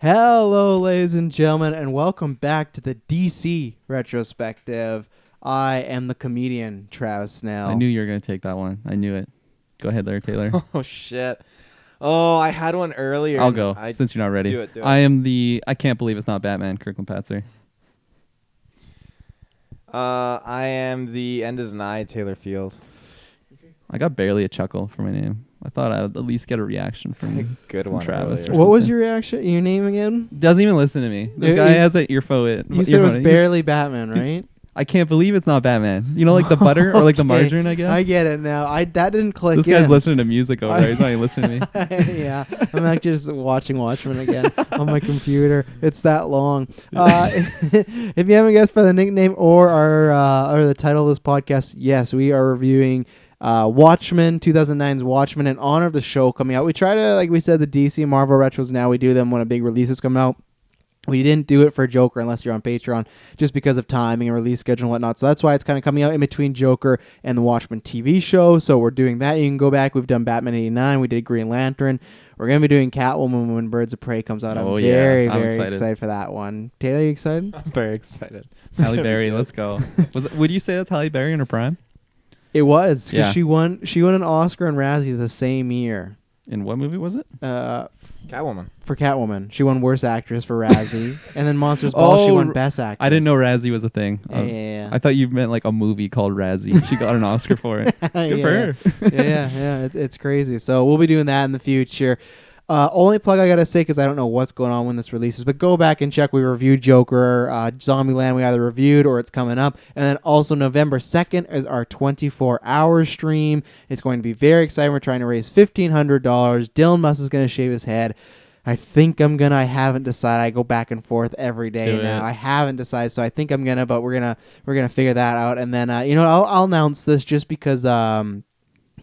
Hello, ladies and gentlemen, and welcome back to the DC Retrospective. I am the comedian, Travis Snell. I knew you were going to take that one. I knew it. Go ahead there, Taylor. Oh, shit. Oh, I had one earlier. I'll go, since you're not ready. Do it. I can't believe it's not Batman, Kirkland Patzer. I am the End is Nigh, Taylor Field. I got barely a chuckle for my name. I thought I would at least get a reaction from Good one, Travis. earlier. What was your reaction? Your name again? Doesn't even listen to me. This guy has an earphone. You said it was barely Batman, right? I can't believe it's not Batman. You know, like the butter or like the margarine, I guess. I get it now. That didn't click. This guy's listening to music over there. He's not even listening to me. Yeah, I'm actually just watching Watchmen again on my computer. It's that long. If you haven't guessed by the nickname or or the title of this podcast, yes, we are reviewing Watchmen, 2009's Watchmen, in honor of the show coming out. We try to, like we said, the DC and Marvel retros now. We do them when a big release is coming out. We didn't do it for Joker unless you're on Patreon, just because of timing and release schedule and whatnot. So that's why it's kind of coming out in between Joker and the Watchmen TV show. So we're doing that. You can go back. We've done Batman 89. We did Green Lantern. We're going to be doing Catwoman when Birds of Prey comes out. I'm very excited for that one. Taylor, you excited? I'm very excited. Halle Berry, let's go. Would you say that's Halle Berry in her prime? It was, because Yeah. she won an Oscar and Razzie the same year. In what movie was it? Catwoman. For Catwoman. She won Worst Actress for Razzie. And then Monsters Ball, she won Best Actress. I didn't know Razzie was a thing. Yeah. I thought you meant like a movie called Razzie. She got an Oscar for it. Good for her. yeah. It's crazy. So we'll be doing that in the future. Only plug I gotta say, because I don't know what's going on when this releases, but go back and check. We reviewed Joker, Zombieland. We either reviewed or it's coming up. And then also November 2nd is our 24-hour stream. It's going to be very exciting. We're trying to raise $1,500. Dylan Musk is going to shave his head. I think I'm gonna. I haven't decided. I go back and forth every day now. I haven't decided, so I think I'm gonna. But we're gonna figure that out. And then I'll announce this just because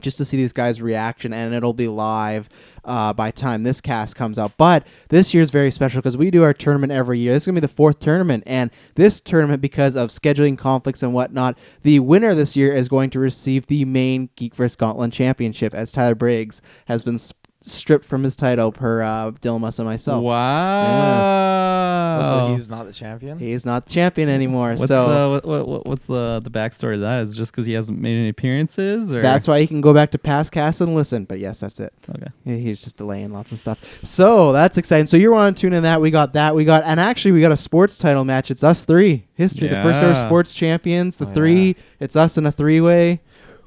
just to see these guys' reaction, and it'll be live by time this cast comes out. But this year's very special because we do our tournament every year. This is going to be the 4th tournament, and this tournament, because of scheduling conflicts and whatnot, the winner this year is going to receive the main Geek vs. Scotland Championship, as Tyler Briggs has been stripped from his title per Dylan Musk and myself. Wow. Yes. So he's not the champion? He's not the champion anymore. What's the backstory to that? Is it just because he hasn't made any appearances? Or? That's why you can go back to past casts and listen. But yes, that's it. Okay. He's just delaying lots of stuff. So that's exciting. So you're on to tune in that. We got, and actually we got a sports title match. It's us three. History. Yeah. The first ever sports champions. The three. Yeah. It's us in a 3-way.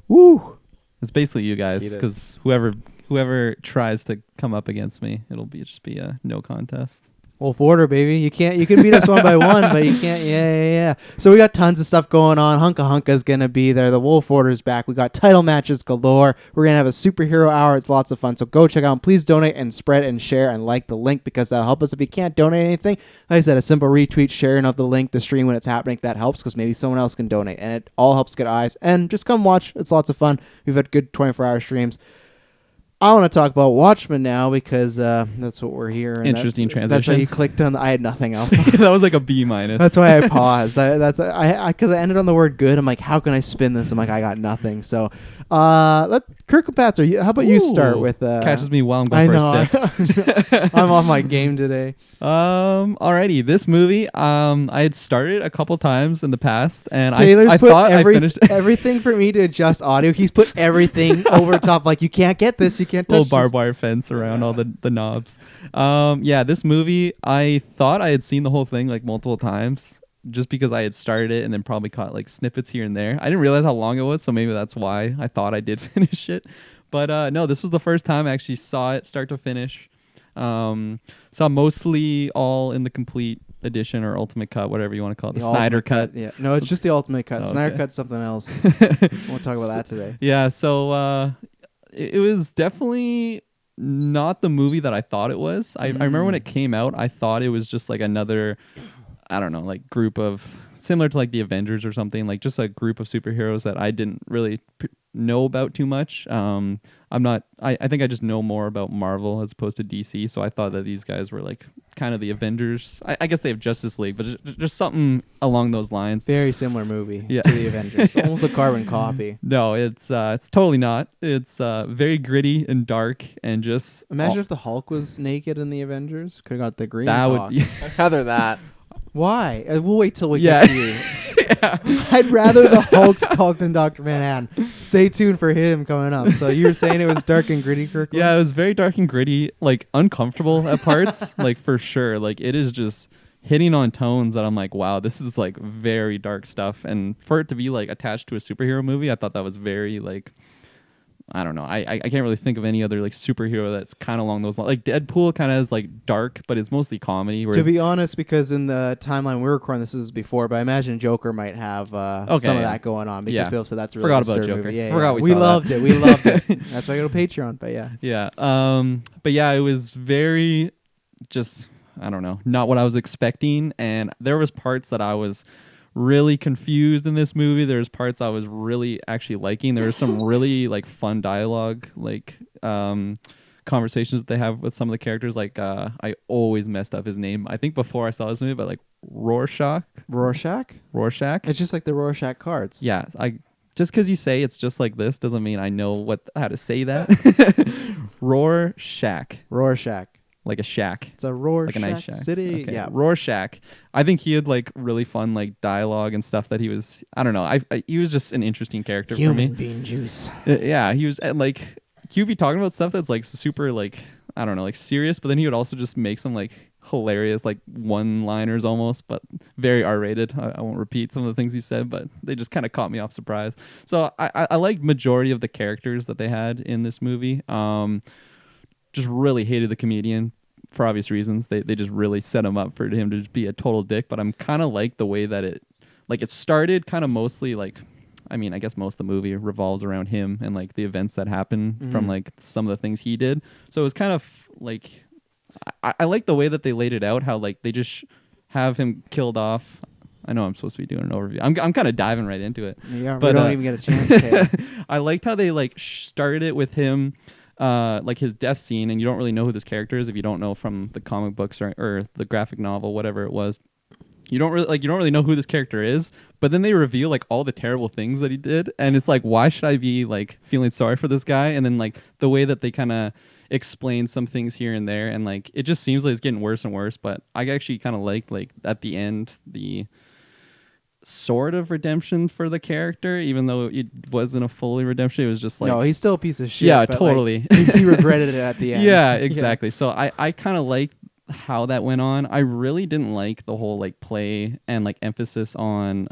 Woo. It's basically you guys, because whoever tries to come up against me, it'll just be a no contest. Wolf Order, baby. You can beat us one by one, but you can't. Yeah. So we got tons of stuff going on. Hunka's gonna be there. The Wolf Order's back. We got title matches galore. We're gonna have a superhero hour. It's lots of fun. So go check out. Please donate and spread and share and like the link, because that'll help us. If you can't donate anything, like I said, a simple retweet, sharing of the link, the stream when it's happening, that helps, because maybe someone else can donate, and it all helps get eyes. And just come watch. It's lots of fun. We've had good 24-hour streams. I want to talk about Watchmen now, because that's what we're here. And Interesting transition. That's why you clicked on. I had nothing else. That was like a B-. That's why I paused. Because I ended on the word good. I'm like, how can I spin this? I'm like, I got nothing. So, Kirkland Patzer, how about you start with? Catches me while I'm going for a sip. I'm off my game today. Alrighty, this movie, I had started a couple times in the past, and Taylor's I put thought I finished everything for me to adjust audio. He's put everything over top. Like, you can't get this. You can't touch little barbed wire fence around all the knobs. This movie, I thought I had seen the whole thing like multiple times, just because I had started it and then probably caught like snippets here and there. I didn't realize how long it was, so maybe that's why I thought I did finish it. But no, this was the first time I actually saw it start to finish. Saw mostly all in the complete edition or ultimate cut, whatever you want to call it, the Snyder cut. Yeah, no, it's just the ultimate cut. Oh, Snyder okay. cut's something else. Won't talk about that today. Yeah, so it was definitely not the movie that I thought it was. I remember when it came out, I thought it was just like another, I don't know, like group of, similar to like the Avengers or something, like just a group of superheroes that I didn't really know about too much. I think I just know more about Marvel as opposed to DC. So I thought that these guys were like kind of the Avengers. I guess they have Justice League, but just something along those lines. Very similar movie Yeah. to the Avengers. Almost a carbon copy. No, it's totally not. It's very gritty and dark and just Imagine if the Hulk was naked in the Avengers. Could have got the green that cock. would. I'd rather that. Why? We'll wait till we Yeah. get to you. I'd rather the Hulk's Hulk than Dr. Manhattan. Stay tuned for him coming up. So you were saying it was dark and gritty, Kirkland? Yeah, it was very dark and gritty, like uncomfortable at parts, like for sure. Like it is just hitting on tones that I'm like, wow, this is like very dark stuff. And for it to be like attached to a superhero movie, I thought that was very like, I don't know. I can't really think of any other like superhero that's kind of along those lines. Like Deadpool kind of is like dark, but it's mostly comedy. To be honest, because in the timeline we were recording, this is before, but I imagine Joker might have some of that going on because people said that's a really Forgot about disturbing Joker. movie. Yeah, Forgot we saw loved that. it. We loved it. That's why I go to Patreon. But yeah. Yeah. But yeah, it was very just, I don't know, not what I was expecting. And there was parts that I was really confused in this movie. There's parts I was really actually liking. There was some really like fun dialogue, like conversations that they have with some of the characters. Like I always messed up his name. I think before I saw this movie, but like Rorschach. It's just like the Rorschach cards. Yeah, just because you say it's just like this doesn't mean I know how to say that. Rorschach. Like a shack. It's a Rorschach like a nice shack. City. Okay. Yeah. Rorschach. I think he had like really fun like dialogue and stuff that he was, I don't know. He was just an interesting character for me. Human bean juice. Yeah, he was like, he'd be talking about stuff that's like super like, I don't know, like serious, but then he would also just make some like hilarious like one-liners almost, but very R-rated. I won't repeat some of the things he said, but they just kind of caught me off surprise. So I like majority of the characters that they had in this movie. Just really hated the comedian for obvious reasons. They just really set him up for him to just be a total dick. But I'm kind of like the way that it started kind of mostly like, I mean, I guess most of the movie revolves around him and like the events that happen from like some of the things he did. So it was kind of like, I like the way that they laid it out, how like they just have him killed off. I know I'm supposed to be doing an overview. I'm kind of diving right into it. Yeah, but we don't even get a chance to. I liked how they like started it with him like his death scene, and you don't really know who this character is if you don't know from the comic books or the graphic novel, whatever it was. You don't really know who this character is, but then they reveal like all the terrible things that he did, and it's like, why should I be like feeling sorry for this guy? And then like the way that they kind of explain some things here and there, and like it just seems like it's getting worse and worse. But I actually kind of liked like at the end the sort of redemption for the character, even though it wasn't a fully redemption. It was just like, no, he's still a piece of shit. Yeah, but, totally. Like, he regretted it at the end. Yeah, exactly. So I kind of liked how that went on. I really didn't like the whole like play and like emphasis on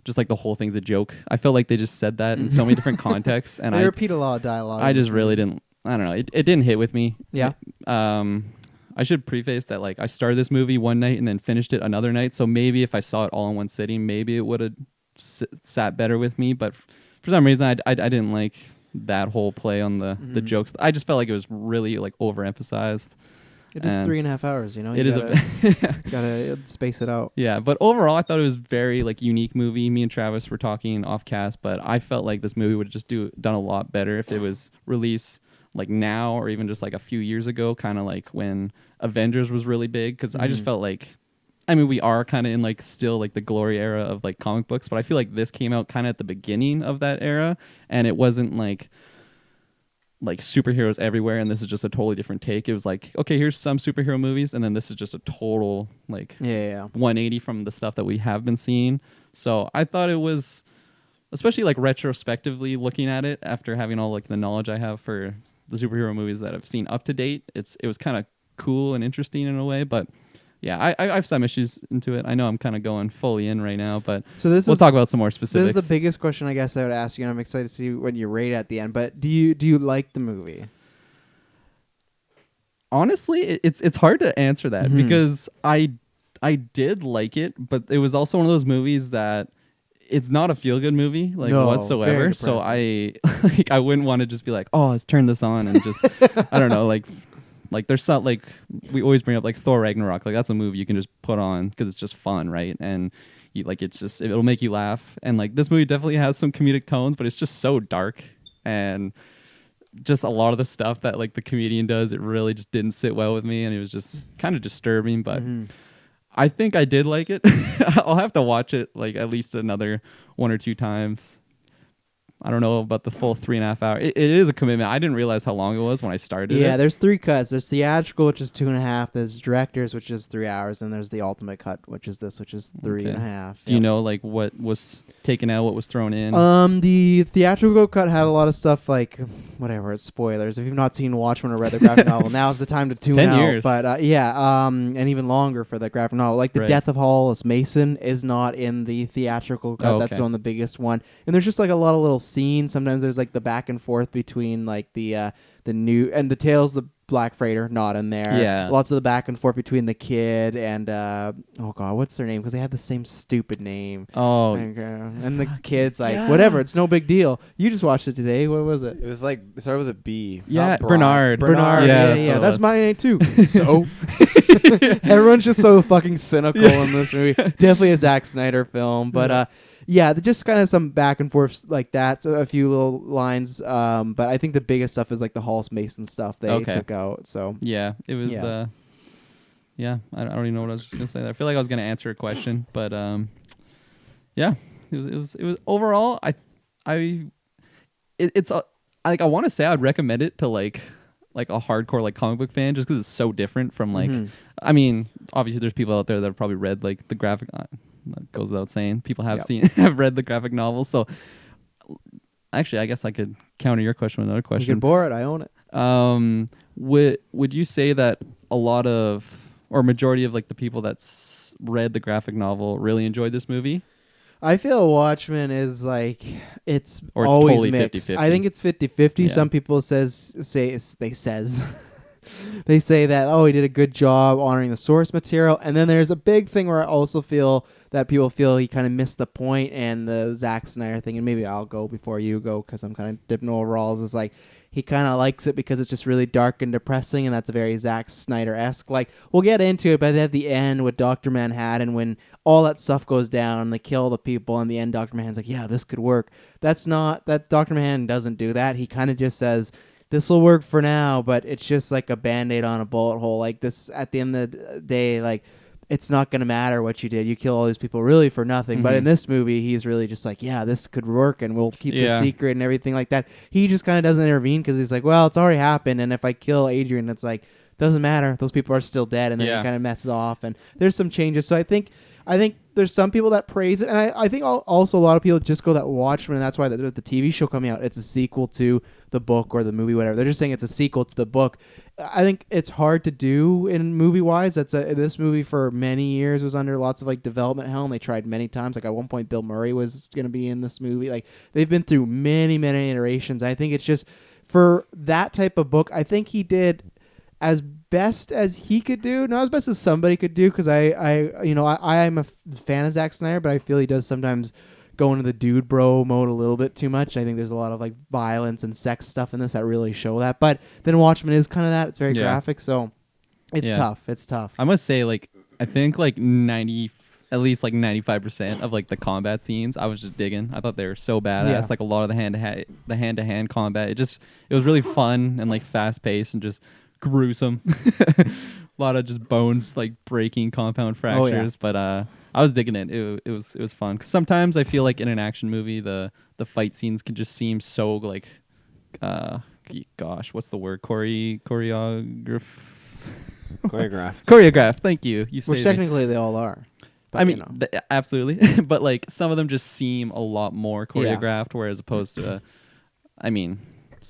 just like the whole thing's a joke. I felt like they just said that in so many different contexts, and they repeat a lot of dialogue. I just really didn't. I don't know. It didn't hit with me. Yeah. I should preface that like I started this movie one night and then finished it another night. So maybe if I saw it all in one sitting, maybe it would have sat better with me. But for some reason, I didn't like that whole play on the jokes. I just felt like it was really like overemphasized. It is 3.5 hours, you know. It is gotta space it out. Yeah, but overall, I thought it was very like unique movie. Me and Travis were talking off cast, but I felt like this movie would just done a lot better if it was released like now or even just like a few years ago, kind of like when Avengers was really big. Because I just felt like, I mean, we are kind of in like still like the glory era of like comic books, but I feel like this came out kind of at the beginning of that era, and it wasn't like superheroes everywhere, and this is just a totally different take. It was like, okay, here's some superhero movies, and then this is just a total like 180 from the stuff that we have been seeing. So I thought it was, especially like retrospectively looking at it after having all like the knowledge I have for the superhero movies that I've seen up to date, it was kind of cool and interesting in a way. But yeah, I have some issues into it. I know I'm kind of going fully in right now, but we'll talk about some more specifics. This is the biggest question I guess I would ask you, and I'm excited to see what you rate at the end. But do you like the movie? Honestly, it's hard to answer that because I did like it, but it was also one of those movies that it's not a feel good movie whatsoever. So I wouldn't want to just be like, oh, let's turn this on and just I don't know, like there's some, like we always bring up like Thor Ragnarok, like that's a movie you can just put on because it's just fun, right? And like it's just it'll make you laugh. And like this movie definitely has some comedic tones, but it's just so dark, and just a lot of the stuff that like the comedian does, it really just didn't sit well with me, and it was just kind of disturbing. But I think I did like it. I'll have to watch it like at least another 1 or 2 times. I don't know about the full 3.5 hour. It is a commitment. I didn't realize how long it was when I started. Yeah, it. there's 3 cuts. There's theatrical, which is 2.5. There's director's, which is 3 hours, and there's the ultimate cut, which is this, which is 3.5. Do you know like what was taken out, what was thrown in? The theatrical cut had a lot of stuff like whatever. It's spoilers. If you've not seen Watchmen or read the graphic novel, now's the time to tune 10 out. years. But and even longer for the graphic novel. Like the death of Hollis Mason is not in the theatrical cut. That's the biggest one. And there's just like a lot of little scenes. Sometimes there's like the back and forth between like the new and the Tales the Black Freighter not in there. Yeah, lots of the back and forth between the kid and oh god, what's their name? Because they had the same stupid name. Oh, and the kid's like whatever. It's no big deal. You just watched it today. What was it? It was like it started with a B. Yeah, Bernard. Yeah, that's my name too. So everyone's just so fucking cynical in this movie. Definitely a Zack Snyder film, but yeah, just kind of some back and forth like that. So a few little lines, but I think the biggest stuff is like the Hollis Mason stuff they took out. So yeah, it was. Yeah, I don't even know what I was just gonna say there. I feel like I was gonna answer a question, but yeah, it was overall. It's like I want to say I'd recommend it to like a hardcore like comic book fan just because it's so different from like. I mean, obviously there's people out there that have probably read like the graphic. That goes without saying. People have have read the graphic novel. So actually, I guess I could counter your question with another question. You could bore it. I own it. Would you say that a lot of or majority of like the people that's read the graphic novel really enjoyed this movie? I feel Watchmen is like it's always totally mixed. 50-50. I think it's 50-50. Yeah. Some people say they say that he did a good job honoring the source material, and then there's a big thing where I also feel that people feel he kind of missed the point, and the Zack Snyder thing, and maybe I'll go before you go because I'm kind of dipping overalls, is like he kind of likes it because it's just really dark and depressing, and that's a very Zack Snyder-esque. Like, we'll get into it, but at the end with Dr. Manhattan, when all that stuff goes down and they kill the people, in the end Dr. Manhattan's like, yeah, this could work. That Dr. Manhattan doesn't do that. He kind of just says, this will work for now, but it's just like a Band-Aid on a bullet hole. Like this, at the end of the day, like it's not going to matter what you did. You kill all these people really for nothing. But in this movie, he's really just like, yeah, this could work, and we'll keep the secret and everything like that. He just kind of doesn't intervene because he's like, well, it's already happened, and if I kill Adrian, it's like, doesn't matter. Those people are still dead, and then it kind of messes off. And there's some changes. So I think there's some people that praise it, and I think also a lot of people just go that Watchmen, and that's why the TV show coming out, it's a sequel to the book or the movie, whatever. They're just saying it's a sequel to the book. I think it's hard to do in movie-wise. This movie for many years was under lots of like development hell, and they tried many times. Like at one point, Bill Murray was going to be in this movie. Like they've been through many, many iterations. I think it's just for that type of book, I think he did as best as he could do, not as best as somebody could do, because I am a fan of Zack Snyder, but I feel he does sometimes go into the dude bro mode a little bit too much. I think there's a lot of like violence and sex stuff in this that really show that. But then Watchmen is kind of that. It's very graphic, so it's tough. It's tough. I must say, like, I think like 95% of like the combat scenes I was just digging. I thought they were so badass. Yeah. Like a lot of the hand-to-hand combat. It was really fun and like fast-paced and just gruesome. A lot of just bones like breaking, compound fractures. But I was digging it. It was fun. 'Cause sometimes I feel like in an action movie the fight scenes can just seem so like what's the word? Choreographed. Thank you. Which technically they all are. But, I mean, absolutely. But like some of them just seem a lot more choreographed, whereas opposed to,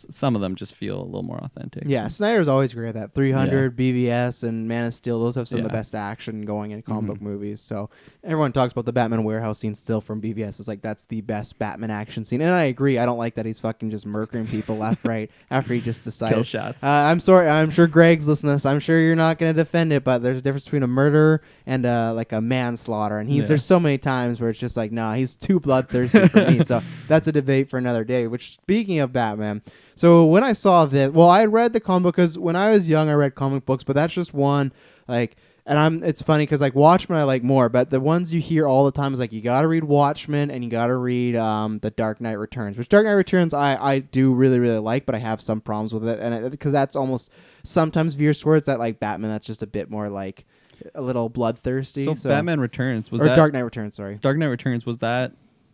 some of them just feel a little more authentic. Yeah, Snyder's always great at that. 300, BVS, and Man of Steel, those have some of the best action going in comic book movies. So everyone talks about the Batman warehouse scene still from BVS. It's like, that's the best Batman action scene. And I agree. I don't like that he's fucking just murdering people left, right, after he just decided. Kill shots. I'm sorry. I'm sure Greg's listening to this. I'm sure you're not going to defend it, but there's a difference between a murder and like a manslaughter. And there's so many times where it's just like, nah, he's too bloodthirsty for me. So that's a debate for another day. Which, speaking of Batman, So when I saw that, well, I read the comic book because when I was young, I read comic books, but that's just one, like, and it's funny because like Watchmen I like more, but the ones you hear all the time is like you got to read Watchmen and you got to read the Dark Knight Returns, which Dark Knight Returns I do really really like, but I have some problems with it, and because that's almost sometimes veers towards that like Batman that's just a bit more like a little bloodthirsty. So Batman Returns was or that Dark Knight Returns, sorry. Dark Knight Returns, was that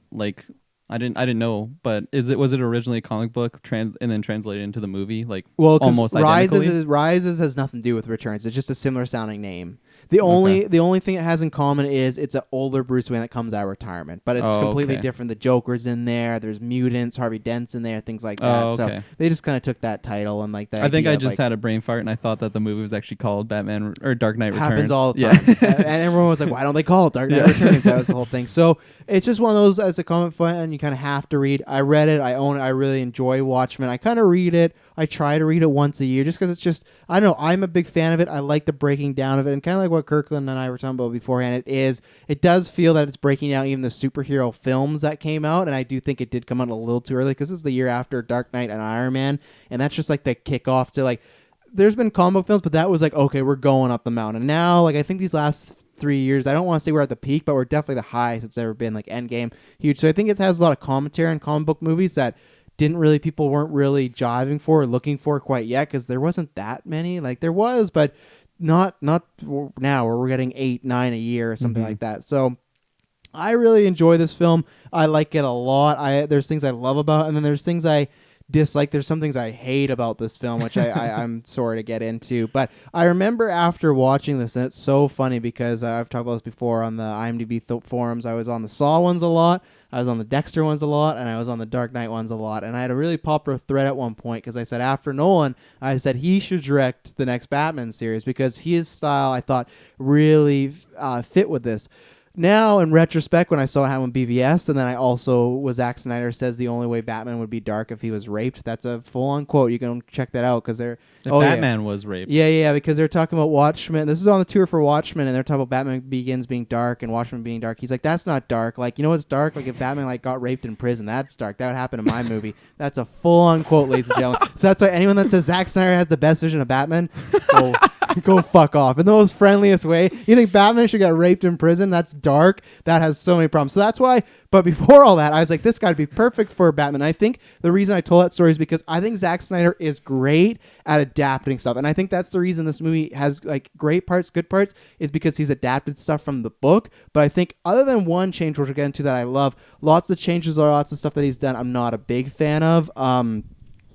like I didn't know, but was it originally a comic book and then translated into the movie like Well, almost identically? Rises has nothing to do with Returns. It's just a similar sounding name. The only thing it has in common is it's an older Bruce Wayne that comes out of retirement, but it's completely different. The Joker's in there. There's mutants, Harvey Dent's in there, things like that. So they just kind of took that title and like that. I think I just had a brain fart and I thought that the movie was actually called Batman or Dark Knight Returns. Happens all the time, and everyone was like, "Why don't they call it Dark Knight Returns?" That was the whole thing. So it's just one of those as a comic fan you kind of have to read. I read it. I own it. I really enjoy Watchmen. I kind of read it. I try to read it once a year just because it's just, I don't know, I'm a big fan of it. I like the breaking down of it, and kind of like what Kirkland and I were talking about beforehand, it does feel that it's breaking down even the superhero films that came out, and I do think it did come out a little too early because this is the year after Dark Knight and Iron Man, and that's just like the kickoff to like, there's been comic book films, but that was like, okay, we're going up the mountain. Now, like, I think these last 3 years, I don't want to say we're at the peak, but we're definitely the highest it's ever been, like Endgame, huge. So I think it has a lot of commentary on comic book movies that people weren't really jiving for or looking for quite yet, because there wasn't that many. Like there was, but not now where we're getting 8-9 a year or something like that. So I really enjoy this film. I like it a lot. There's things I love about it, and then there's things I dislike. There's some things I hate about this film, which I'm sorry to get into. But I remember after watching this, and it's so funny because I've talked about this before on the IMDb forums. I was on the Saw ones a lot, I was on the Dexter ones a lot, and I was on the Dark Knight ones a lot. And I had a really popular thread at one point because I said after Nolan, I said he should direct the next Batman series because his style I thought really fit with this. Now, in retrospect, when I saw it happen with BVS, and then I also was Zack Snyder says the only way Batman would be dark if he was raped. That's a full-on quote. You can check that out because they're... Batman was raped. Yeah, because they're talking about Watchmen. This is on the tour for Watchmen, and they're talking about Batman Begins being dark and Watchmen being dark. He's like, that's not dark. Like, you know what's dark? Like, if Batman like got raped in prison, that's dark. That would happen in my movie. That's a full-on quote, ladies and gentlemen. So that's why anyone that says Zack Snyder has the best vision of Batman, go fuck off. In the most friendliest way. You think Batman should get raped in prison? That's dark. That has so many problems. So that's why, but before all that, I was like, this got to be perfect for Batman. I think the reason I told that story is because I think Zack Snyder is great at adapting stuff. And I think that's the reason this movie has like great parts, good parts, is because he's adapted stuff from the book. But I think other than one change, which we'll get into that I love, lots of changes or lots of stuff that he's done I'm not a big fan of.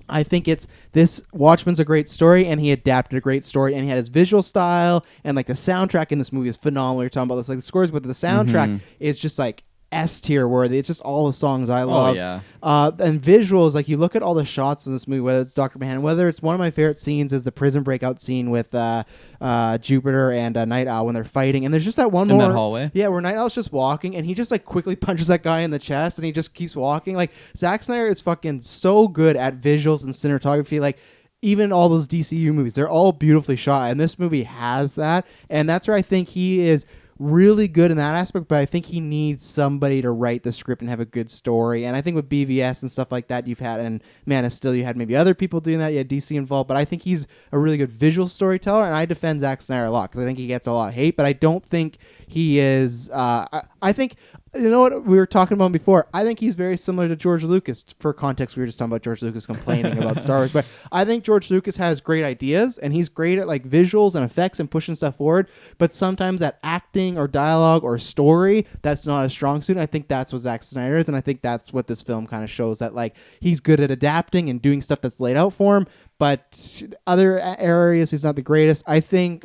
I think this Watchmen's a great story, and he adapted a great story, and he had his visual style, and like the soundtrack in this movie is phenomenal. You're talking about this, like the scores, but the soundtrack is just like S tier worthy. It's just all the songs I love. And visuals, like you look at all the shots in this movie, whether it's Dr. Manhattan, whether it's one of my favorite scenes is the prison breakout scene with Jupiter and Night Owl when they're fighting, and there's just that one in more that hallway. Yeah, where Night Owl's just walking, and he just like quickly punches that guy in the chest, and he just keeps walking. Like Zack Snyder is fucking so good at visuals and cinematography. Like even all those DCU movies, they're all beautifully shot, and this movie has that, and that's where I think he is really good in that aspect, but I think he needs somebody to write the script and have a good story. And I think with BVS and stuff like that, you've had, and Man of Steel, you had maybe other people doing that. You had DC involved, but I think he's a really good visual storyteller, and I defend Zack Snyder a lot because I think he gets a lot of hate, but I don't think he is. I think, you know what we were talking about before? I think he's very similar to George Lucas. For context, we were just talking about George Lucas complaining about Star Wars, but I think George Lucas has great ideas, and he's great at like visuals and effects and pushing stuff forward, but sometimes that acting or dialogue or story, that's not a strong suit. I think that's what Zack Snyder is, and I think that's what this film kind of shows, that like he's good at adapting and doing stuff that's laid out for him, but other areas he's not the greatest. I think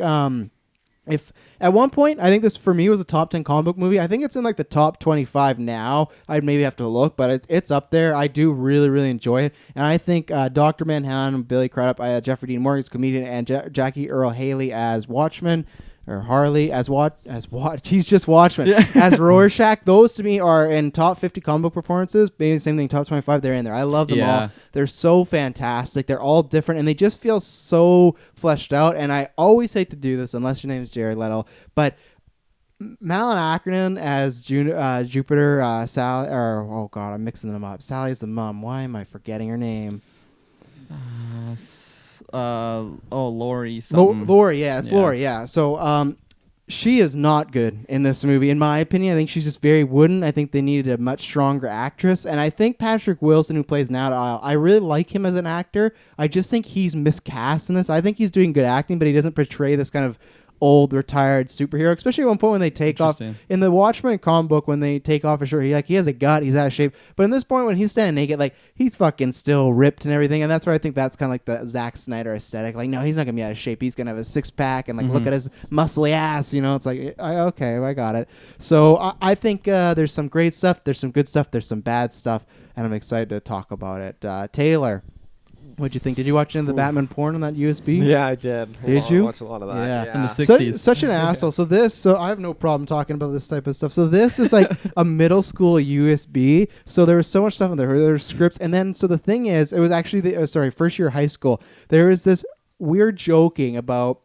if at one point, I think this for me was a top 10 comic book movie. I think it's in like the top 25 now. I'd maybe have to look, but it's up there. I do really, really enjoy it. And I think Dr. Manhattan, Billy Crudup, Jeffrey Dean Morgan's comedian, and Jackie Earle Haley as Watchmen, or Harley as he's just Watchmen as Rorschach. Those to me are in top 50 comic book performances. Maybe the same thing, top 25. They're in there. I love them all. They're so fantastic. They're all different, and they just feel so fleshed out. And I always hate to do this, unless your name is Jared Leto, but Malin Akerman as Jupiter, Sally, or oh god, I'm mixing them up. Sally's the mom. Why am I forgetting her name? Lori. Something. Lori, yeah, it's Lori, yeah. So, she is not good in this movie, in my opinion. I think she's just very wooden. I think they needed a much stronger actress, and I think Patrick Wilson, who plays Nat Isle, I really like him as an actor. I just think he's miscast in this. I think he's doing good acting, but he doesn't portray this kind of old retired superhero, especially at one point when they take off in the Watchmen comic book. When they take off his shirt, he has a gut, he's out of shape, but in this point when he's standing naked, like, he's fucking still ripped and everything. And that's where I think that's kind of like the Zack Snyder aesthetic. Like, no, he's not gonna be out of shape, he's gonna have a six-pack and like look at his muscly ass, it's like, okay, I got it. So I think there's some great stuff, there's some good stuff, there's some bad stuff, and I'm excited to talk about it. Taylor, what'd you think? Did you watch any of the Batman porn on that USB? Yeah, I did. Did you? I watched a lot of that. Yeah. In the 60s. Such an asshole. So I have no problem talking about this type of stuff. So this is like a middle school USB. So there was so much stuff in there. There were scripts. And then, so the thing is, it was actually, first year of high school. There was this weird joking about,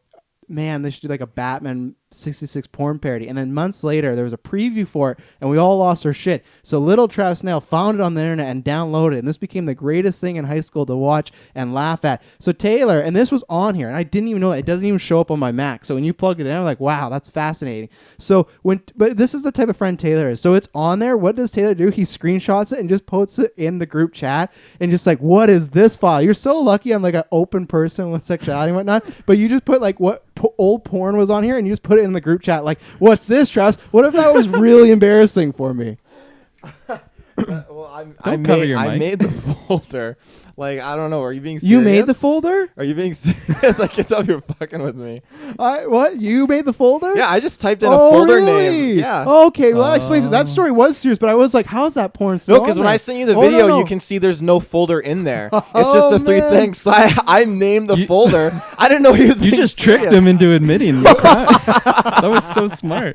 man, they should do like a Batman 66 porn parody. And then months later, there was a preview for it, and we all lost our shit. So little Travis Snell found it on the internet and downloaded it, and this became the greatest thing in high school to watch and laugh at. So Taylor, and this was on here, and I didn't even know that. It doesn't even show up on my Mac. So when you plug it in, I'm like, wow, that's fascinating. So but this is the type of friend Taylor is. So it's on there. What does Taylor do? He screenshots it and just posts it in the group chat, and just like, what is this file? You're so lucky I'm like an open person with sexuality and whatnot, but you just put like what old porn was on here, and you just put it in the group chat, like, what's this, Travis? What if that was really embarrassing for me? Well, I made the folder. Like, I don't know. Are you being serious? You made the folder? Are you being serious? I can tell you're fucking with me. What? You made the folder? Yeah, I just typed in a folder name. Yeah. Okay, well, that explains it. That story was serious, but I was like, how's that porn still No, because when I sent you the video, you can see there's no folder in there. It's just the three things. So I named the folder. I didn't know he was You just tricked him into admitting the crime. That was so smart.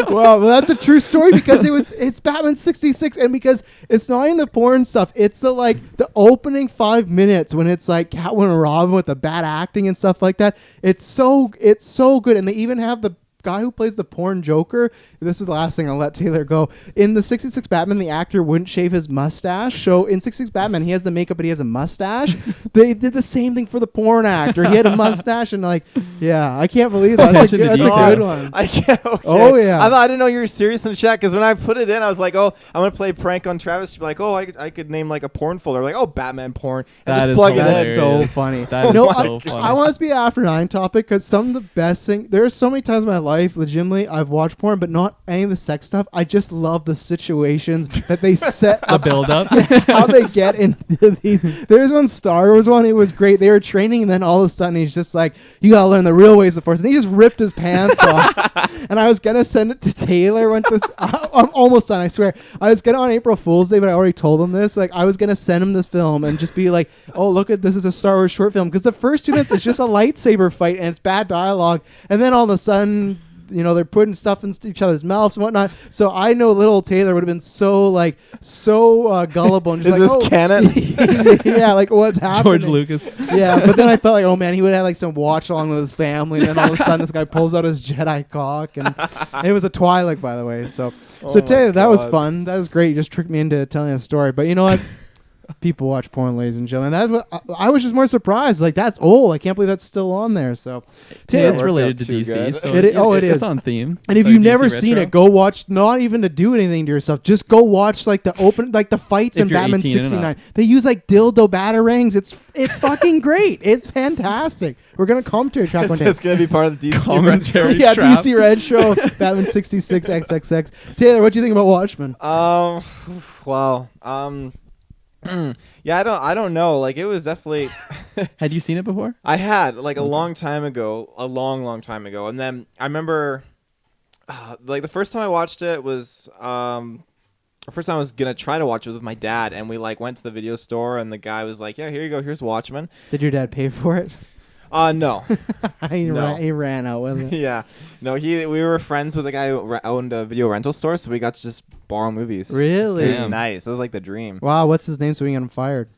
Well, that's a true story, because it's Batman 66, and because it's not even the porn stuff, it's the opening 5 minutes when it's like Catwoman and Robin with the bad acting and stuff like that. It's so good, and they even have the guy who plays the porn Joker. This is the last thing, I'll let Taylor go. In the 66 Batman, the actor wouldn't shave his mustache. So in 66 Batman, he has the makeup, but he has a mustache. They did the same thing for the porn actor. He had a mustache, and I can't believe that. That's a good one. I can't. Okay. Oh yeah. I didn't know you were serious in the chat, because when I put it in, I was like, oh, I'm gonna play a prank on Travis. She'd be like, oh, I could name like a porn folder, like, oh, Batman porn, and just plug it in. That's so funny. That is so funny. I want this to be an after 9 topic, because some of the best things. There are so many times in my life, legitimately, I've watched porn, but not any of the sex stuff. I just love the situations that they set up. The build up. How they get into these. There's one Star Wars one. It was great. They were training, and then all of a sudden he's just like, you gotta learn the real ways of force. And he just ripped his pants off. And I was gonna send it to Taylor. I'm almost done, I swear. I was gonna on April Fool's Day, but I already told him this. Like, I was gonna send him this film and just be like, oh, look at this is a Star Wars short film, because the first 2 minutes it's just a lightsaber fight and it's bad dialogue, and then all of a sudden, they're putting stuff in each other's mouths and whatnot. So I know little Taylor would have been so gullible and just is this canon? Yeah, like, what's happening? George Lucas. Yeah, but then I felt like, oh man, he would have like some watch along with his family, and then all of a sudden this guy pulls out his Jedi cock, and it was a Twi'lek, by the way. So Taylor, that was fun. That was great. You just tricked me into telling a story. But you know what? People watch porn, ladies and gentlemen. That's what I was just more surprised. Like, that's old. I can't believe that's still on there. So, it's related to DC. So it is. It's on theme. And if you've never seen it, go watch. Not even to do anything to yourself. Just go watch the the fights in Batman 69. They use like dildo batarangs. It's fucking great. It's fantastic. We're gonna commentary track one day. It's gonna be part of the DC commentary. Yeah, DC Red Show. Batman 66 XXX. Taylor, what do you think about Watchmen? Wow. Yeah, I don't know. Like, it was definitely. Had you seen it before? I had, like, a long time ago, long time ago, and then I remember, like, the first time I watched it was, the first time I was gonna try to watch it was with my dad, and we like went to the video store, and the guy was like, "Yeah, here you go. Here's Watchmen." Did your dad pay for it? No. He ran out with it. Yeah. No, we were friends with a guy who owned a video rental store, so we got to just borrow movies. Really? It was nice. It was like the dream. Wow, what's his name so we can get him fired?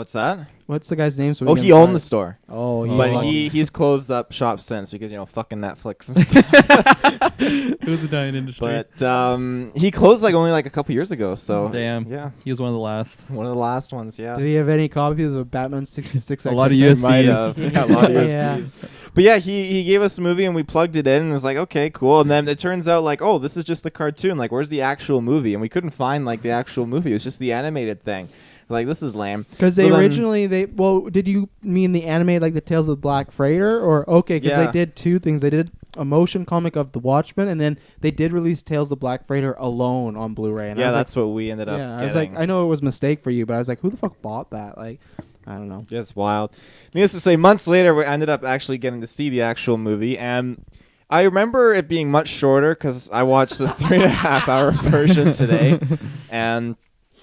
What's that? What's the guy's name? So Oh, he owned the store. Oh, But he's closed up shop since because fucking Netflix and stuff. It was a dying industry. But he closed only a couple years ago. So Damn. yeah, He was one of the last. one of the last ones. Yeah, Did he have any copies of Batman 66? A lot of He might USBs. have. Yeah, a lot of Yeah. USBs. But yeah, he gave us the movie and we plugged it in and it's like, okay, cool. And then it turns out oh, this is just the cartoon. Where's the actual movie? And we couldn't find the actual movie. It was just the animated thing. This is lame. Because did you mean the animated the Tales of the Black Freighter? Or, okay, because Yeah. they did two things. They did a motion comic of the Watchmen, and then they did release Tales of the Black Freighter alone on Blu-ray. And I Yeah, was that's what we ended up yeah, getting. I was I know it was a mistake for you, but I was who the fuck bought that? I don't know. Yeah, it's wild. Needless to say, months later, we ended up actually getting to see the actual movie, and I remember it being much shorter because I watched the 3.5-hour version today, and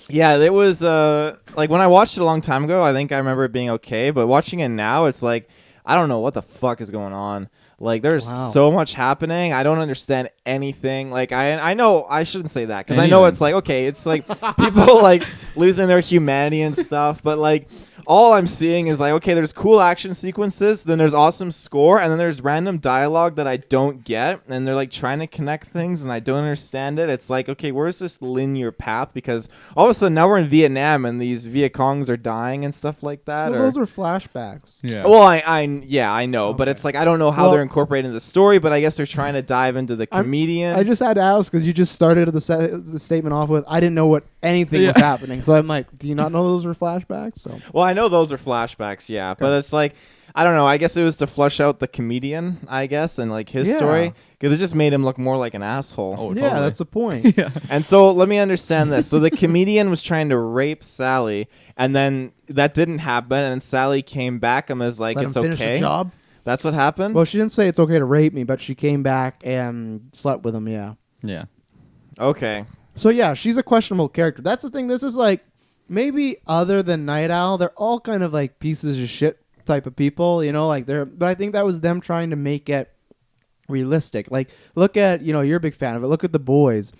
yeah, it was when I watched it a long time ago, I think I remember it being okay, but watching it now, it's I don't know what the fuck is going on. There's so much happening. I don't understand anything. I know I shouldn't say that because I know it's okay, it's people losing their humanity and stuff, but all I'm seeing is okay, there's cool action sequences, then there's awesome score, and then there's random dialogue that I don't get, and they're trying to connect things, and I don't understand it. It's okay, where's this linear path? Because all of a sudden now we're in Vietnam, and these Viet Congs are dying and stuff like that. Well, those were flashbacks. Yeah. Well, I know, but it's I don't know how they're incorporating the story, but I guess they're trying to dive into the comedian. I just had to ask because you just started the statement off with, I didn't know what anything was happening. So I'm do you not know those were flashbacks? So. Well, I know those are flashbacks, yeah, but it's I don't know. I guess it was to flush out the comedian, I guess, and his story, because it just made him look more like an asshole. Oh, yeah, totally. that's the point. Yeah. And so let me understand this. So the comedian was trying to rape Sally, and then that didn't happen, and then Sally came back and was Let it's him finish okay. the job. That's what happened? Well, she didn't say it's okay to rape me, but she came back and slept with him. Yeah. Yeah. Okay. So yeah, she's a questionable character. That's the thing. This is maybe other than Night Owl, they're all kind of pieces of shit type of people, but I think that was them trying to make it realistic. Look at, you're a big fan of it. Look at The Boys.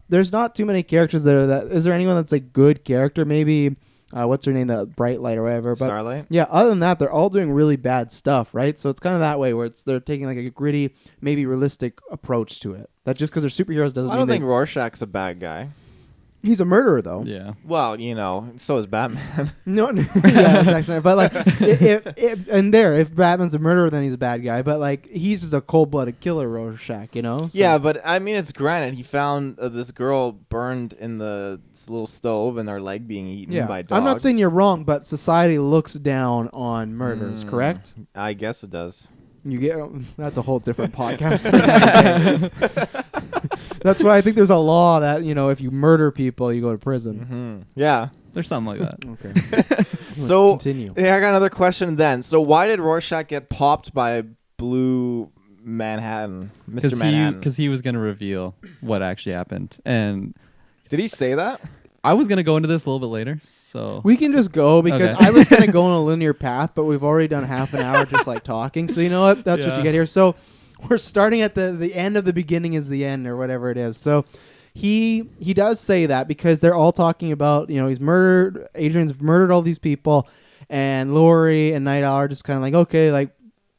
There's not too many characters that are that. Is there anyone that's a good character? Maybe, what's her name? The Bright Light or whatever. But Starlight? yeah, other than that, they're all doing really bad stuff, right? So it's kind of that way where they're taking a gritty, maybe realistic approach to it. That just because they're superheroes doesn't I mean don't think Rorschach's a bad guy. he's a murderer, though. Yeah. Well, so is Batman. No, yeah, Zack Snyder. But if Batman's a murderer, then he's a bad guy. But he's just a cold-blooded killer, Rorschach. So. Yeah, but I mean, it's granted. He found this girl burned in this little stove and her leg being eaten by dogs. I'm not saying you're wrong, but society looks down on murders. Correct? I guess it does. You get that's a whole different podcast. That's why I think there's a law that if you murder people, you go to prison. Mm-hmm. Yeah. There's something like that. Okay. So continue. Yeah, I got another question then. So why did Rorschach get popped by Blue Manhattan, Mr. Manhattan? Because he was going to reveal what actually happened. And did he say that? I was going to go into this a little bit later. So We can just go because Okay. I was going to go on a linear path, but we've already done half an hour just talking. So you know what? That's what you get here. So we're starting at the end of the beginning is the end or whatever it is. So he does say that because they're all talking about, he's murdered, Adrian's murdered all these people, and Laurie and Night Owl are just kind of okay,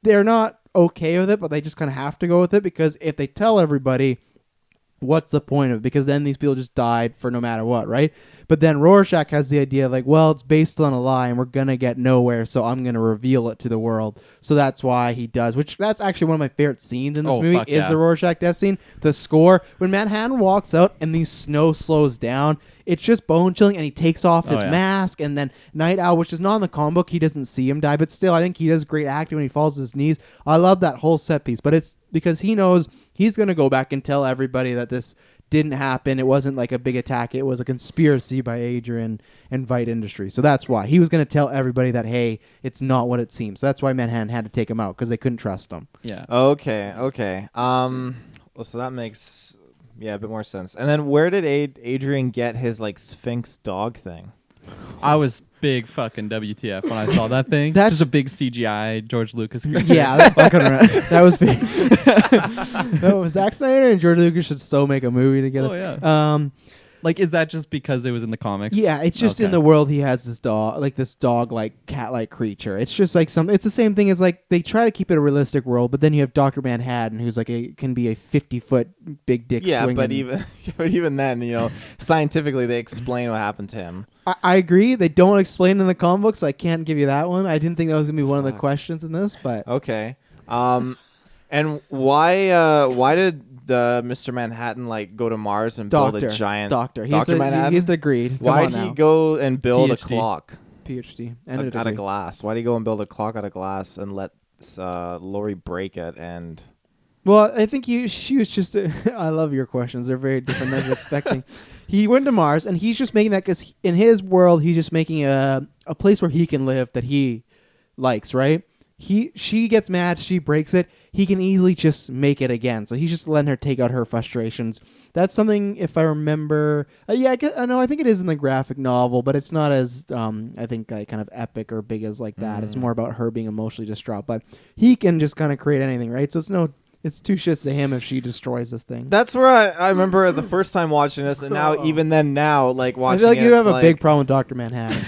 they're not okay with it, but they just kind of have to go with it because if they tell everybody, what's the point of it? Because then these people just died for no matter what, right? But then Rorschach has the idea it's based on a lie and we're going to get nowhere, so I'm going to reveal it to the world. So that's why he does, which that's actually one of my favorite scenes in this movie is the Rorschach death scene. The score, when Manhattan walks out and the snow slows down, it's just bone chilling, and he takes off his mask, and then Night Owl, which is not in the comic book, he doesn't see him die, but still, I think he does great acting when he falls to his knees. I love that whole set piece, but it's because he knows he's going to go back and tell everybody that this didn't happen. It wasn't a big attack. It was a conspiracy by Adrian and Vite Industries. So that's why he was going to tell everybody that, hey, it's not what it seems. So that's why Manhattan had to take him out because they couldn't trust him. Yeah. Okay. Well, so that makes a bit more sense. And then where did Adrian get his Sphinx dog thing? I was big fucking WTF when I saw that thing. That's just a big CGI George Lucas creature. Yeah, Walking around. that was big. No, Zack Snyder and George Lucas should so make a movie together. Oh, yeah. Like, is that just because it was in the comics? Yeah, it's just in the world he has this dog, like cat-like creature. It's just like it's the same thing as like they try to keep it a realistic world, but then you have Dr. Manhattan, who's like can be a 50-foot big dick. Yeah, swinging. but even then, scientifically they explain what happened to him. I agree. They don't explain in the comic books. So I can't give you that one. I didn't think that was gonna be one of the questions in this, but okay. And why did Mr. Manhattan like go to Mars and build a giant doctor? Dr. Manhattan? He's the greed. Why did he go and build PhD. a clock? PhD Out of glass. Why did he go and build a clock out of glass and let Lori break it? And well, I think she was just. I love your questions. They're very different than I was expecting. He went to Mars, and he's just making that because in his world, he's just making a place where he can live that he likes. Right? She gets mad. She breaks it. He can easily just make it again. So he's just letting her take out her frustrations. That's something, if I remember. I think it is in the graphic novel, but it's not as I think kind of epic or big as like that. It's more about her being emotionally distraught. But he can just kind of create anything, right? So it's two shits to him if she destroys this thing. that's where I remember the first time watching this, and now even then now like I watching feel like it, you have it's a big problem with Dr. Manhattan.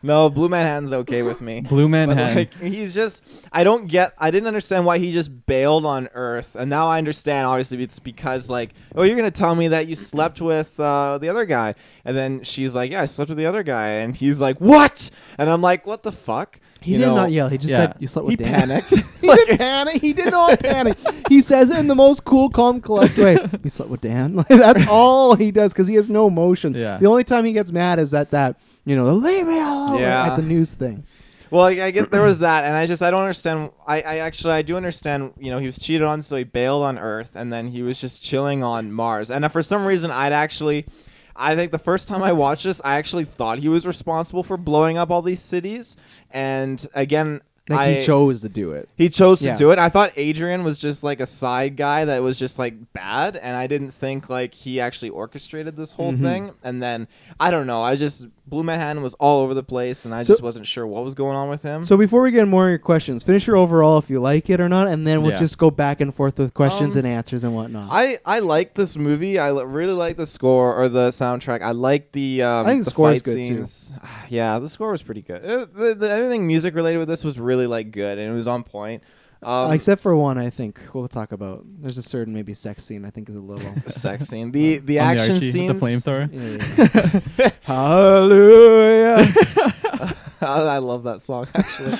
No, Blue Manhattan's okay with me. Blue Manhattan. But, like, he's just, I didn't understand why he just bailed on Earth. And now I understand, obviously, it's because, like, oh, you're going to tell me that you slept with the other guy. And then she's like, yeah, I slept with the other guy. And he's like, what? And I'm like, what the fuck? He did not yell. He just said, you slept with he Dan. panicked. He didn't panic. He did not panic. He says it in the most cool, calm, collected way. You slept with Dan? Like, that's all he does because he has no emotion. Yeah. The only time he gets mad is at that, leave me alone at the news thing. Well, I get there was that, and I don't understand. I do understand. He was cheated on, so he bailed on Earth, and then he was just chilling on Mars. And for some reason, I think the first time I watched this, I actually thought he was responsible for blowing up all these cities. And again, he chose to do it. He chose to do it. I thought Adrian was just like a side guy that was just like bad, and I didn't think like he actually orchestrated this whole thing. And then I don't know. Blue Manhattan was all over the place, and I just wasn't sure what was going on with him. So before we get more of your questions, finish your overall if you like it or not, and then we'll just go back and forth with questions and answers and whatnot. I like this movie. I really like the score or the soundtrack. I like the I think the score is good scenes. Too. Yeah, the score was pretty good. Everything music related with this was really like good, and it was on point. Except for one, I think we'll talk about. There's a certain maybe sex scene I think is a little sex scene. The action scenes, the flamethrower. Yeah. Hallelujah. I love that song actually.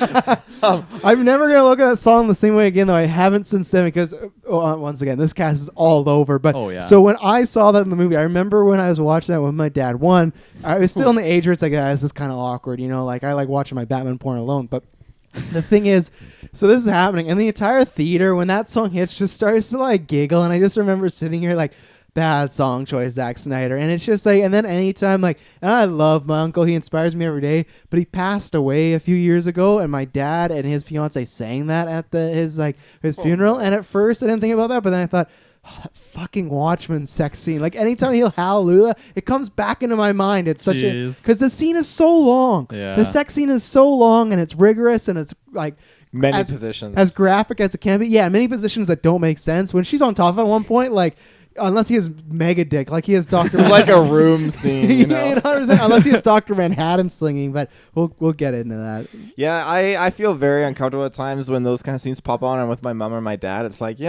I'm never gonna look at that song the same way again, though. I haven't since then because once again, this cast is all over. But so when I saw that in the movie, I remember when I was watching that with my dad. One, I was still in the age where it's like, this is kind of awkward, like I like watching my Batman porn alone, but. The thing is, so this is happening, and the entire theater, when that song hits, just starts to like giggle, and I just remember sitting here like, bad song choice, Zack Snyder, and it's just like, and then anytime like, and I love my uncle, he inspires me every day, but he passed away a few years ago, and my dad and his fiance sang that at his funeral, and at first I didn't think about that, but then I thought, that fucking Watchmen sex scene. Like anytime he'll hallelujah, it comes back into my mind. It's such because the scene is so long. Yeah. The sex scene is so long and it's rigorous and it's like many positions as graphic as it can be. Yeah, many positions that don't make sense. When she's on top at one point, like unless he has mega dick, like he has Dr. It's like a room scene, unless he has Dr. Manhattan slinging, but we'll get into that. Yeah, I feel very uncomfortable at times when those kind of scenes pop on and with my mom or my dad. It's like,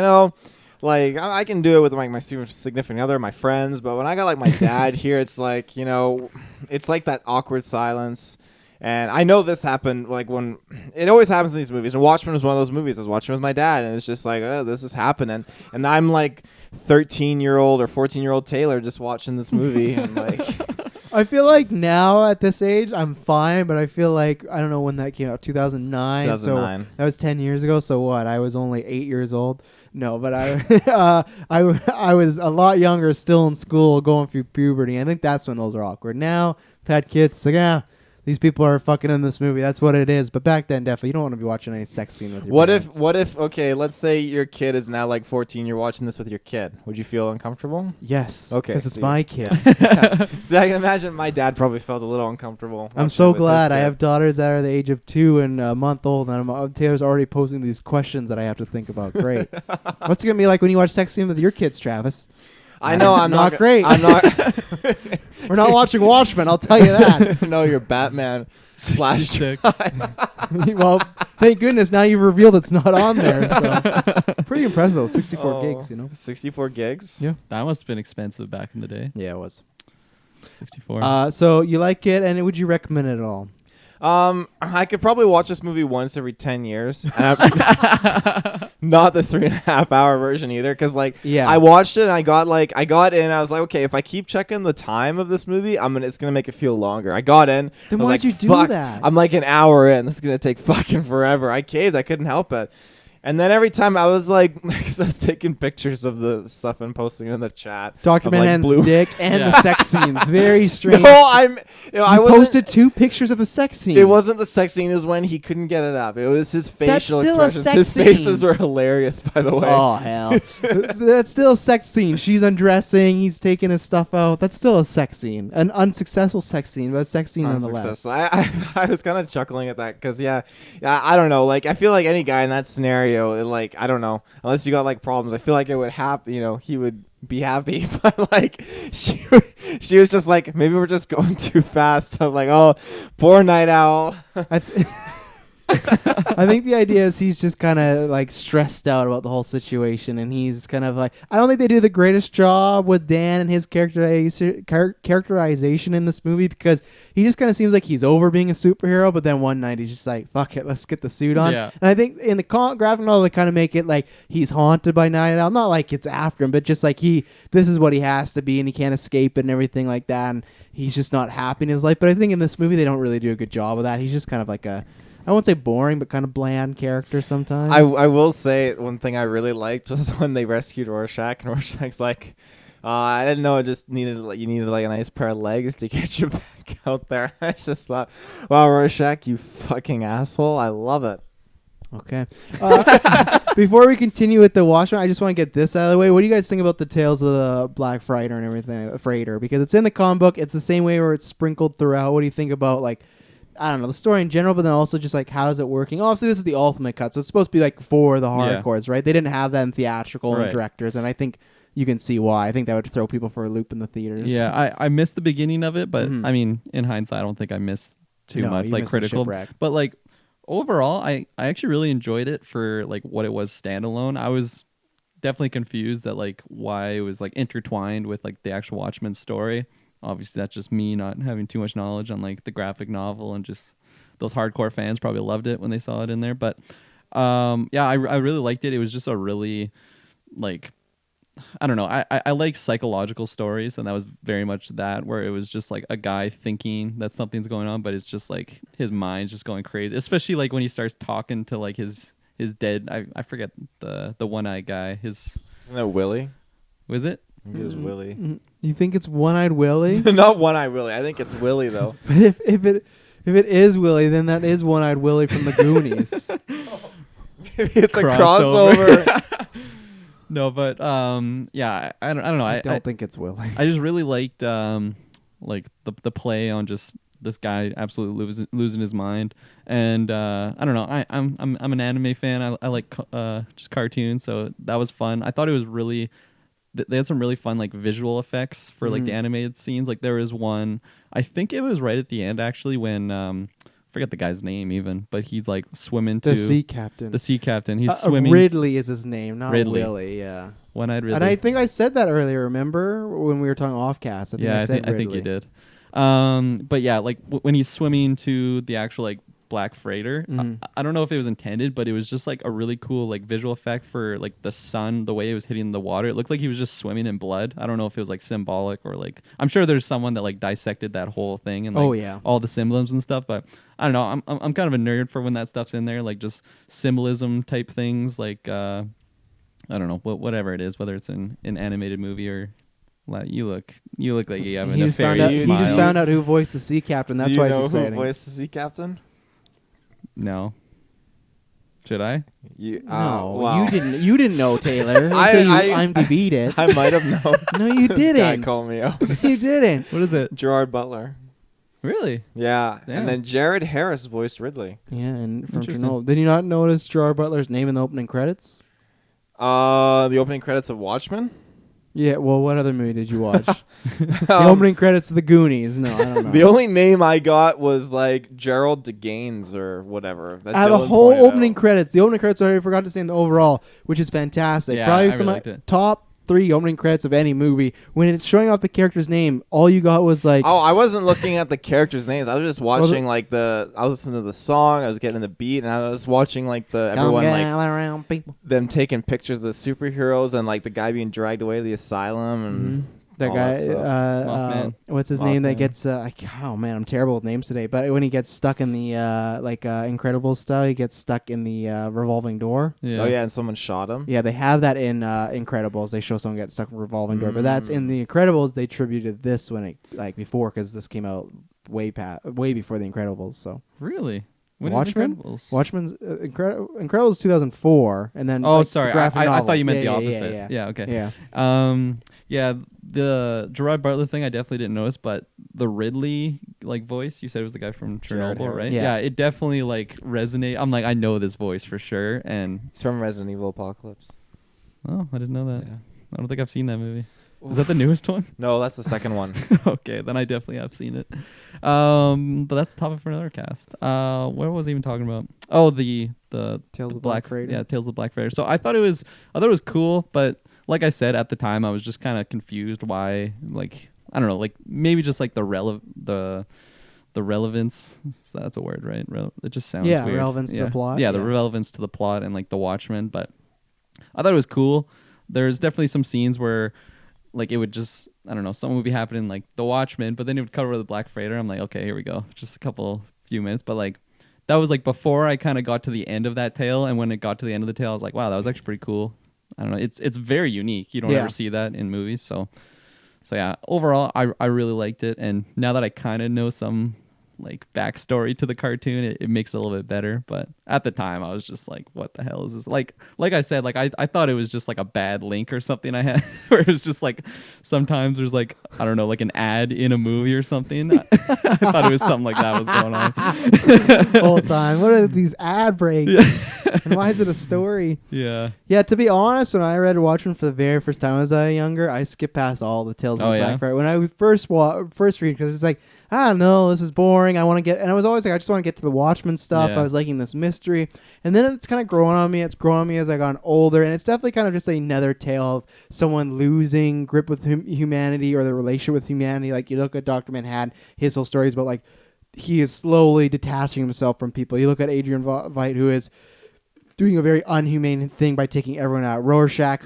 like I can do it with like my significant other, my friends, but when I got like my dad here, it's like, it's like that awkward silence. And I know this happened like when it always happens in these movies. And Watchmen was one of those movies. I was watching with my dad, and it's just like, oh, this is happening. And I'm like 13-year-old or 14-year-old Taylor just watching this movie, and like. I feel like now at this age I'm fine, but I feel like I don't know when that came out, 2009. 2009. So that was 10 years ago. So what? I was only 8 years old. No, but I was a lot younger, still in school, going through puberty. I think that's when those are awkward. Now, I've had kids. It's like, these people are fucking in this movie. That's what it is. But back then, definitely, you don't want to be watching any sex scene with your parents. What if, okay, let's say your kid is now like 14. You're watching this with your kid. Would you feel uncomfortable? Yes. Okay. Because it's my kid. So I can imagine my dad probably felt a little uncomfortable. I'm so glad I have daughters that are the age of 2 and a month old, and Taylor's already posing these questions that I have to think about. Great. What's it going to be like when you watch sex scene with your kids, Travis? I know I'm not great. I'm not. We're not watching Watchmen. I'll tell you that. No, you're Batman. Flash. 66. Well, thank goodness now you've revealed it's not on there. So pretty impressive though. 64 gigs, 64 gigs. Yeah. That must have been expensive back in the day. Yeah, it was. 64. So you like it, and would you recommend it at all? I could probably watch this movie once every 10 years. Not the 3.5 hour version either, because I watched it and I got in. I was like, okay, if I keep checking the time of this movie, it's gonna make it feel longer. I got in. Then I was why'd like, you fuck, do that? I'm like an hour in. This is gonna take fucking forever. I caved. I couldn't help it. And then every time I was like, because I was taking pictures of the stuff and posting it in the chat. Dr. Manhattan's dick and the sex scenes. Very strange. No, I posted 2 pictures of the sex scene. It wasn't the sex scene. It was when he couldn't get it up. It was his facial That's still a expressions. sex His scene. faces were hilarious, by the way. Oh, hell. That's still a sex scene. She's undressing. He's taking his stuff out. That's still a sex scene. An unsuccessful sex scene, but a sex scene nonetheless. I was kind of chuckling at that because, I don't know. Like, I feel like any guy in that scenario, I don't know. Unless you got, problems, I feel like it would happen, he would be happy. But, she was just like, maybe we're just going too fast. I was like, oh, poor Night Owl. I think the idea is he's just kind of stressed out about the whole situation, and he's kind of I don't think they do the greatest job with Dan and his characterization in this movie, because he just kind of seems like he's over being a superhero, but then one night he's just like, fuck it, let's get the suit on. Yeah. And I think in the graphic novel they kind of make it like he's haunted by Night Owl, not like it's after him, but just like this is what he has to be and he can't escape it and everything like that, and he's just not happy in his life. But I think in this movie they don't really do a good job of that. He's just kind of like I won't say boring, but kind of bland character sometimes. I will say one thing I really liked was when they rescued Rorschach, and Rorschach's like, I didn't know it just needed you needed a nice pair of legs to get you back out there. I just thought, wow, Rorschach, you fucking asshole. I love it. Okay. Before we continue with the Watchmen, I just want to get this out of the way. What do you guys think about the Tales of the Black Freighter and everything? Freighter, because it's in the comic book. It's the same way where it's sprinkled throughout. What do you think about I don't know, the story in general, but then also just how is it working? Obviously, this is the ultimate cut, so it's supposed to be for the hardcores, right? They didn't have that in theatrical and directors, and I think you can see why. I think that would throw people for a loop in the theaters. Yeah, I missed the beginning of it, but I mean, in hindsight, I don't think I missed too much, critical. But overall, I actually really enjoyed it for what it was standalone. I was definitely confused at why it was intertwined with the actual Watchmen story. Obviously, that's just me not having too much knowledge on the graphic novel, and just those hardcore fans probably loved it when they saw it in there. But I really liked it. It was just a really I don't know. I like psychological stories, and that was very much that, where it was just a guy thinking that something's going on, but it's just his mind's just going crazy. Especially when he starts talking to his dead. I forget the one-eyed guy. Isn't it Willie? Was it? I think it was Willie. You think it's One-Eyed Willie? Not One-Eyed Willie. I think it's Willie though. But if it is Willie, then that is One-Eyed Willie from the Goonies. It's a crossover. No, but I don't know. I don't think it's Willie. I just really liked the play on just this guy absolutely losing his mind, and I don't know. I'm an anime fan. I like just cartoons, so that was fun. I thought it was really. They had some really fun visual effects for the animated scenes. There was one, I think it was right at the end actually, when I forget the guy's name even, but he's swimming to the sea captain. The sea captain. He's swimming. Ridley is his name, not Ridley. Willie. Yeah, One-eyed Ridley. And I think I said that earlier. Remember when we were talking off cast? I think you did. But yeah, when he's swimming to the actual Black Freighter, I don't know if it was intended, but it was just a really cool visual effect for the sun, the way it was hitting the water. It looked like he was just swimming in blood. I don't know if it was symbolic or I'm sure there's someone that dissected that whole thing and all the symbols and stuff. But I don't know. I'm kind of a nerd for when that stuff's in there, just symbolism type things. I don't know, whatever it is, whether it's in an animated movie or. You look like you have a nefarious smile. He just found out who voiced the sea captain. That's why it's exciting. Who voiced the sea captain? No. Should I? No, wow. You didn't know, Taylor. Until you IMDb'd it. I might have known. No, you didn't. Guy called me out. You didn't. What is it? Gerard Butler. Really? Yeah. Damn. And then Jared Harris voiced Ridley. Yeah, and from Chernobyl. Did you not notice Gerard Butler's name in the opening credits? The opening credits of Watchmen? Yeah, well, what other movie did you watch? The opening credits of The Goonies. No, I don't know. The only name I got was like Gerald DeGaines or whatever. That Out of Dylan the whole pointed opening out. credits, the opening credits I already forgot to say in the overall, which is fantastic. Yeah, Probably I some really of liked it. top 3 opening credits of any movie. When it's showing off the character's name, all you got was like, Oh, I wasn't looking at the characters' names. I was just watching I was listening to the song. I was getting the beat, and I was watching like everyone like around people. them taking pictures of the superheroes and like the guy being dragged away to the asylum and That all guy, that stuff. Mothman. what's his name? That Mothman. gets, oh man, I'm terrible with names today. But when he gets stuck in the Incredibles style, he gets stuck in the revolving door. Yeah. Oh yeah, and someone shot him. Yeah, they have that in Incredibles. They show someone get stuck in a revolving door, but that's in the Incredibles. They tributed this when it before because this came out way before the Incredibles. So Really? When did Watchmen? Incredibles? Watchmen's Incredibles 2004, and then Oh, like, sorry. the graphic I novel. thought you meant Yeah, the yeah, opposite. Yeah, Okay. yeah. Yeah, the Gerard Butler thing I definitely didn't notice, but the Ridley like voice, you said it was the guy from Jared Chernobyl, Harris. right? Yeah. It definitely like resonate. I'm like, I know this voice for sure, and He's from Resident Evil Apocalypse. oh, I didn't know that. Yeah. I don't think I've seen that movie. Is that the newest one? No, that's the second one. Okay, then I definitely have seen it. But that's the topic for another cast. What was I even talking about? Oh, the Tales the of Black Freighter. Yeah, Tales of the Black Freighter. So I thought it was cool, but like I said at the time, I was just kind of confused why. Like I don't know, like maybe just like the relevance. So that's a word, right? It just sounds weird. relevance to the plot. Yeah, the relevance to the plot and like the Watchmen. But I thought it was cool. There's definitely some scenes where like it would just, I don't know, something would be happening like the Watchmen, but then it would cover the Black Freighter. I'm like, okay, here we go. Just a few minutes. But like that was like before I kind of got to the end of that tale. And when it got to the end of the tale, I was like, wow, that was actually pretty cool. I don't know. It's very unique. You don't ever see that in movies. So yeah, overall, I really liked it. And now that I kind of know some like backstory to the cartoon, it makes it a little bit better. But at the time I was just like, what the hell is this? Like I said, like I thought it was just like a bad link or something I had where it was just like sometimes there's like, I don't know, like an ad in a movie or something. I thought it was something like that was going on The whole time. What are these ad breaks? And why is it a story? Yeah. Yeah, to be honest, when I read Watchmen for the very first time as I was younger, I skipped past all the Tales of the Black Freighter. When I first read, because it's like, I don't know, this is boring. I want to get, and I was always like, I just want to get to the Watchmen stuff. Yeah. I was liking this mystery, and then it's kind of growing on me. It's growing on me as I got older, and it's definitely kind of just another tale of someone losing grip with humanity or the relationship with humanity. Like you look at Dr. Manhattan, his whole story is about like he is slowly detaching himself from people. You look at Adrian Veidt, who is doing a very unhumane thing by taking everyone out. Rorschach,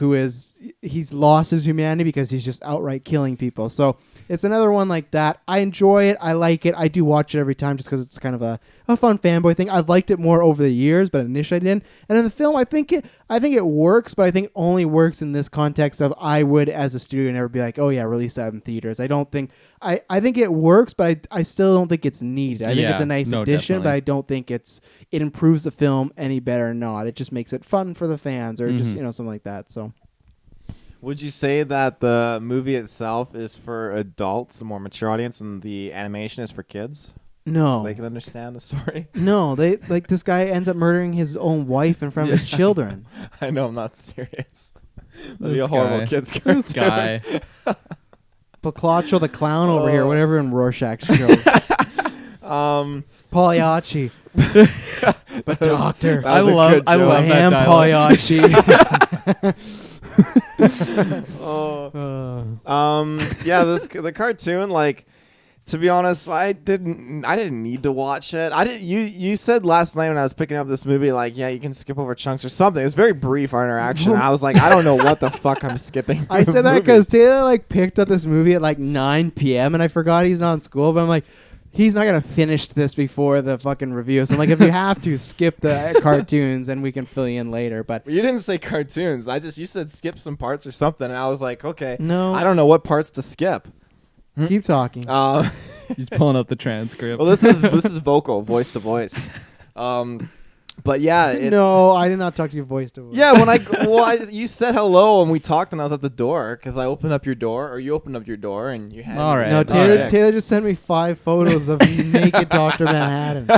he's lost his humanity because he's just outright killing people. So it's another one like that. I enjoy it. I like it. I do watch it every time just because it's kind of a fun fanboy thing. I've liked it more over the years, but initially I didn't. And in the film, I think it works, but I think it only works in this context of I would, as a studio, never be like, oh yeah, release that in theaters. I don't think I think it works, but I still don't think it's needed. I think it's a nice addition, definitely. but I don't think it improves the film any better or not. It just makes it fun for the fans or just something like that. So Would you say that the movie itself is for adults, a more mature audience, and the animation is for kids? no. So they can understand the story? No, they like this guy ends up murdering his own wife in front of his children. I know, I'm not serious. That'd be This a horrible guy. kid's cartoon. This guy. Placlacho the clown over here, Oh. whatever in Rorschach's show. Pagliacci. But doctor, That was a good I joke. love I that am dialogue. Pagliacci. Yeah, the cartoon, like, to be honest, I didn't need to watch it. You said last night when I was picking up this movie, like, yeah, you can skip over chunks or something. It was very brief, our interaction. I was like, I don't know what the fuck I'm skipping. I said that because Taylor like picked up this movie at like 9 p.m. and I forgot he's not in school, but I'm like, he's not gonna finish this before the fucking review. So I'm like, if you have to skip the cartoons, and we can fill you in later. But You didn't say cartoons. You said skip some parts or something, and I was like, okay, no, I don't know what parts to skip. keep talking. He's pulling up the transcript. Well, this is vocal, voice to voice. But yeah, No, I did not talk to you voice to voice. Yeah, you said hello and we talked and I was at the door because I opened up your door, or you opened up your door and you had. All right. No, All Taylor just sent me 5 photos of naked Dr. Manhattan.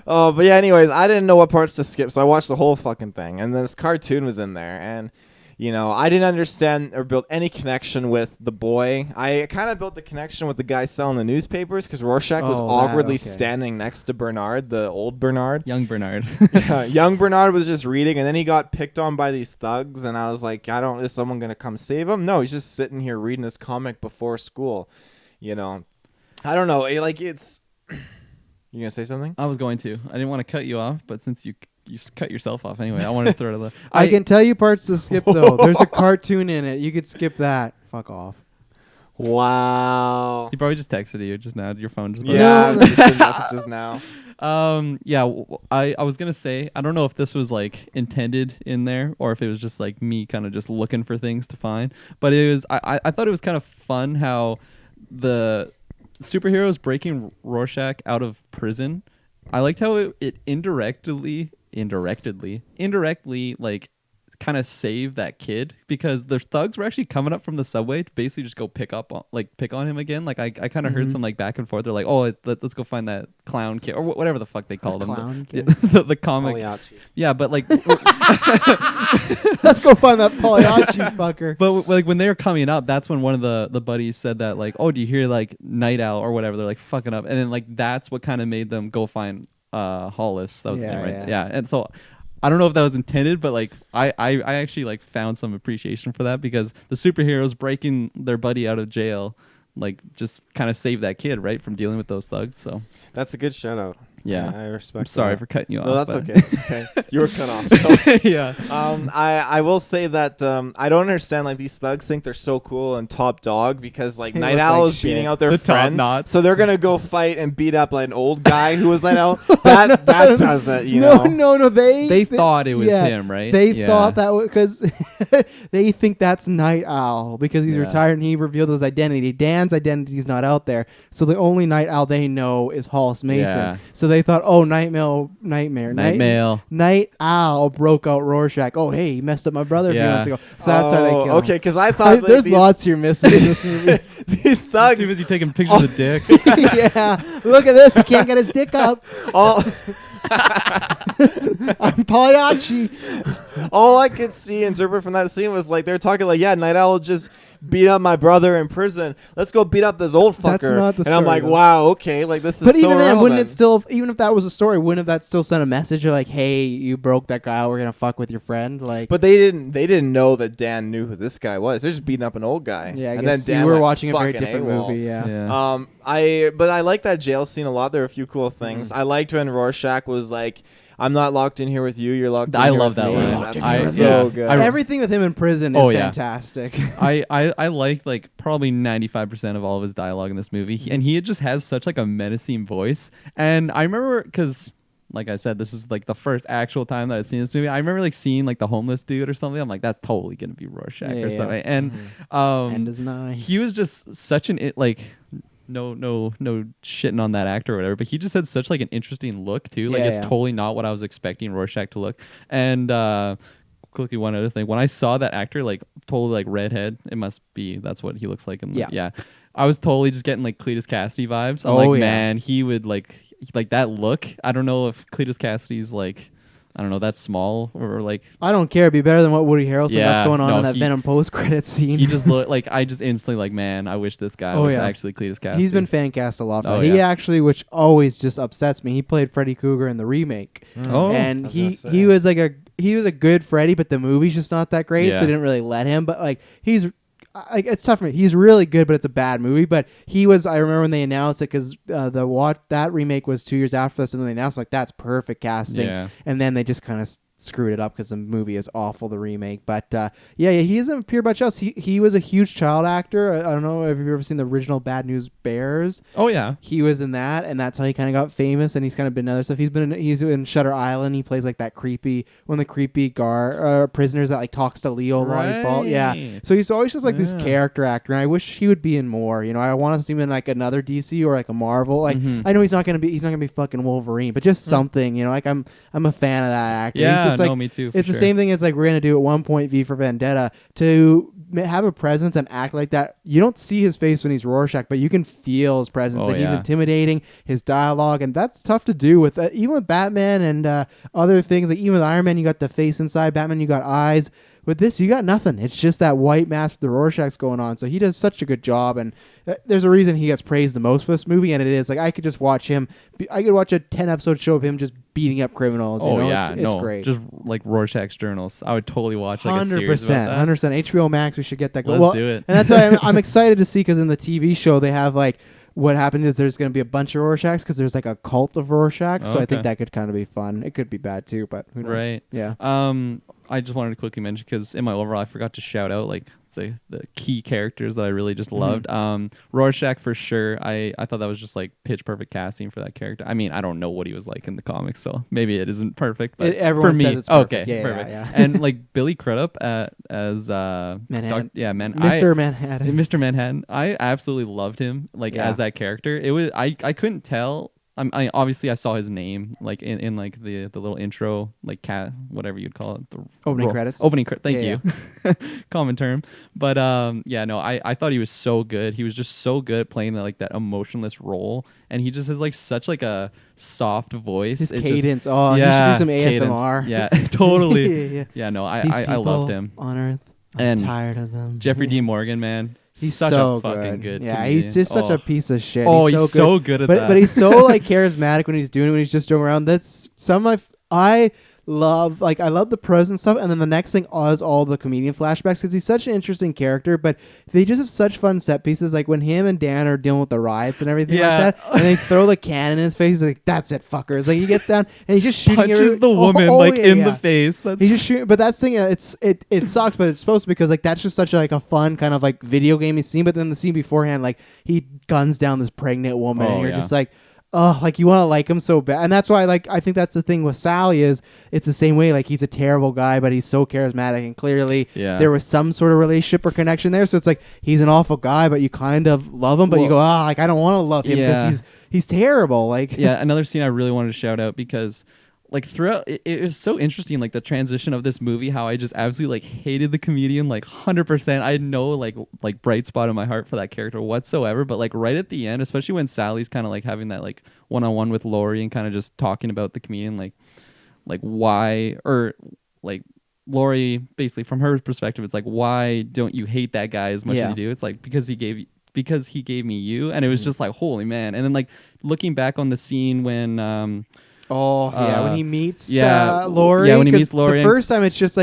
Oh, but yeah. Anyways, I didn't know what parts to skip, so I watched the whole fucking thing, and this cartoon was in there, and I didn't understand or build any connection with the boy. I kind of built the connection with the guy selling the newspapers because Rorschach was awkwardly standing next to Bernard, the old Bernard. Young Bernard. Yeah, young Bernard was just reading, and then he got picked on by these thugs, and I was like, is someone going to come save him? No, he's just sitting here reading his comic before school. I don't know. You going to say something? I was going to. I didn't want to cut you off, but since you cut yourself off anyway, I wanted to throw it. I can tell you parts to skip, though. There's a cartoon in it. You could skip that. Fuck off. Wow. He probably just texted you just now. Your phone just Yeah, just the messages now. I was gonna say, I don't know if this was like intended in there or if it was just like me kind of just looking for things to find, but it was I thought it was kind of fun how the superheroes breaking Rorschach out of prison. I liked how it indirectly like kind of saved that kid, because the thugs were actually coming up from the subway to basically just go pick on him again. Like I kind of heard some like back and forth. They're like, oh, let's go find that clown kid or whatever the fuck they called him. Clown kid? The comic. Pagliacci. Yeah, but like let's go find that Pagliacci fucker. But like when they were coming up, that's when one of the buddies said that like, oh, do you hear like Night Owl or whatever? They're like fucking up, and then like that's what kind of made them go find Hollis. That was his name, right? Yeah, and so. I don't know if that was intended, but like I actually like found some appreciation for that, because the superheroes breaking their buddy out of jail like just kind of saved that kid, right, from dealing with those thugs. So that's a good shout out. Yeah, I respect. I'm sorry that. for cutting you off. No, that's okay. It's okay. You were cut off. So. Yeah. I will say that I don't understand, like, these thugs think they're so cool and top dog because like Night Owl is beating out their friend, so they're gonna go fight and beat up like an old guy who was Night Owl. That does it, you know? No. They thought it was him, right? They thought that because they think that's Night Owl because he's retired and he revealed his identity. Dan's identity is not out there, so the only Night Owl they know is Hollis Mason. Yeah. So they thought, oh, Night Owl broke out Rorschach. Oh, hey, he messed up my brother a few months ago. So that's how they kill him. Okay, because I thought there's lots you're missing in this movie. These thugs. Too busy taking pictures of dicks. Yeah, look at this. He can't get his dick up. I'm Pagliacci. All I could interpret from that scene was like they're talking like, yeah, Night Owl just beat up my brother in prison. Let's go beat up this old fucker. That's not the story. And I'm like, wow, okay, like this is. But so even then, irrelevant. wouldn't it still? Even if that was a story, wouldn't that still send a message of like, hey, you broke that guy. We're gonna fuck with your friend. Like, but they didn't know that Dan knew who this guy was. They're just beating up an old guy. Yeah, I and guess then Dan you were went watching a very fucking different AWOL. movie. Yeah. I like that jail scene a lot. There were a few cool things. I liked when Rorschach was like, I'm not locked in here with you. You're locked in here love with that me. line. That's so good. Everything with him in prison is fantastic. I like probably 95% of all of his dialogue in this movie, and he just has such like a menacing voice. And I remember because, like I said, this is like the first actual time that I've seen this movie. I remember like seeing like the homeless dude or something. I'm like, that's totally gonna be Rorschach or something. And and his eye. He was just such an like. No shitting on that actor or whatever, but he just had such like an interesting look too. Like it's totally not what I was expecting Rorschach to look. And quickly, one other thing, when I saw that actor like totally like redhead, it must be that's what he looks like. I was totally just getting like Cletus Cassidy vibes. I'm man, he would like that look. I don't know if Cletus Cassidy's like. I don't know, that's small or like... I don't care. It'd be better than what Woody Harrelson that's going on in that Venom post-credit scene. He just looked like... I just instantly like, man, I wish this guy was actually Cletus Cassidy. He's been fan cast a lot. He actually, which always just upsets me, he played Freddy Krueger in the remake. And he was like he was a good Freddy, but the movie's just not that great, so they didn't really let him. But like it's tough for me. He's really good, but it's a bad movie. But he was. I remember when they announced it because that remake was 2 years after this, and they announced like that's perfect casting. And then they just kind of screwed it up because the movie is awful, the remake. But he hasn't appeared much else. He was a huge child actor. I don't know if you've ever seen the original Bad News Bears. Oh yeah, he was in that, and that's how he kind of got famous. And he's kind of been in other stuff. He's in Shutter Island. He plays like that one of the creepy prisoners that like talks to Leo while he's bald. Yeah, so he's always just like this character actor. And I wish he would be in more. You know, I want to see him in like another DC or like a Marvel. Like I know he's not gonna be fucking Wolverine, but just something. You know, like I'm a fan of that actor. Yeah. He's just, like, no, me too. It's the same thing as like we're gonna do at one point V for Vendetta to have a presence and act like that. You don't see his face when he's Rorschach, but you can feel his presence and he's intimidating. His dialogue, and that's tough to do with even with Batman and other things. Like even with Iron Man, you got the face inside. Batman, you got eyes. With this, you got nothing. It's just that white mask with the Rorschach's going on. So he does such a good job, and there's a reason he gets praised the most for this movie, and it is like I could just watch him. I could watch a 10-episode show of him just beating up criminals. You know? It's great. Just like Rorschach's journals. I would totally watch like a series about that. 100%. HBO Max. We should get that going. Let's do it. And that's why I'm excited to see, because in the TV show they have like. What happened is there's going to be a bunch of Rorschachs because there's like a cult of Rorschachs. So I think that could kind of be fun. It could be bad too, but who knows? Right. Yeah. I just wanted to quickly mention, because in my overall I forgot to shout out like the key characters that I really just loved. Rorschach for sure. I thought that was just like pitch perfect casting for that character. I mean, I don't know what he was like in the comics, so maybe it isn't perfect. But everyone for me, says it's perfect. Okay, perfect. Yeah. And like Billy Crudup as Manhattan. Mr. Manhattan. Mr. Manhattan. I absolutely loved him as that character. It was I couldn't tell. I obviously I saw his name like in like the little intro, like cat, whatever you'd call it, the opening credits. Thank you. Common term. But I thought he was so good. He was just so good at playing that emotionless role, and he just has like such like a soft voice. His cadence. He should do some ASMR. Yeah, totally. Yeah. Yeah, no, These I loved him. On Earth, I'm tired of them. Jeffrey D. Morgan, man. He's such so a fucking good. Yeah, comedian. he's just such a piece of shit. Oh, he's so good at that. But he's so like charismatic when he's doing it, when he's just joking around. That's some of I love the pros and stuff, and then the next thing is all the comedian flashbacks, because he's such an interesting character, but they just have such fun set pieces, like when him and Dan are dealing with the riots and everything like that, and they throw the cannon in his face. He's like, "That's it, fuckers!" Like he gets down and he's just shooting punches the woman in the face. That's he's just shooting. But that's the thing. It sucks, but it's supposed to, because like that's just such a fun kind of like video gamey scene. But then the scene beforehand, like he guns down this pregnant woman, and you're just like. Oh, like you want to like him so bad. And that's why I think that's the thing with Sally is it's the same way. Like he's a terrible guy, but he's so charismatic, and clearly there was some sort of relationship or connection there. So it's like he's an awful guy, but you kind of love him, but you go, like I don't want to love him because he's terrible. Like another scene I really wanted to shout out, because like throughout it was so interesting, like the transition of this movie, how I just absolutely like hated the comedian 100%. I had no like bright spot in my heart for that character whatsoever, but like right at the end, especially when Sally's kind of like having that like one-on-one with Laurie and kind of just talking about the comedian, like why, or like Laurie basically from her perspective, it's like, why don't you hate that guy as much as you do? It's like because he gave me you. And it was just like, holy man. And then like looking back on the scene when when he meets Laurie. Yeah, when he meets Laurie. The first time it's just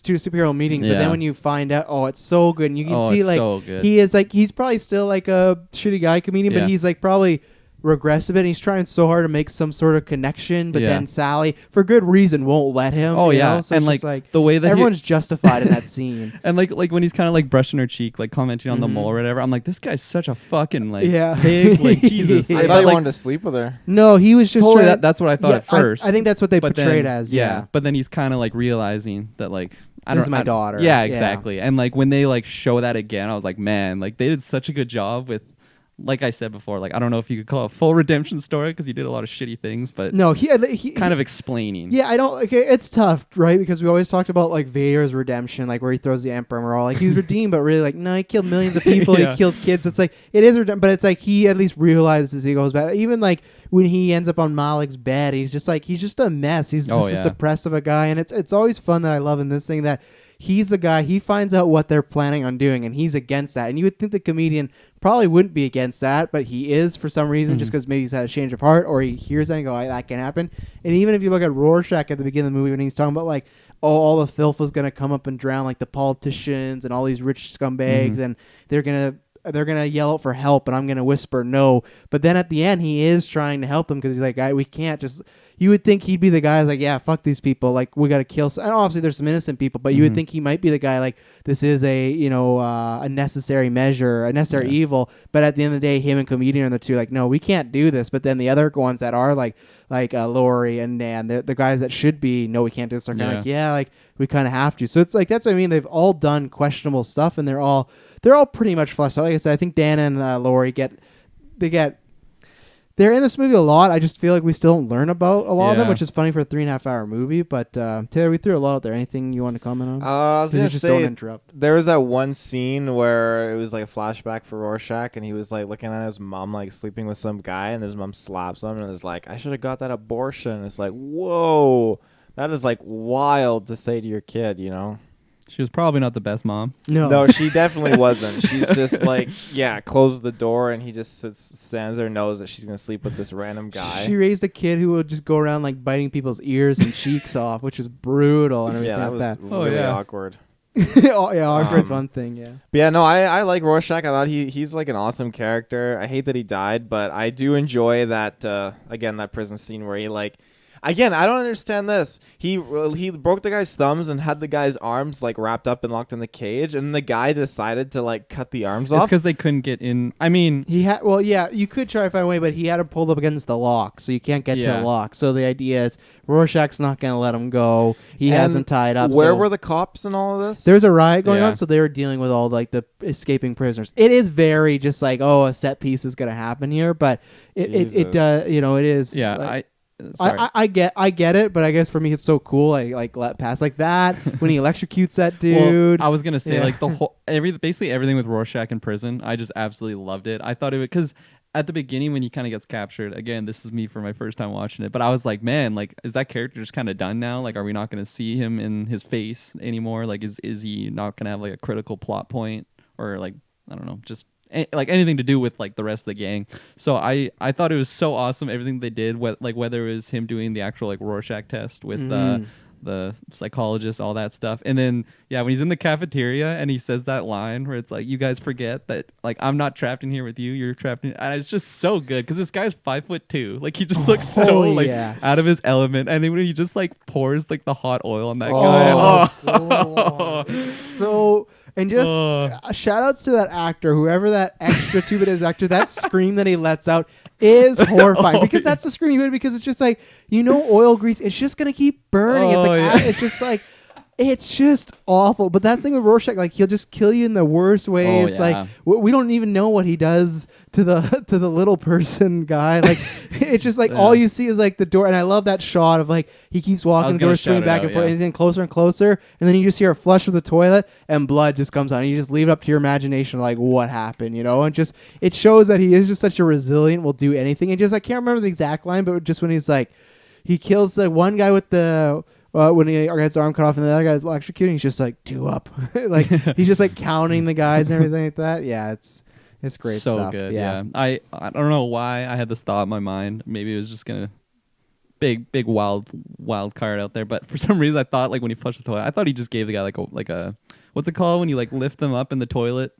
two superhero meetings, but then when you find out, it's so good, and you can see like so good. He is like he's probably still like a shitty guy comedian, but he's like probably regressive, and he's trying so hard to make some sort of connection, but then Sally, for good reason, won't let him. So and like the way that everyone's justified in that scene, and like when he's kind of like brushing her cheek, like commenting on the mole or whatever. I'm like, this guy's such a fucking pig. Like Jesus, I thought he wanted to sleep with her. No, he was just totally that's what I thought at first. I think that's what they portrayed as. But then he's kind of like realizing that like. This is my daughter. Yeah, exactly. And like when they like show that again, I was like, man, like they did such a good job with. Like I said before, like I don't know if you could call it a full redemption story because he did a lot of shitty things, but no, he kind of explaining. Yeah, I don't. Okay, it's tough, right? Because we always talked about like Vader's redemption, like where he throws the Emperor, and we're all like, he's redeemed, but really, like, no, he killed millions of people. He killed kids. It's like it is redeemed, but it's like he at least realizes he goes back. Even like when he ends up on Malik's bed, he's just a mess. He's just depressed of a guy, and it's always fun that I love in this thing that. He's the guy, he finds out what they're planning on doing, and he's against that. And you would think the comedian probably wouldn't be against that, but he is for some reason, just because maybe he's had a change of heart, or he hears that and go, that can happen. And even if you look at Rorschach at the beginning of the movie when he's talking about, like, all the filth was going to come up and drown, like, the politicians and all these rich scumbags, and they're going to yell out for help, and I'm going to whisper no. But then at the end, he is trying to help them because he's like, we can't just... You would think he'd be the guy who's like, yeah, fuck these people. Like, we got to kill... And obviously, there's some innocent people, but you would think he might be the guy like, this is a necessary measure, a necessary evil. But at the end of the day, him and comedian are the two like, no, we can't do this. But then the other ones that are like Laurie and Dan, the guys that should be, no, we can't do this, are kind of like, we kind of have to. So it's like, that's what I mean. They've all done questionable stuff, and they're all pretty much fleshed out. Like I said, I think Dan and Laurie they're in this movie a lot. I just feel like we still don't learn about a lot of them, which is funny for a 3.5 hour movie. But Taylor, we threw a lot out there. Anything you want to comment on? I was gonna say, don't interrupt. There was that one scene where it was like a flashback for Rorschach, and he was like looking at his mom like sleeping with some guy, and his mom slaps him, and is like, "I should have got that abortion." It's like, whoa, that is like wild to say to your kid, you know? She was probably not the best mom. No, she definitely wasn't. She's just like, close the door, and he just stands there and knows that she's going to sleep with this random guy. She raised a kid who would just go around like biting people's ears and cheeks off, which was brutal and everything that was like really awkward. Oh, yeah, awkward's one thing, yeah. But yeah, no, I like Rorschach. I thought he's like an awesome character. I hate that he died, but I do enjoy that, again, that prison scene where he like... Again, I don't understand this. He broke the guy's thumbs and had the guy's arms like wrapped up and locked in the cage, and the guy decided to like cut the arms off. It's because they couldn't get in. I mean, he had. Well, yeah, you could try to find a way, but he had to pull up against the lock, so you can't get to the lock. So the idea is Rorschach's not going to let him go. He has him tied up. Where were the cops in all of this? There's a riot going on, so they were dealing with all like the escaping prisoners. It is very just like, a set piece is going to happen here, but it does. It is. Yeah, like, I get it, but I guess for me it's so cool. I like let pass like that when he electrocutes that dude. Well, I was gonna say like the whole basically everything with Rorschach in prison. I just absolutely loved it. I thought it would because at the beginning when he kind of gets captured. Again, this is me for my first time watching it, but I was like, man, like is that character just kind of done now? Like, are we not gonna see him in his face anymore? Like, is he not gonna have like a critical plot point or like I don't know, just like anything to do with like the rest of the gang. So I thought it was so awesome everything they did, like whether it was him doing the actual like Rorschach test with the psychologist, all that stuff, and then when he's in the cafeteria and he says that line where it's like, you guys forget that like I'm not trapped in here with you, you're trapped in, and it's just so good because this guy's 5'2", like he just looks so like out of his element, and then when he just like pours like the hot oil on that guy, so. And just shout outs to that actor, whoever that extra 2 minutes actor, that scream that he lets out is horrifying because that's the scream you hear because it's just like, oil grease, it's just going to keep burning. It's like, it's just like, it's just awful. But that's the thing with Rorschach, like he'll just kill you in the worst way. It's like we don't even know what he does to the little person guy. Like it's just like all you see is like the door. And I love that shot of like he keeps walking, the door swinging back and forth, and he's getting closer and closer, and then you just hear a flush with the toilet, and blood just comes out. And you just leave it up to your imagination, like what happened, and just it shows that he is just such a resilient, will do anything. And just I can't remember the exact line, but just when he's like he kills the one guy with the. When he gets his arm cut off and the other guy's electrocuting, he's just like 2 up. Like he's just like counting the guys and everything like that. Yeah, it's great so stuff. Good. Yeah. I don't know why I had this thought in my mind. Maybe it was just gonna big wild card out there. But for some reason I thought like when he flushed the toilet, I thought he just gave the guy like a what's it called when you like lift them up in the toilet?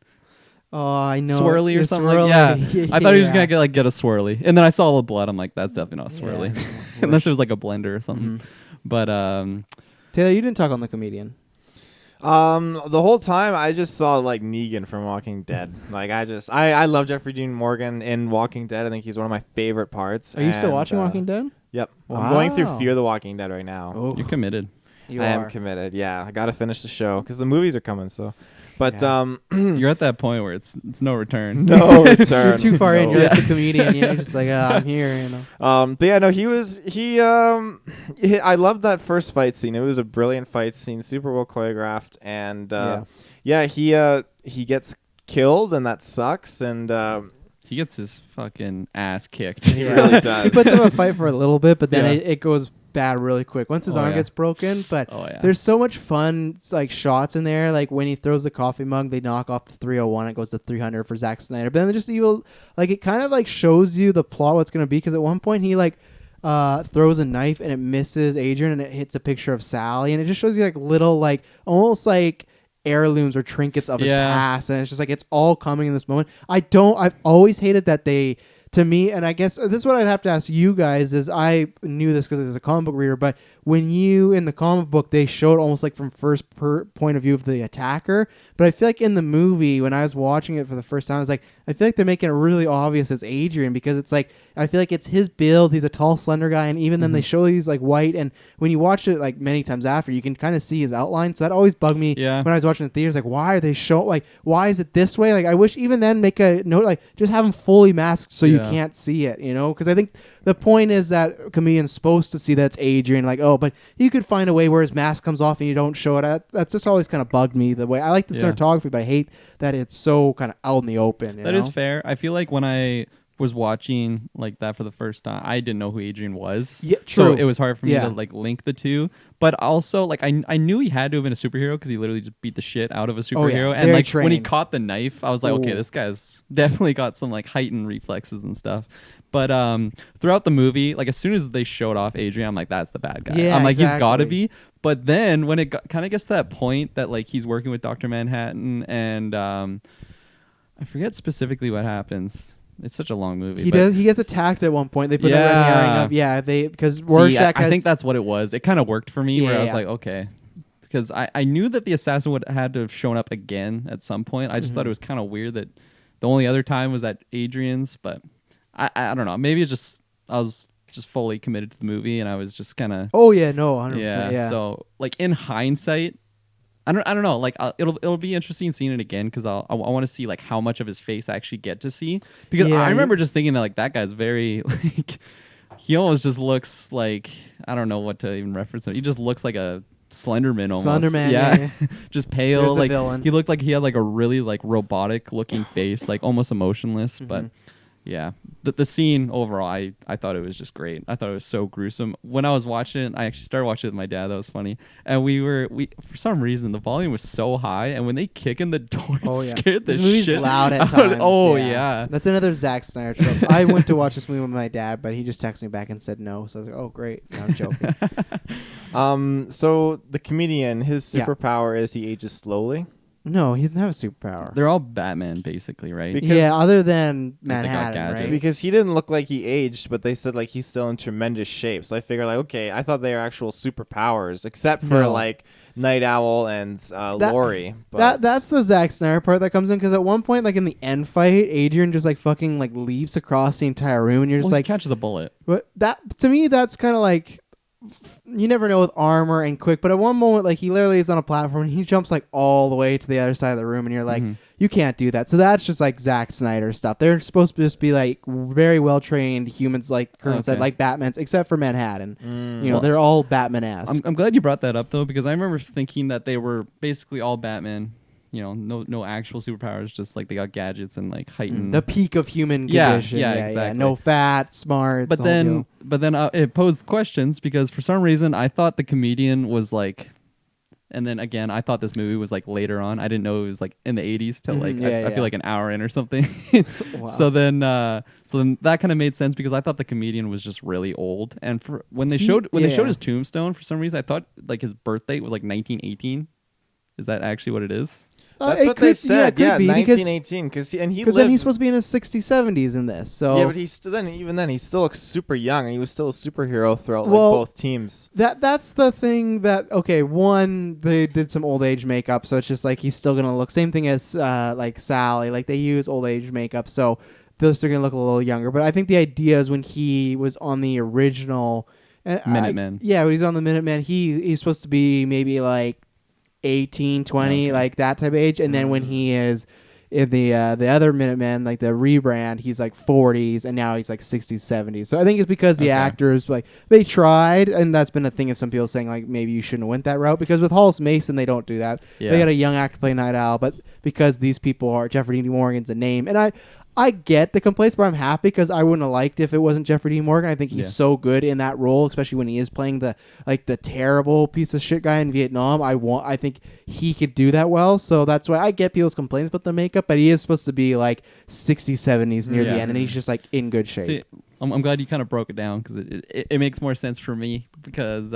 Oh, I know. Swirly or something. Like, I thought he was gonna get a swirly, and then I saw all the blood. I'm like, that's definitely not a swirly, unless it was like a blender or something. Mm-hmm. But Taylor, you didn't talk on the comedian. The whole time I just saw like Negan from Walking Dead. Like I love Jeffrey Dean Morgan in Walking Dead. I think he's one of my favorite parts. Are you still watching Walking Dead? Yep. Wow. I'm going through Fear the Walking Dead right now. Oh. You're committed. I am committed. Yeah, I got to finish the show because the movies are coming. So, but you're at that point where it's no return. No return. You're too far in. You're like the comedian. You're just like, I'm here. But yeah, no, I loved that first fight scene. It was a brilliant fight scene, super well choreographed, and he gets killed, and that sucks. And he gets his fucking ass kicked. He really does. He puts up a fight for a little bit, but then it goes bad really quick once his arm gets broken. But there's so much fun like shots in there, like when he throws the coffee mug, they knock off the 301, it goes to 300 for Zack Snyder. But then just evil, like it kind of like shows you the plot what's going to be, because at one point he like throws a knife and it misses Adrian and it hits a picture of Sally, and it just shows you like little like almost like heirlooms or trinkets of his past, and it's just like it's all coming in this moment. I've always hated that they, to me, and I guess this is what I'd have to ask you guys, is I knew this because I was a comic book reader, but when you, in the comic book, they showed almost like from first point of view of the attacker, but I feel like in the movie, when I was watching it for the first time, I was like, I feel like they're making it really obvious it's Adrian, because it's like, I feel like it's his build, he's a tall, slender guy, and even then they show he's like white, and when you watch it like many times after, you can kind of see his outline, so that always bugged me when I was watching the theaters, like, why are they like, why is it this way? Like, I wish even then make a note, like, just have him fully masked so you can't see it, because I think the point is that comedian's supposed to see that's Adrian, like, oh, but you could find a way where his mask comes off and you don't show it. That's just always kind of bugged me, the way I like the cinematography, but I hate that it's so kind of out in the open. That is fair. I feel like when I was watching like that for the first time, I didn't know who Adrian was. Yeah, So true. it was hard for me Yeah. to like link the two. But also, like I knew he had to have been a superhero because he literally just beat the shit out of a Oh, yeah. superhero. And Very like when he trained. caught the knife, I was like, okay, Ooh. this guy's definitely got some like heightened reflexes and stuff. But throughout the movie, like as soon as they showed off Adrian, I'm like, that's the bad guy. Yeah, I'm like, he's got to exactly. be. But then when it kind of gets to that point that like he's working with Dr. Manhattan and I forget specifically what happens. It's such a long movie. He but does. He gets attacked at one point. They put the red herring up. They because See, Rorschach I has. think that's what it was. It kind of worked for me where I was Yeah. like, okay. Because I knew that the assassin would had to have shown up again at some point. I just thought it was kind of weird that the only other time was at Adrian's, but I don't know. Maybe it's just I was just fully committed to the movie and I was just kind of Oh yeah, no, 100%. yeah. Yeah. So like in hindsight, I don't know. Like it'll be interesting seeing it again because I want to see like how much of his face I actually get to see because Yeah, I remember just thinking that like that guy's very like he almost just looks like I don't know what to even reference him. He just looks like a Slenderman almost. Slenderman, yeah, yeah. just pale. There's a Like villain. he looked like he had like a really like robotic looking face, like almost emotionless, but. Mhm. Yeah, the scene overall, I thought it was just great. I thought it was so gruesome. When I was watching it, I actually started watching it with my dad. That was funny. And we for some reason the volume was so high, and when they kick in the door, it Oh yeah, scared the this movie's shit. loud at out of- times. Oh yeah. That's another Zack Snyder trope. I went to watch this movie with my dad, but he just texted me back and said no. So I was like, oh great, no, I'm joking. So the comedian, his Yeah. superpower is he ages slowly. No, he doesn't have a superpower. They're all Batman basically, right? Because- Yeah, other than They got Manhattan, gadgets. right? Because he didn't look like he aged, but they said like he's still in tremendous shape. So I figured like, okay, I thought they were actual superpowers, except for No. like Night Owl and Lori. But That's the Zack Snyder part that comes in because at one point, like in the end fight, Adrian just like fucking like leaps across the entire room, and you're just Well, he like, catches a bullet. but that to me, that's kind of like you never know with armor and quick. But at one moment, like he literally is on a platform and he jumps like all the way to the other side of the room, and you're like, you can't do that. So that's just like Zack Snyder stuff. They're supposed to just be like very well trained humans, like Colonel said, Okay. like Batman's, except for Manhattan. You know, Well, they're all Batman-esque. I'm glad you brought that up though because I remember thinking that they were basically all Batman. You know, no actual superpowers, just like they got gadgets and like heightened. The peak of human Yeah, condition. yeah, Yeah, exactly. No fat, smart. but then it posed questions because for some reason I thought the comedian was like, and then again I thought this movie was like later on. I didn't know it was like in the 80s till like I feel like an hour in or something. Wow. So then that kind of made sense because I thought the comedian was just really old. And for when they showed his tombstone, for some reason I thought like his birth date was like 1918. Is that actually what it is? that's it what they could- said. Yeah, Yeah, it could be, 1918. Because because lived. then he's supposed to be in his 60s, 70s in this. So Yeah, but he's still he still looks super young, and he was still a superhero throughout Well, like both teams. that's the thing that one, they did some old age makeup, so it's just like he's still gonna look same thing as like Sally. Like they use old age makeup, so they're still gonna look a little younger. But I think the idea is when he was on the original Minutemen. when he's on the Minutemen, he's supposed to be maybe like 18, 20, like that type of age, and then when he is in the other Minutemen, like the rebrand, he's like 40s, and now he's like 60s, 70s. So I think it's because the actors like they tried, and that's been a thing of some people saying like maybe you shouldn't have went that route because with Hollis Mason they don't do that. Yeah. They got a young actor play Night Owl, but because these people are Jeffrey Dean Morgan's a name, and I get the complaints, but I'm happy because I wouldn't have liked if it wasn't Jeffrey Dean Morgan. I think he's so good in that role, especially when he is playing the terrible piece of shit guy in Vietnam. I think he could do that well. So that's why I get people's complaints about the makeup, but he is supposed to be like 60s, 70s near the end, and he's just like in good shape. See, I'm glad you kind of broke it down because it makes more sense for me because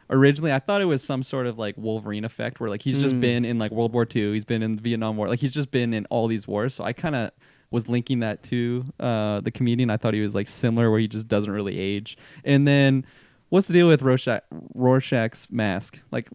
originally I thought it was some sort of like Wolverine effect where like he's just been in like World War II, he's been in the Vietnam War, like he's just been in all these wars. So I kind of was linking that to the comedian. I thought he was like similar where he just doesn't really age. And then what's the deal with Rorschach's mask? Like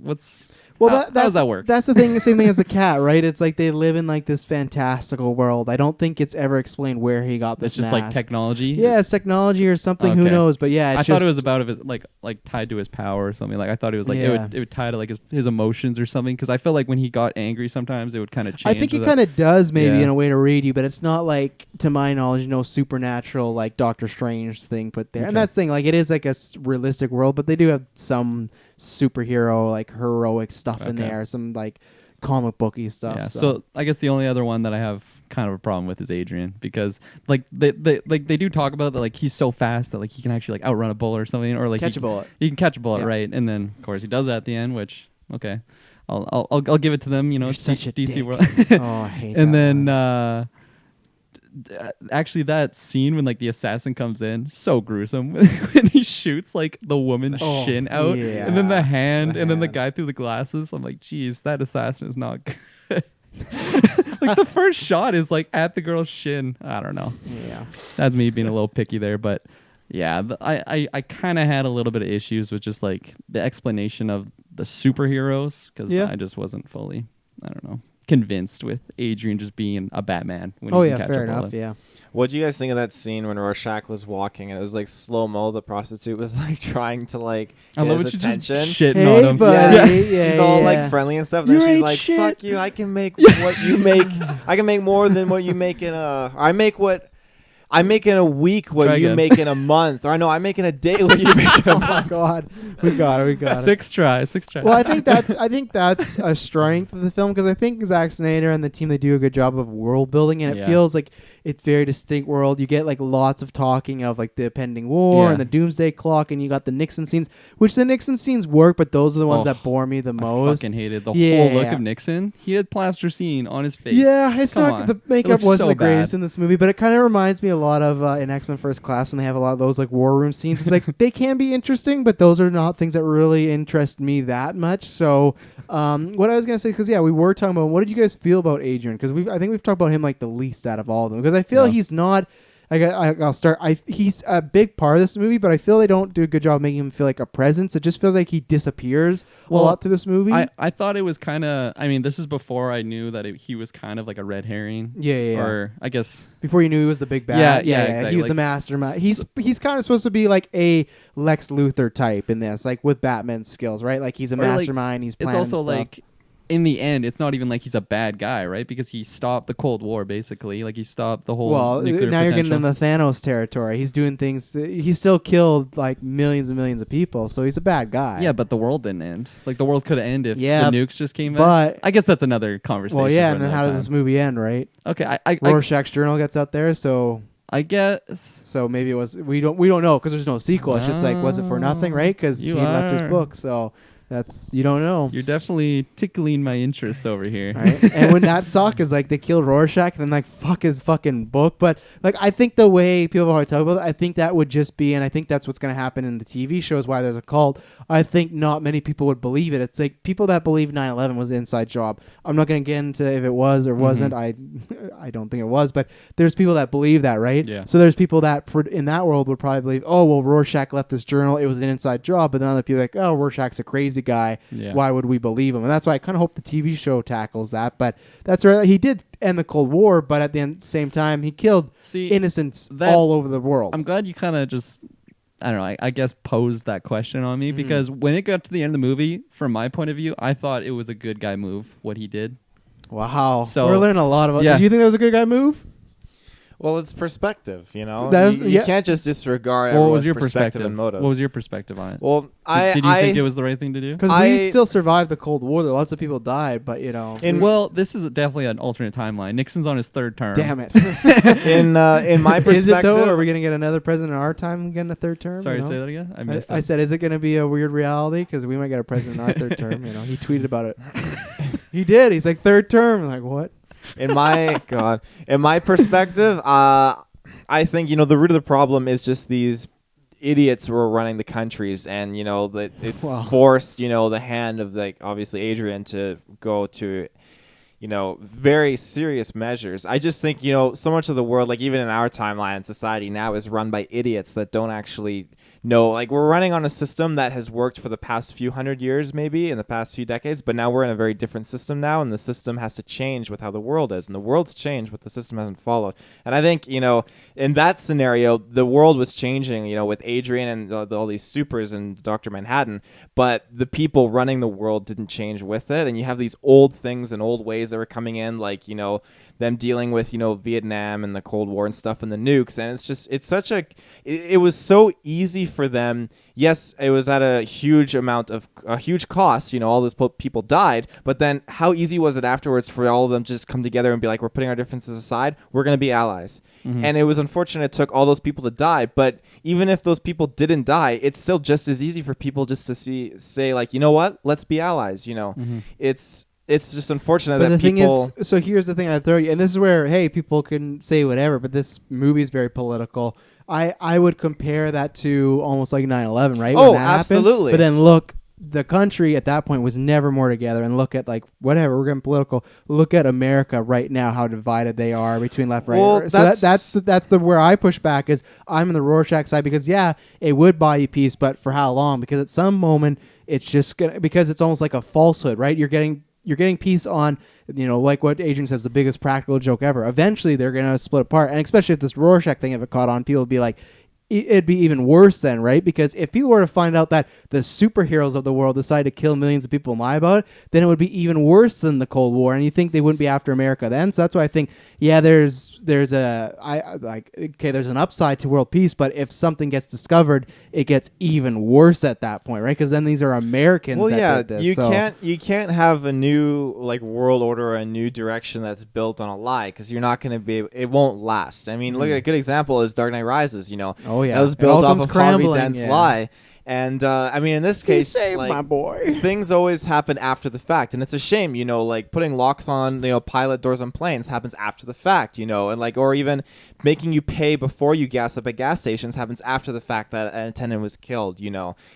how does that work? That's the thing. The same thing as the cat, right? It's like they live in like this fantastical world. I don't think it's ever explained where he got this. It's just mask. like technology. Yeah, it's technology or something. Who Okay. knows? But yeah, I thought it was about his like tied to his power or something. Like I thought it was like Yeah. it would tie to like his emotions or something. Because I felt like when he got angry, sometimes it would kind of change. I think it with kind of does maybe Yeah. in a way to read you, but it's not like, to my knowledge, no supernatural like Doctor Strange thing put there. And Okay. that's the thing, like it is like a realistic world, but they do have some superhero like heroic stuff in Okay. there, some like comic booky stuff. Yeah. So So I guess the only other one that I have kind of a problem with is Adrian, because like they do talk about that, like he's so fast that like he can actually like outrun a bullet or something, or like Catch a bullet. He can catch a bullet, Yeah. right? And then of course he does that at the end, which okay, I'll give it to them. You know, You're it's such a DC dick. world. Oh, I hate And that then one. actually that scene when like the assassin comes in, so gruesome when he shoots like the woman's Oh, shin out, yeah. and then the hand, The and then the hand. guy through the glasses. I'm like, geez, that assassin is not good. Like the first shot is like at the girl's shin. I don't know. Yeah. That's me being a little picky there, but yeah, I kind of had a little bit of issues with just like the explanation of the superheroes, because Yeah. I just wasn't fully, I don't know, convinced with Adrian just being a Batman. When Oh he can yeah, catch fair a bullet. enough. Yeah. What do you guys think of that scene when Rorschach was walking and it was like slow mo? The prostitute was like trying to like I get love his it. She's just attention. shitting Hey, on him. buddy. Yeah, she's all yeah. like friendly and stuff. And You then she's ain't like, shit. "Fuck you! I can make what you make. I can make more than what you make in a. I make in a week what Try you again. make in a month. Or no, I make in a day what you make in a Oh my month." god, we got it. Six try. Well, I think that's a strength of the film, because I think Zack Snyder and the team, they do a good job of world building, and it Yeah. feels like it's very distinct world. You get like lots of talking of like the pending war Yeah. and the doomsday clock, and you got the Nixon scenes, which the Nixon scenes work, but those are the ones Oh, that bore me the I most. fucking hated the Yeah. whole look of Nixon. He had plasticine on his face. Yeah, it's Come not on. the It makeup looks wasn't so the greatest bad. in this movie, but it kind of reminds me a lot of in X-Men First Class, when they have a lot of those like war room scenes. It's like they can be interesting, but those are not things that really interest me that much. So, what I was gonna say, because yeah, we were talking about, what did you guys feel about Adrian? Because I think we've talked about him like the least out of all of them, because I feel Yeah. he's not. I'll start. He's a big part of this movie, but I feel they don't do a good job making him feel like a presence. It just feels like he disappears a Well, lot through this movie. I thought it was kind of. I mean, this is before I knew that he was kind of like a red herring. Yeah. Or I guess. Before you knew he was the big bad. Yeah, exactly. He's Like- the mastermind. He's kind of supposed to be like a Lex Luthor type in this, like with Batman's skills, right? Like he's a Or, like, mastermind. He's It's planning also stuff. like, in the end, it's not even like he's a bad guy, right? Because he stopped the Cold War, basically. Like he stopped the whole. Well, nuclear now you're getting in potential. the Thanos territory. He's doing things. He still killed like millions and millions of people, so he's a bad guy. Yeah, but the world didn't end. Like the world could have ended if Yeah, the nukes just came back. but I guess that's another conversation. well, yeah. for And then another how does time. this movie end, right? Okay, I Rorschach's journal gets out there, so guess. maybe it was. We don't know, because there's no sequel. It's just like, was it for nothing, right? Because he You left his are. book, so that's, you don't know. You're definitely tickling my interest over here. Right? And when that suck is like they killed Rorschach and then like fuck his fucking book. But like I think the way people are talking about it, I think that would just be, and I think that's what's going to happen in the TV shows, why there's a cult. I think not many people would believe it. It's like people that believe 9/11 was an inside job. I'm not going to get into if it was or wasn't. I don't think it was, but there's people that believe that, right? Yeah. So there's people that in that world would probably believe, oh well, Rorschach left this journal, it was an inside job. But then other people are like, oh, Rorschach's a crazy guy. Yeah. Why would we believe him? And that's why I kind of hope the TV show tackles that. But that's right. He did end the Cold War, but at the same time, he killed See, innocents that- all over the world. I'm glad you kind of just, I don't know, I guess posed that question on Mm-hmm. me, because when it got to the end of the movie, from my point of view, I thought it was a good guy move, what he did. Wow. So- we're learning a lot about. Yeah. Do you think that was a good guy move? Well, it's perspective, you know. That was- you yeah. can't just disregard What was everyone's your perspective and motives. What was your perspective on it? Well, Did you think it was the right thing to do? Because we still survived the Cold War. There, lots of people died, but you know. Well, this is definitely an alternate timeline. Nixon's on his third term. Damn it. in my perspective, Is it though? Are we gonna get another president in our time getting a third term? Sorry, you know? say that again. I missed I that. said, is it going to be a weird reality? Because we might get a president in our third term. You know, he tweeted about it. He did. He's like, third term. I'm like, what? in my perspective, I think, you know, the root of the problem is just these idiots who are running the countries, and you know that it Wow. forced, you know, the hand of like obviously Adrian to go to, you know, very serious measures. I just think, you know, so much of the world, like even in our timeline and society now, is run by idiots that don't actually know. Like we're running on a system that has worked for the past few hundred years, maybe in the past few decades, but now we're in a very different system now, and the system has to change with how the world is, and the world's changed, but the system hasn't followed. And I think, you know, in that scenario, the world was changing, you know, with Adrian and all these supers and Dr. Manhattan, but the people running the world didn't change with it. And you have these old things and old ways that were coming in, like, you know, them dealing with, you know, Vietnam and the Cold War and stuff and the nukes. And it's just, it's such a, it was so easy for them. Yes, it was at a huge cost. All those people died. But then, how easy was it afterwards for all of them to just come together and be like, we're putting our differences aside. We're going to be allies. Mm-hmm. And it was unfortunate it took all those people to die. But even if those people didn't die, it's still just as easy for people just to say like, you know what? Let's be allies. Mm-hmm. It's just unfortunate But that the thing people. is, so here's the thing I'd throw you, and this is where, hey, people can say whatever, but this movie is very political. I would compare that to almost like 9/11, right? Oh, when that absolutely. Happened. But then look, the country at that point was never more together. And look at like whatever, we're getting political. Look at America right now, how divided they are between left and right. Well, So that's the where I push back is I'm in the Rorschach side because yeah, it would buy you peace, but for how long? Because at some moment it's just gonna, because it's almost like a falsehood, right? You're getting peace on, like what Adrian says, the biggest practical joke ever. Eventually, they're going to split apart. And especially if this Rorschach thing ever caught on, people would be like, it'd be even worse then, right? Because if people were to find out that the superheroes of the world decide to kill millions of people and lie about it, then it would be even worse than the Cold War. And you think they wouldn't be after America then? So that's why I think, yeah, there's an upside to world peace, but if something gets discovered, it gets even worse at that point, right? Because then these are Americans. Well, that yeah, did this, you can't have a new like world order or a new direction that's built on a lie because you're not going to be. It won't last. I mean, look at a good example is Dark Knight Rises. Oh yeah, that was it all built off comes of Harvey crumbling, Dent's yeah. lie. And I mean, in this case, He saved like, my boy. things always happen after the fact, and it's a shame, like putting locks on, pilot doors on planes happens after the fact, and like, or even making you pay before you gas up at gas stations happens after the fact that an attendant was killed.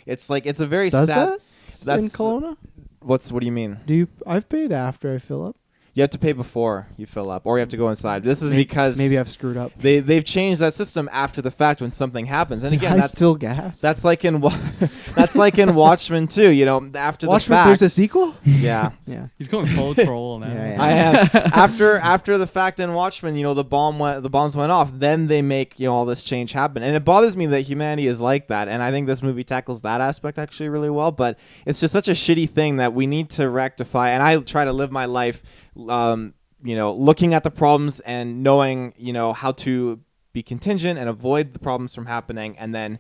It's like it's a very Does sad. that in Kelowna? What do you mean? I've paid after I fill up. You have to pay before you fill up, or you have to go inside. This is because Maybe I've screwed up. they've changed that system after the fact when something happens. And again, I that's still gas. That's like in Watchmen too. After Watchmen. the fact. There's a sequel. Yeah. Yeah. He's going full troll now. Yeah. I am. After the fact in Watchmen, the bombs went off. Then they make all this change happen, and it bothers me that humanity is like that. And I think this movie tackles that aspect actually really well. But it's just such a shitty thing that we need to rectify. And I try to live my life, looking at the problems and knowing how to be contingent and avoid the problems from happening, and then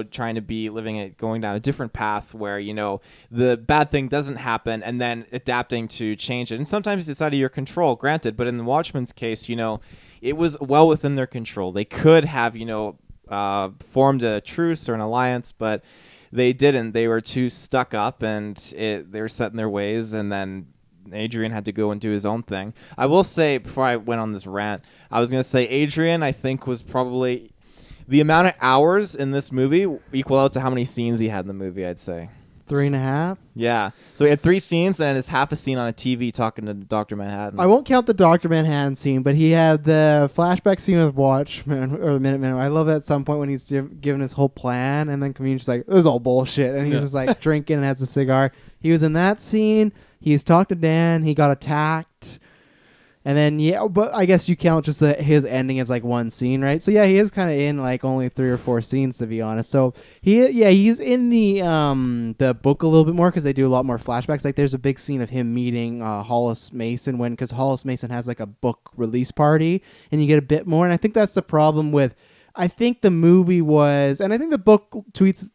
trying to be going down a different path where the bad thing doesn't happen, and then adapting to change it. And sometimes it's out of your control, granted, but in the Watchmen's case, it was well within their control. They could have formed a truce or an alliance, but they didn't. They were too stuck up, and they were set in their ways, and then Adrian had to go and do his own thing. I will say, before I went on this rant, I was going to say Adrian, I think, was probably the amount of hours in this movie equal out to how many scenes he had in the movie, I'd say. 3.5. Yeah. So he had 3 scenes, and it's half a scene on a TV talking to Dr. Manhattan. I won't count the Dr. Manhattan scene, but he had the flashback scene with Watchmen or the Minutemen. I love that at some point when he's giving his whole plan, and then Communion's like, "This is all bullshit," and he's just like drinking and has a cigar. He was in that scene. He's talked to Dan. He got attacked. And then, but I guess you count just his ending as like one scene, right? So yeah, he is kind of in like only 3 or 4 scenes, to be honest. So he's in the book a little bit more because they do a lot more flashbacks. Like there's a big scene of him meeting Hollis Mason because Hollis Mason has like a book release party, and you get a bit more. And I think that's the problem with, I think the movie was, and I think the book treats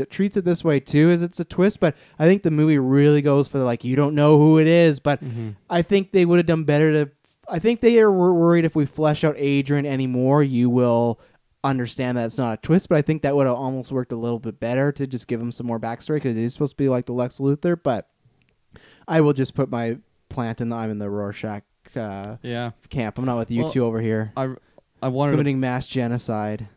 it this way too, as it's a twist, but I think the movie really goes for the, like, you don't know who it is, but I think they would have done better I think they were worried if we flesh out Adrian anymore, you will understand that it's not a twist, but I think that would have almost worked a little bit better to just give him some more backstory, because it is supposed to be like the Lex Luthor, but I will just put my plant in I'm in the Rorschach camp. I'm not with you two over here. I wanted committing mass genocide.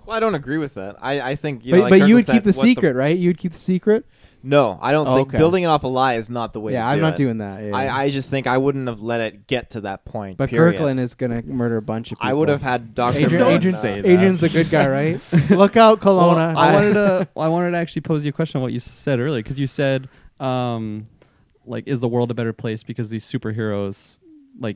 Well, I don't agree with that. I think, but you would keep the secret, right? You would keep the secret? No, I don't think okay. building it off a lie is not the way to do it. Yeah, I'm not doing that. Yeah. I just think I wouldn't have let it get to that point. But period. Kirkland is going to murder a bunch of people. I would have had Dr. Adrian's the good guy, right? Look out, Kelowna. Well, I wanted to actually pose you a question on what you said earlier, because you said, like, is the world a better place because these superheroes, like,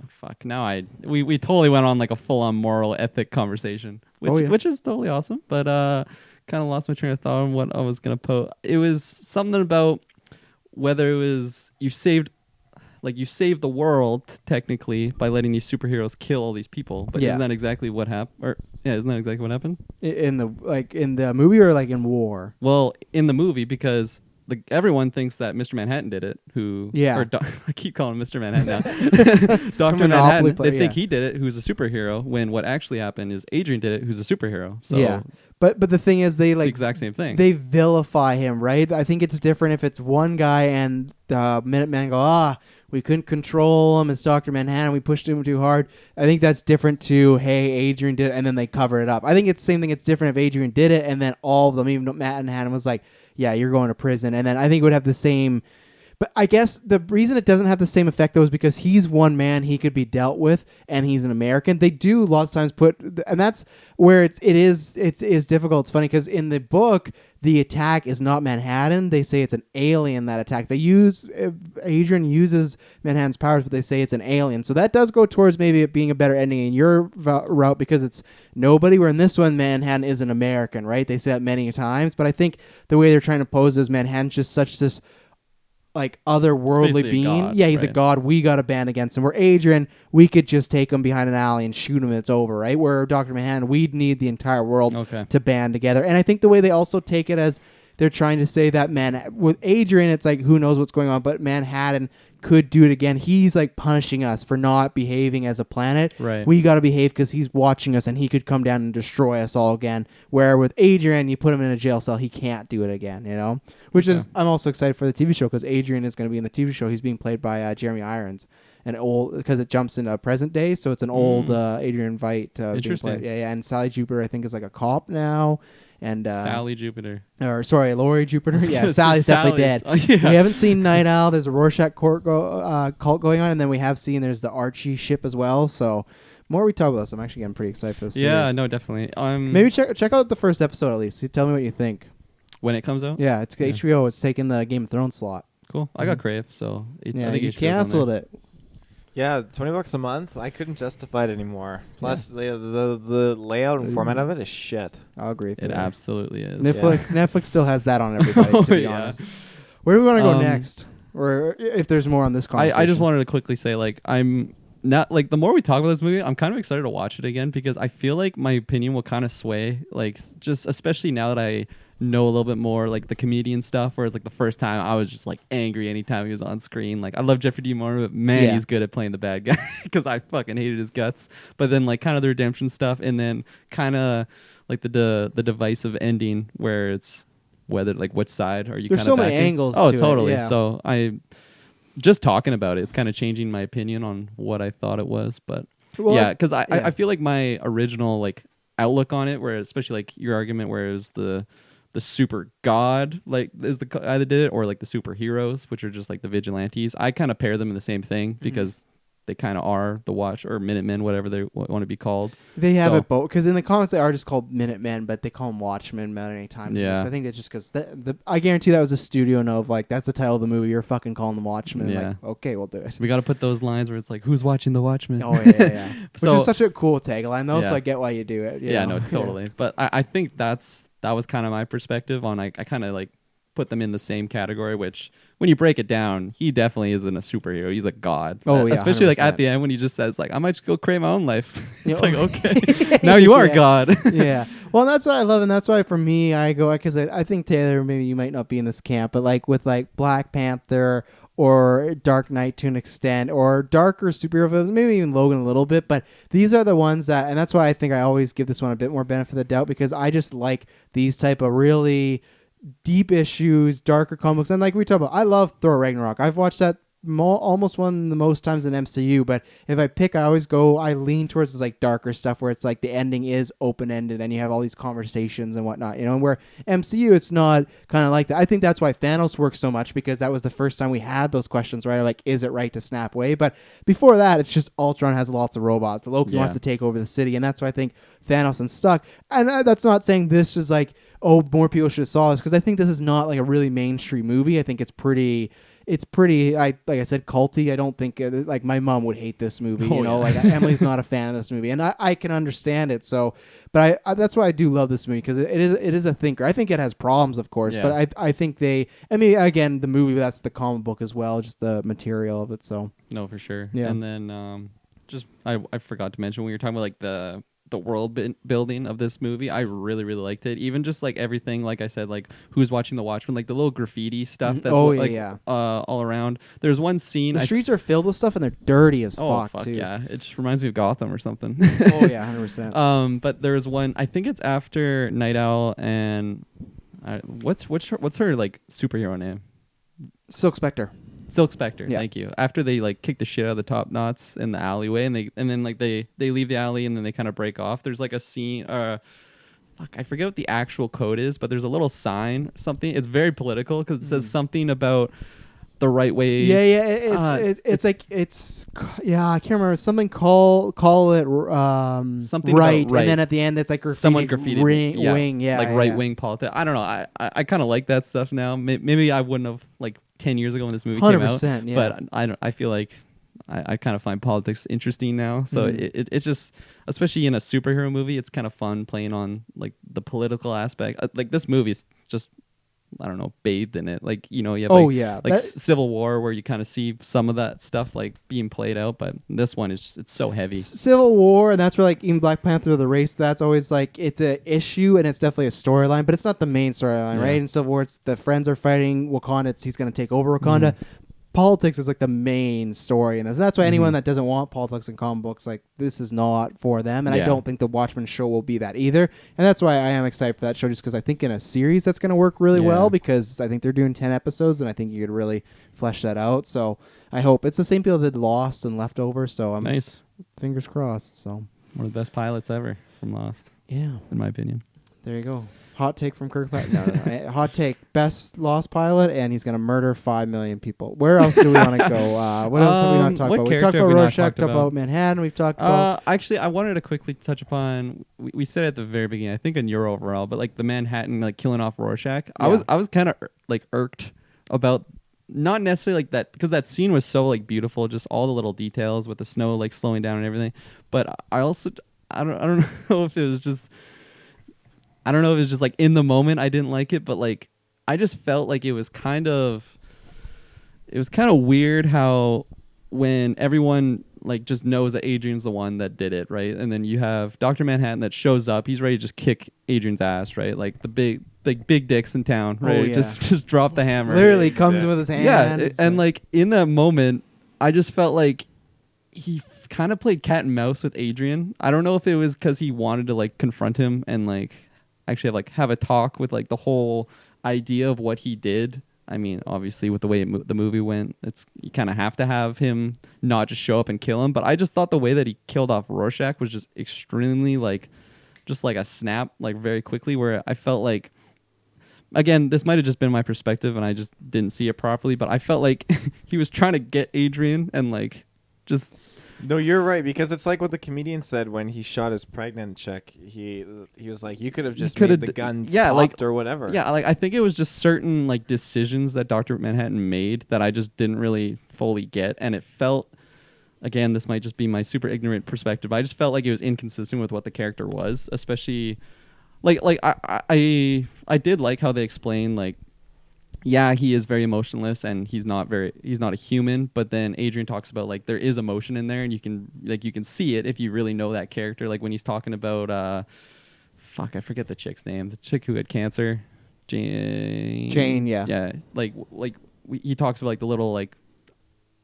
fuck, now we totally went on like a full-on moral ethic conversation, which is totally awesome, but kind of lost my train of thought on what I was going to pose. It was something about whether it was you saved like you saved the world technically by letting these superheroes kill all these people, but Yeah. isn't that exactly what happened? Or yeah, isn't that exactly what happened? In the movie or like in war? Well, in the movie, because everyone thinks that Mr. Manhattan did it. Yeah. I keep calling him Mr. Manhattan now. Doctor Monopoly Manhattan. player, They think yeah. he did it, who's a superhero. When what actually happened is Adrian did it, who's a superhero. So Yeah. But the thing is, they it's the like exact same thing. they vilify him, right? I think it's different if it's one guy and the Minutemen go, we couldn't control him. It's Dr. Manhattan. We pushed him too hard. I think that's different to, hey, Adrian did it, and then they cover it up. I think it's the same thing. It's different if Adrian did it, and then all of them, even Manhattan was like, yeah, you're going to prison. And then I think it would have the same... But I guess the reason it doesn't have the same effect, though, is because he's one man. He could be dealt with, and he's an American. They do lots of times put... And that's where it is difficult. It's funny, because in the book, the attack is not Manhattan. They say it's an alien that attacked. They use... Adrian uses Manhattan's powers, but they say it's an alien. So that does go towards maybe it being a better ending in your route, because it's nobody, where in this one, Manhattan is an American, right? They say that many times. But I think the way they're trying to pose it is Manhattan's just such this... like otherworldly basically a being. god, Yeah, he's a right. god. We got to band against him. Where Adrian, we could just take him behind an alley and shoot him and it's over, right? Where Dr. Manhattan, we'd need the entire world Okay. to band together. And I think the way they also take it as they're trying to say that with Adrian, it's like who knows what's going on, but Manhattan could do it again. He's like punishing us for not behaving as a planet. Right. We got to behave because he's watching us and he could come down and destroy us all again. Where with Adrian, you put him in a jail cell, he can't do it again, you know? Which is, I'm also excited for the TV show because Adrian is going to be in the TV show. He's being played by Jeremy Irons, an old, because it jumps into present day, so it's an old Adrian Veidt being Interesting. played. Yeah, and Sally Jupiter, I think, is like a cop now. And Sally Jupiter. or sorry, Laurie Jupiter. Yeah, It's Sally's definitely Sally's. dead. Oh, yeah. We haven't seen Night Owl. There's a Rorschach cult going on, and then we have seen there's the Archie ship as well. So more we talk about this, I'm actually getting pretty excited for this. Yeah, series. no, definitely. Maybe check out the first episode at least. Tell me what you think. When it comes out? Yeah, it's HBO. It's taking the Game of Thrones slot. Cool. I got Crave, so I Yeah, think you HBO's on there. canceled it. Yeah, $20 a month. I couldn't justify it anymore. Plus, the layout and format of it is shit. I'll agree with It you. absolutely is. Netflix still has that on everybody, Oh, to be yeah. honest. Where do we want to go Um, next? Or if there's more on this conversation. I just wanted to quickly say, like, I'm not, like, the more we talk about this movie, I'm kind of excited to watch it again because I feel like my opinion will kind of sway, like, just especially now that I know a little bit more, like, the comedian stuff, whereas, like, the first time I was just, like, angry anytime he was on screen. Like, I love Jeffrey D. Morgan, but man, Yeah. he's good at playing the bad guy because I fucking hated his guts. But then, like, kind of the redemption stuff, and then kind of, like, the divisive ending where it's whether, like, which side are you There's kind so of many backing? angles Oh, to it, totally. yeah. So just talking about it, it's kind of changing my opinion on what I thought it was. But Well, yeah, because yeah. I feel like my original, like, outlook on it, where especially, like, your argument where it was the super god, like, is the guy that did it, or like the superheroes, which are just like the vigilantes. I kind of pair them in the same thing because they kind of are the Watch or Minutemen, whatever they want to be called. They have So- it both because in the comics they are just called Minutemen, but they call them Watchmen many times. Yeah. So I think that's just because I guarantee that was a studio note of like that's the title of the movie. You're fucking calling them Watchmen. Yeah. Like okay, we'll do it. We got to put those lines where it's like, who's watching the Watchmen? Oh yeah. Which So- is such a cool tagline though. So Yeah. I get why you do it. you Yeah, know? no, totally. But I think that was kind of my perspective on, I kind of like put them in the same category, which when you break it down, he definitely isn't a superhero. He's a god. Oh, yeah, Especially like 100%. at the end when he just says like, I might just go create my own life. It's Yeah. like, okay, now you are Yeah. God. Yeah. Well, that's what I love, and that's why for me, I go because I think Taylor, maybe you might not be in this camp, but like with like Black Panther or Dark Knight to an extent, or darker superhero films, maybe even Logan a little bit, but these are the ones that, and that's why I think I always give this one a bit more benefit of the doubt because I just like these type of really deep issues, darker comics, and like we talk about, I love Thor Ragnarok. I've watched that almost one of the most times in MCU, but if I pick, I lean towards this like darker stuff where it's like the ending is open-ended and you have all these conversations and whatnot, you know, and where MCU it's not kind of like that. I think that's why Thanos works so much because that was the first time we had those questions, right? Like, is it right to snap away? But before that, it's just Ultron has lots of robots. The Loki wants to take over the city, and that's why I think Thanos and stuck. And that's not saying this is like, oh, more people should have saw this because I think this is not like a really mainstream movie. I think it's pretty it's pretty. Like I said, culty. I don't think like my mom would hate this movie. Oh, You know, yeah. like Emily's not a fan of this movie, and I can understand it. So, but I that's why I do love this movie because it is a thinker. I think it has problems, of course, Yeah. but I think they. I mean, again, the movie that's the comic book as well, just the material of it. So No, for sure. Yeah. And then just I forgot to mention when you were talking about like the world building of this movie, I really really liked it. Even just like everything, like I said, like who's watching the Watchmen, like the little graffiti stuff that's Oh, like yeah. all around. There's one scene. the streets are filled with stuff, and they're dirty as Oh fuck fuck too. yeah! It just reminds me of Gotham or something. Oh yeah, 100%. But there was one. I think it's after Night Owl and what's her like superhero name? Silk Spectre. Silk Spectre. Yeah. Thank you. After they like kick the shit out of the top knots in the alleyway, and then like they leave the alley and then they kind of break off. There's like a scene. Fuck, I forget what the actual code is, but there's a little sign, something. It's very political because it says something about the right way. Yeah. It's like I can't remember something. Call it Something right, about right. and then at the end it's like Someone graffitied wing, like right wing politics. I don't know. I kind of like that stuff now. Maybe I wouldn't have like 10 years ago when this movie came out. 100%, yeah. But I feel like I kind of find politics interesting now. So it's just, especially in a superhero movie, it's kind of fun playing on like the political aspect. Like this movie is just, I don't know, bathed in it. Like, you know, you have like Civil War where you kind of see some of that stuff like being played out, but this one is just, it's so heavy. Civil War, and that's where like in Black Panther the race, that's always like it's a issue and it's definitely a storyline, but it's not the main storyline, right? In Civil War, it's the friends are fighting Wakanda. He's going to take over Wakanda. Politics is like the main story in this. And that's why anyone that doesn't want politics in comic books, like this is not for them. And I don't think the Watchmen show will be that either. And that's why I am excited for that show, just because I think in a series that's going to work really well, because I think they're doing 10 episodes and I think you could really flesh that out. So I hope it's the same people that did Lost and Leftover. So I'm Nice. fingers crossed. So One of the best pilots ever from Lost, yeah, in my opinion. there you go. Hot take from Kirk. No. Hot take. Best Lost pilot, and he's going to murder 5 million people. Where else do we want to go? What else have we not talked what about? We talked character about have we not Rorschach, talked talked about about? Manhattan. We've talked about... Actually, I wanted to quickly touch upon. We said at the very beginning, I think in your overall, but like the Manhattan, like killing off Rorschach. I was kind of like irked about, not necessarily like that, because that scene was so like beautiful, just all the little details with the snow like slowing down and everything. But I also I don't know if it was just. I don't know if it was just like in the moment I didn't like it, but like I just felt like it was kind of weird how when everyone like just knows that Adrian's the one that did it, right? And then you have Dr. Manhattan that shows up, he's ready to just kick Adrian's ass, right? Like the big dicks in town, right? Just drop the hammer. Literally comes with his hand. Yeah, and like in that moment, I just felt like he kind of played cat and mouse with Adrian. I don't know if it was because he wanted to like confront him and like actually have a talk with like the whole idea of what he did. I mean, obviously with the way the movie went, you kind of have to have him not just show up and kill him. But I just thought the way that he killed off Rorschach was just extremely like, just like a snap, like very quickly, where I felt like, again, this might have just been my perspective and I just didn't see it properly, but I felt like he was trying to get Adrian and like just... No, you're right, because it's like what the comedian said when he shot his pregnant chick. He was like, you could have just made the gun popped or whatever. Yeah, like I think it was just certain like decisions that Dr. Manhattan made that I just didn't really fully get, and it felt, again, this might just be my super ignorant perspective, I just felt like it was inconsistent with what the character was, especially like I did like how they explained like, yeah, he is very emotionless and he's not a human, but then Adrian talks about like there is emotion in there and you can see it if you really know that character. Like when he's talking about I forget the chick's name, the chick who had cancer, Jane, yeah. Yeah, he talks about like the little like,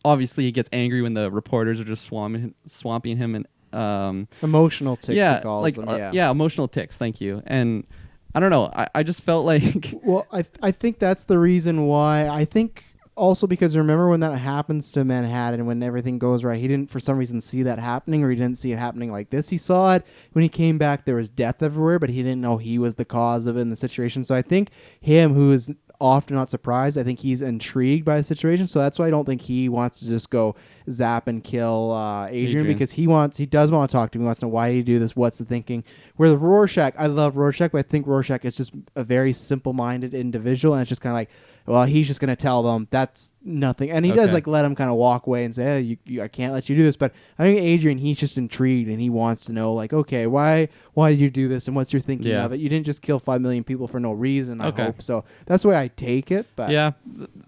obviously he gets angry when the reporters are just swamping him and emotional ticks, he calls them. Emotional ticks, thank you. And I don't know. I just felt like... Well, I think that's the reason why. I think also because remember when that happens to Manhattan, when everything goes right, he didn't for some reason see that happening, or he didn't see it happening like this. He saw it when he came back. There was death everywhere, but he didn't know he was the cause of it in the situation. So I think him, who is often not surprised, I think he's intrigued by the situation. So that's why I don't think he wants to just go zap and kill Adrian, because he does want to talk to him. He wants to know, why do you do this? What's the thinking? Where the Rorschach, I love Rorschach, but I think Rorschach is just a very simple-minded individual, and it's just kind of like, well, he's just gonna tell them that's nothing, and he does like let him kind of walk away and say, hey, I can't let you do this. But I think Adrian, he's just intrigued and he wants to know, like, okay, why did you do this and what's your thinking of it? You didn't just kill 5 million people for no reason. I hope so. That's the way I take it. But yeah,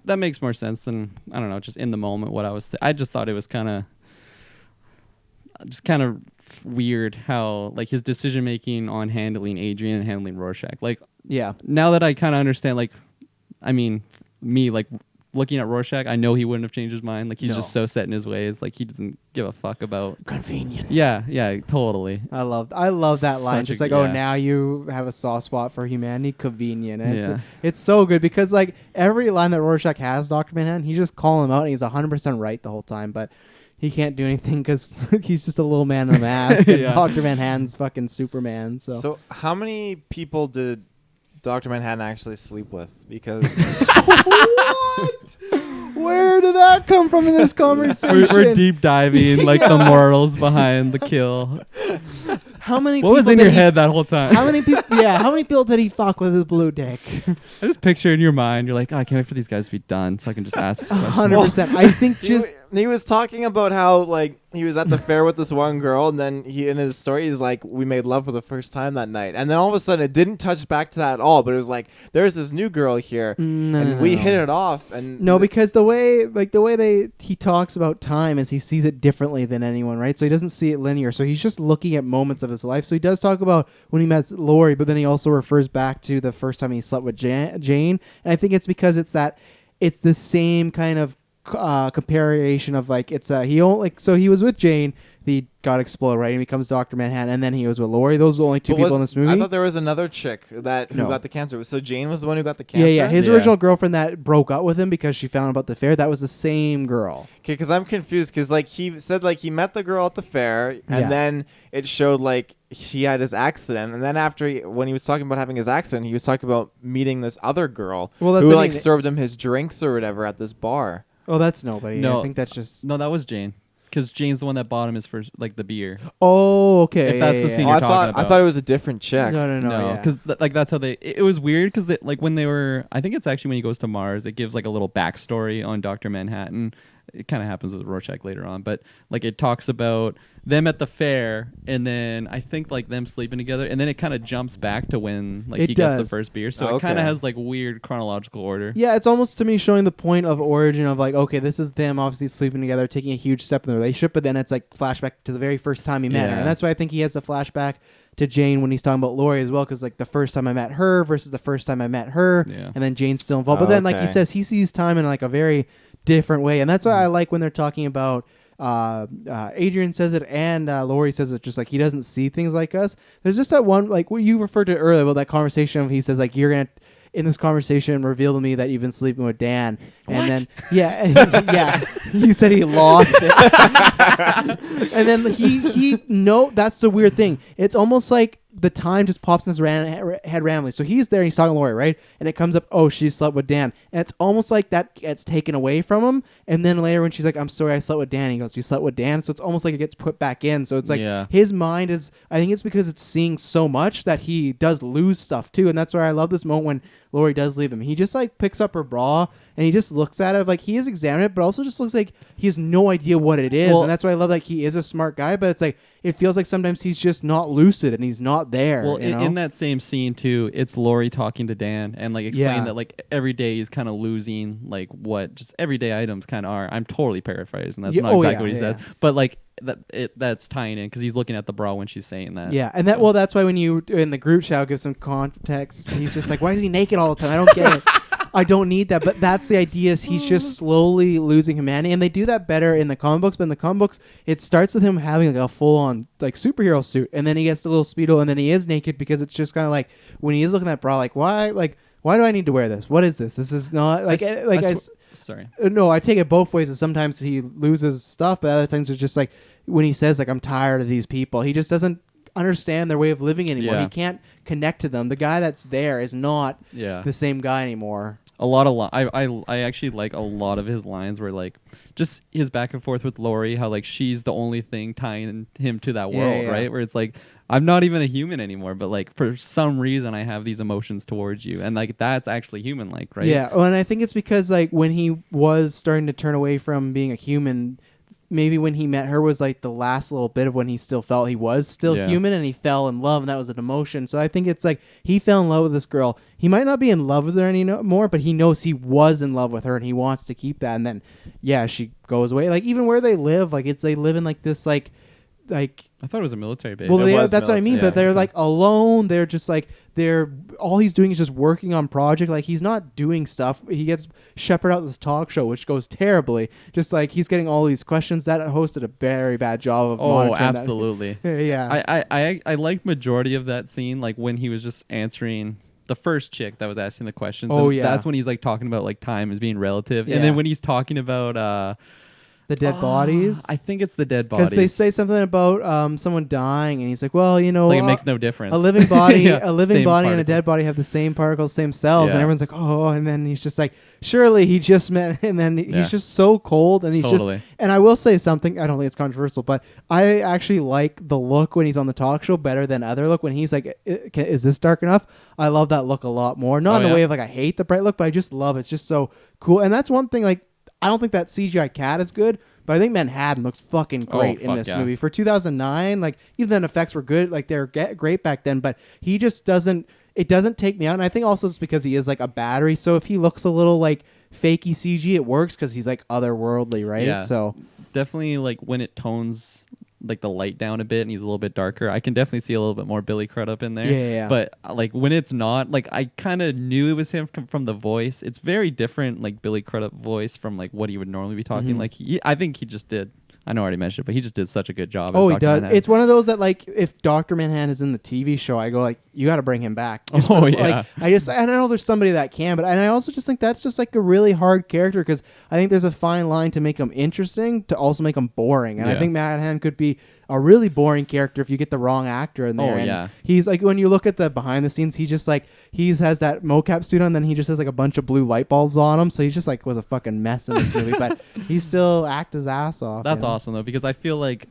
that makes more sense than, I don't know, just in the moment what I was. I just thought it was kind of weird how like his decision making on handling Adrian and handling Rorschach. Like, yeah, now that I kind of understand, like, I mean, me like looking at Rorschach, I know he wouldn't have changed his mind. Like, he's just so set in his ways. Like, he doesn't give a fuck about convenience. Yeah, totally. I love that line. Just like, oh, now you have a soft spot for humanity, convenient. And it's so good because like every line that Rorschach has, Dr. Manhattan, he just call him out and he's 100% right the whole time. But he can't do anything because he's just a little man in a mask. And Dr. Manhattan's fucking Superman. So how many people did Dr. Manhattan actually sleep with? Because what? Where did that come from in this conversation? We're deep diving like the morals behind the kill. How many? What was in your head that whole time? How many people? Yeah, how many people did he fuck with his blue dick? I just picture in your mind, you're like, oh, I can't wait for these guys to be done so I can just ask this question. 100%. I think just he was talking about how like he was at the fair with this one girl, and then he in his story he's like, we made love for the first time that night, and then all of a sudden it didn't touch back to that at all. But it was like there's this new girl here, and we hit it off. And because the way he talks about time is he sees it differently than anyone, right? So he doesn't see it linear. So he's just looking at moments of his life. So he does talk about when he met Laurie, but then he also refers back to the first time he slept with Jane. And I think it's because it's the same kind of comparison of like he was with Jane, he got exploded, right? And he becomes Dr. Manhattan, and then he was with Laurie. Those were the only two people in this movie. I thought there was another chick who got the cancer. So Jane was the one who got the cancer? Yeah. His original girlfriend that broke up with him because she found out about the fair, that was the same girl. Okay, because I'm confused because like he said like he met the girl at the fair, and then it showed like he had his accident, and then when he was talking about having his accident, he was talking about meeting this other girl who like served him his drinks or whatever at this bar. Oh, that's nobody. No, I think that's just... No, that was Jane. Because Jane's the one that bought him his first, like, the beer. Oh, okay. If that's the scene you're talking about. I thought it was a different chick. No. Because, like, that's how it was weird, because, like, when they were... I think it's actually when he goes to Mars, it gives, like, a little backstory on Dr. Manhattan. It kind of happens with Rorschach later on, but, like, it talks about them at the fair, and then I think, like, them sleeping together, and then it kind of jumps back to when, like, he gets the first beer. So it kind of has, like, weird chronological order. Yeah, it's almost to me showing the point of origin of, like, okay, this is them obviously sleeping together, taking a huge step in the relationship, but then it's, like, flashback to the very first time he met her. And that's why I think he has the flashback to Jane when he's talking about Laurie as well, because, like, the first time I met her versus the first time I met her, and then Jane's still involved. But then, like he says, he sees time in, like, a very different way. And that's why I like when they're talking about Adrian says it and Laurie says it, just like he doesn't see things like us. There's just that one, like what you referred to earlier about that conversation of he says like you're gonna in this conversation reveal to me that you've been sleeping with Dan. And then he said he lost it. And then he that's the weird thing. It's almost like the time just pops in his head randomly. So he's there and he's talking to Laurie, right? And it comes up, oh, she slept with Dan. And it's almost like that gets taken away from him. And then later when she's like, I'm sorry, I slept with Dan. He goes, you slept with Dan? So it's almost like it gets put back in. So it's like his mind is, I think it's because it's seeing so much that he does lose stuff too. And that's where I love this moment when Laurie does leave him. He just like picks up her bra and he just looks at it like he is examining it, but also just looks like he has no idea what it is. And that's why I love that he is a smart guy, but it's like it feels like sometimes he's just not lucid and he's not there. Well, you know? in that same scene too, it's Laurie talking to Dan and like explaining that like every day he's kind of losing like what just everyday items kind of are. I'm totally paraphrasing. That's not exactly what he said, but like that's tying in because he's looking at the bra when she's saying that. Yeah, and that that's why when you in the group chat give some context, he's just like, why is he naked all the time? I don't get it. I don't need that, but that's the idea is he's just slowly losing humanity, and they do that better in the comic books, but in the comic books it starts with him having like a full-on like superhero suit, and then he gets the little Speedo, and then he is naked because it's just kind of like when he is looking at that bra, like why do I need to wear this? What is this? This is not like sorry. No, I take it both ways. Sometimes he loses stuff, but other times it's just like when he says like I'm tired of these people, he just doesn't understand their way of living anymore. He can't connect to them. The guy that's there is not the same guy anymore. I actually like a lot of his lines where like just his back and forth with Laurie, how like she's the only thing tying him to that world, right? Where it's like I'm not even a human anymore, but like for some reason I have these emotions towards you, and like that's actually human like, right? Yeah, well, and I think it's because like when he was starting to turn away from being a human, maybe when he met her was like the last little bit of when he still felt he was still human, and he fell in love, and that was an emotion. So I think it's like he fell in love with this girl. He might not be in love with her anymore, but he knows he was in love with her, and he wants to keep that. And then, yeah, she goes away. Like even where they live, like they live in like this like I thought it was a military base. well, that's what I mean. Yeah, but they're like alone. They're just like all he's doing is just working on project. Like he's not doing stuff. He gets shepherded out this talk show, which goes terribly. Just like he's getting all these questions. That host did a very bad job of monitoring that. Absolutely. Yeah. I liked majority of that scene, like when he was just answering the first chick that was asking the questions. Oh, and yeah. That's when he's like talking about like time as being relative. Yeah. And then when he's talking about The dead bodies. I think it's the dead bodies. Because they say something about someone dying, and he's like, "Well, you know, it's like it makes no difference. A living body, Yeah, a living same body, and a particles. dead body have the same particles, same cells." Yeah. And everyone's like, "Oh!" And then he's just like, "Surely he just met," and then Yeah. he's just so cold, and he's Totally. just. And I will say something. I don't think it's controversial, but I actually like the look when he's on the talk show better than other look when he's like, "Is this dark enough?" I love that look a lot more. Not in the yeah. way of like I hate the bright look, but I just love it. It's just so cool, and that's one thing. Like I don't think that CGI cat is good. But I think Manhattan looks fucking great in this movie. For 2009, like, even then effects were good. Like, they're great back then. But he just doesn't... It doesn't take me out. And I think also it's because he is, like, a battery. So if he looks a little, like, fakey CG, it works because he's, like, otherworldly, right? Yeah. So... Definitely, like, when it tones... like the light down a bit and he's a little bit darker, I can definitely see a little bit more Billy Crudup in there. Yeah. But like when it's not, like I kind of knew it was him from the voice. It's very different, like Billy Crudup voice from like what he would normally be talking. Mm-hmm. Like I think he just did. I know I already mentioned it, but he just did such a good job. Oh, as he Dr. does. Manhattan. It's one of those that, like, if Dr. Manhattan is in the TV show, I go, like, you got to bring him back. Just Oh, for, yeah. Like, I know there's somebody that can, but and I also just think that's just, like, a really hard character because I think there's a fine line to make him interesting to also make him boring. And I Yeah. think Manhattan could be a really boring character if you get the wrong actor in there. Oh, and yeah. he's, like, when you look at the behind the scenes, he's just, like, he has that mocap suit on, then he just has, like, a bunch of blue light bulbs on him. So he just, like, was a fucking mess in this movie. But he still act his ass off. That's you know? awesome though, because I feel like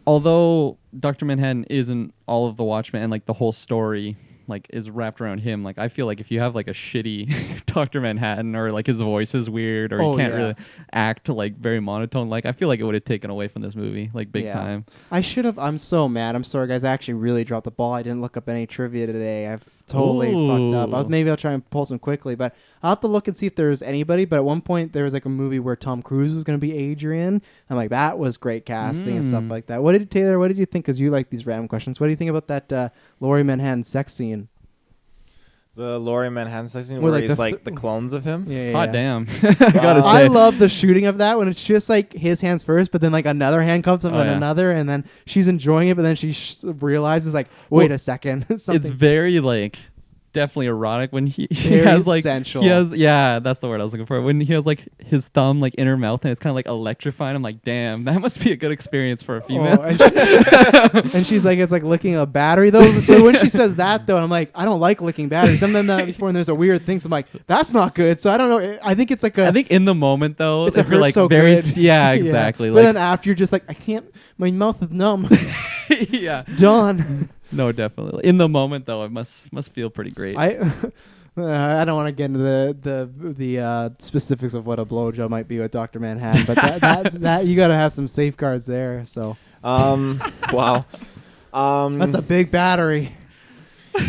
although Dr. Manhattan isn't all of the Watchmen and like the whole story like is wrapped around him, like I feel like if you have like a shitty Dr. Manhattan or like his voice is weird or he can't really act like very monotone, like I feel like it would have taken away from this movie like big time. I should have. I'm so mad. I'm sorry, guys. I actually really dropped the ball. I didn't look up any trivia today. I've totally fucked up. Maybe I'll try and pull some quickly, but I'll have to look and see if there's anybody. But at one point, there was like a movie where Tom Cruise was going to be Adrian, and like that was great casting and stuff like that. What did Taylor? What did you think? Because you like these random questions. What do you think about that Laurie Manhattan sex scene? The Laurie Manhattan sex scene Where, where like, he's the like the clones of him. Yeah, Hot damn. I gotta say. I love the shooting of that when it's just like his hands first, but then like another hand comes up and yeah. another, and then she's enjoying it, but then she realizes like, wait a second, something. It's very like definitely erotic when he Very has like sensual. he has that's the word I was looking for, when he has like his thumb like in her mouth and it's kind of like electrifying. I'm like, damn, that must be a good experience for a female. And she's like, it's like licking a battery though. So when she says that though, I'm like, I don't like licking batteries. I've done that before, and there's a weird thing. So I'm like, that's not good. So I don't know. I think it's like I think in the moment though, it's if you're like so very good. yeah, exactly. But Like then after you're just like, I can't. My mouth is numb. yeah, Done. no, definitely. In the moment though, it must feel pretty great. I don't want to get into the specifics of what a blowjob might be with Dr. Manhattan, but that you got to have some safeguards there. So Wow. that's a big battery.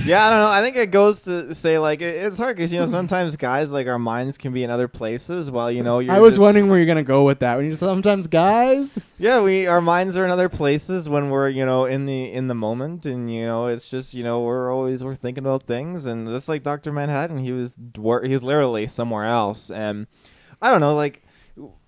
Yeah, I don't know. I think it goes to say like it's hard because sometimes guys like our minds can be in other places while you're. I was wondering where you're gonna go with that. When you sometimes guys. Yeah, our minds are in other places when we're in the moment, and it's just we're thinking about things, and just like Dr. Manhattan, he was literally somewhere else, and I don't know, like.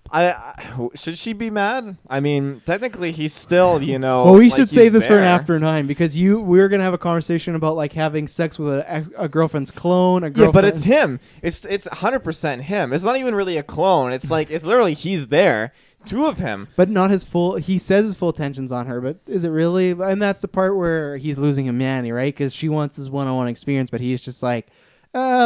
I should she be mad? I mean, technically, he's still, Well, we should save this for an there. after 9 because we're gonna have a conversation about like having sex with a girlfriend's clone. Yeah, but it's him. It's 100% him. It's not even really a clone. It's like it's literally he's there. Two of him, but not his full. He says his full attention's on her, but is it really? And that's the part where he's losing humanity, right? Because she wants his one-on-one experience, but he's just like.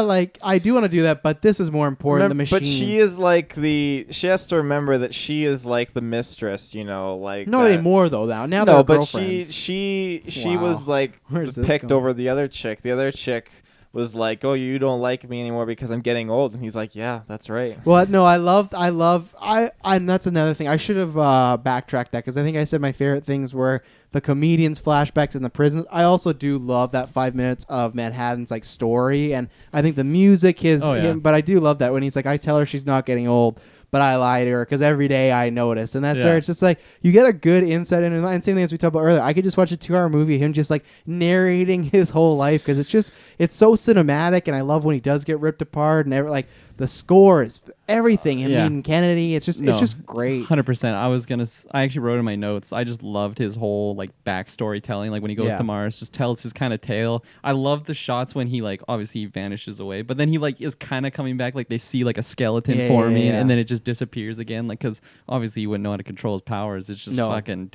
like I do want to do that, but this is more important. The machine. But she is like she has to remember that she is like the mistress, like not anymore though. Now no, they're but girlfriends. she Wow. was like Where's this picked going? over the other chick. The other chick was like, "Oh, you don't like me anymore because I'm getting old," and he's like, "Yeah, that's right." Well, no, and that's another thing. I should have backtracked that because I think I said my favorite things were the comedians' flashbacks in the prison. I also do love that 5 minutes of Manhattan's like story, and I think the music him. But I do love that when he's like, I tell her she's not getting old, but I lie to her because every day I notice. And that's where it's just like you get a good insight into his mind. Same thing as we talked about earlier. I could just watch a 2-hour movie of him just like narrating his whole life because it's so cinematic. And I love when he does get ripped apart and like the score is everything. Him meeting Kennedy. It's just great. 100%. I actually wrote in my notes. I just loved his whole like backstory telling. Like when he goes to Mars, just tells his kind of tale. I love the shots when he like obviously he vanishes away, but then he like is kind of coming back. Like they see like a skeleton forming, and then it just disappears again. Like because obviously he wouldn't know how to control his powers. It's just fucking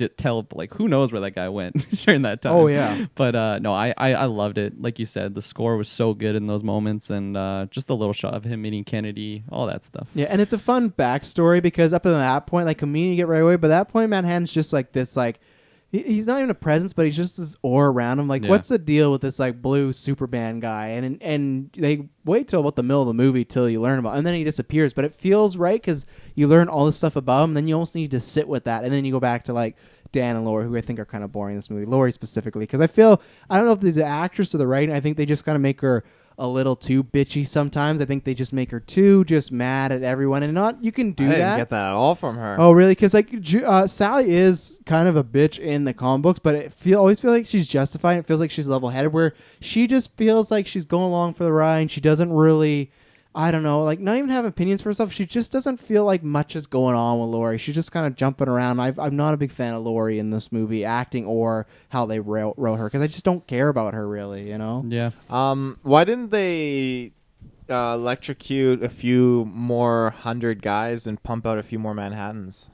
like who knows where that guy went during that time. Oh yeah. But no, I loved it. Like you said, the score was so good in those moments, and just the little shot of him meeting Kennedy, all that stuff. Yeah, and it's a fun backstory because up to that point, like comedian, you get right away, but at that point, Manhattan's just like this, like he's not even a presence, but he's just this aura around him. Like, what's the deal with this like blue Superman guy? And they wait till about the middle of the movie till you learn about him, and then he disappears. But it feels right because you learn all this stuff about him, and then you almost need to sit with that, and then you go back to like Dan and Laurie, who I think are kind of boring in this movie. Laurie specifically, because I don't know if there's the actress or the writing. I think they just kind of make her a little too bitchy sometimes. I think they just make her too just mad at everyone, and not you can do that. I didn't get that at all from her. Oh, really? Because like Sally is kind of a bitch in the comic books, but always feel like she's justified. It feels like she's level-headed, where she just feels like she's going along for the ride. And she doesn't really, I don't know, like not even have opinions for herself. She just doesn't feel like much is going on with Laurie. She's just kind of jumping around. I'm not a big fan of Laurie in this movie, acting or how they wrote her, because I just don't care about her really, Yeah. Why didn't they electrocute a few more 100 guys and pump out a few more Manhattans?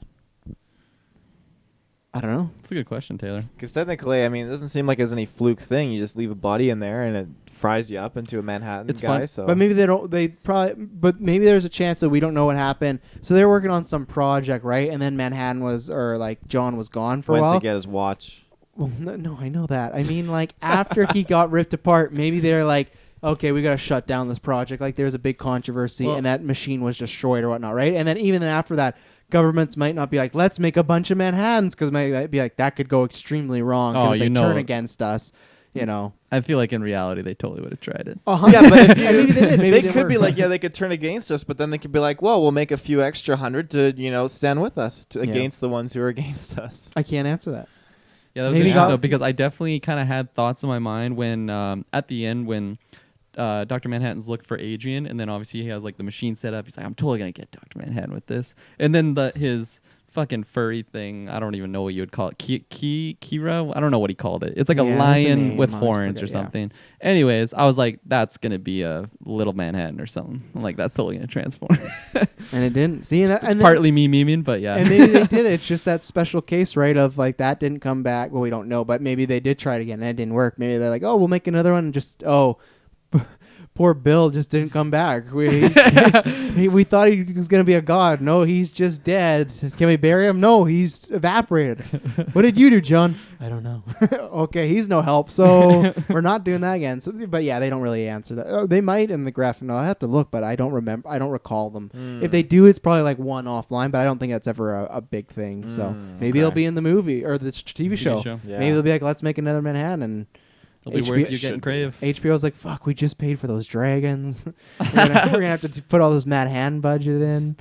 I don't know. That's a good question, Taylor. Because technically, I mean, it doesn't seem like there's any fluke thing. You just leave a body in there and it fries you up into a Manhattan guy. Fun. So, but maybe they don't. But maybe there's a chance that we don't know what happened. So they were working on some project, right? And then John was gone for a while. Went to get his watch. Well, no, I know that. I mean, like after he got ripped apart, maybe they're like, okay, we got to shut down this project. Like there's a big controversy, and that machine was destroyed or whatnot, right? And then even after that, governments might not be like, let's make a bunch of Manhattans, because might be like that could go extremely wrong because they turn against us. I feel like in reality they totally would have tried it. Yeah, but maybe they did. They could be like, they could turn against us, but then they could be like, well, we'll make a few extra 100 to stand with us against the ones who are against us. I can't answer that. Yeah, that was interesting though, because I definitely kind of had thoughts in my mind when at the end when Dr. Manhattan's looked for Adrian, and then obviously he has like the machine set up. He's like, I'm totally gonna get Dr. Manhattan with this, and then his fucking furry thing, I don't even know what you would call it. Kira? I don't know what he called it. It's like a lion with horns or something. Yeah. Anyways, I was like, that's going to be a little Manhattan or something. I'm like, that's totally going to transform. And it didn't. See, it's partly me memeing, but yeah. And maybe they did it. It's just that special case, right, of like that didn't come back. Well, we don't know, but maybe they did try it again and it didn't work. Maybe they're like, oh, we'll make another one and just, poor Bill just didn't come back. We thought he was going to be a god. No, he's just dead. Can we bury him? No, he's evaporated. What did you do, John? I don't know. Okay, he's no help, so we're not doing that again. So, but yeah, they don't really answer that. They might in the graphic novel. I have to look, but I don't remember. I don't recall them. If they do, it's probably like one offline, but I don't think that's ever a big thing. So maybe it'll be in the movie or this TV show. Yeah. Maybe they'll be like, let's make another Manhattan. And it'll be worth you getting Crave. HBO's like, fuck, we just paid for those dragons. we're gonna have to put all this Mad Hand budget in.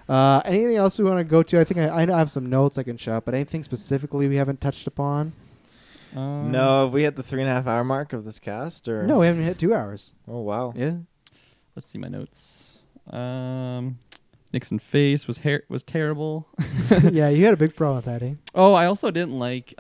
Anything else we want to go to? I think I have some notes I can show up, but anything specifically we haven't touched upon? No, have we hit the 3.5 hour mark of this cast? Or no, we haven't hit 2 hours. Oh, wow. Yeah. Let's see my notes. Nixon face was terrible. Yeah, you had a big problem with that, eh? Oh, I also didn't like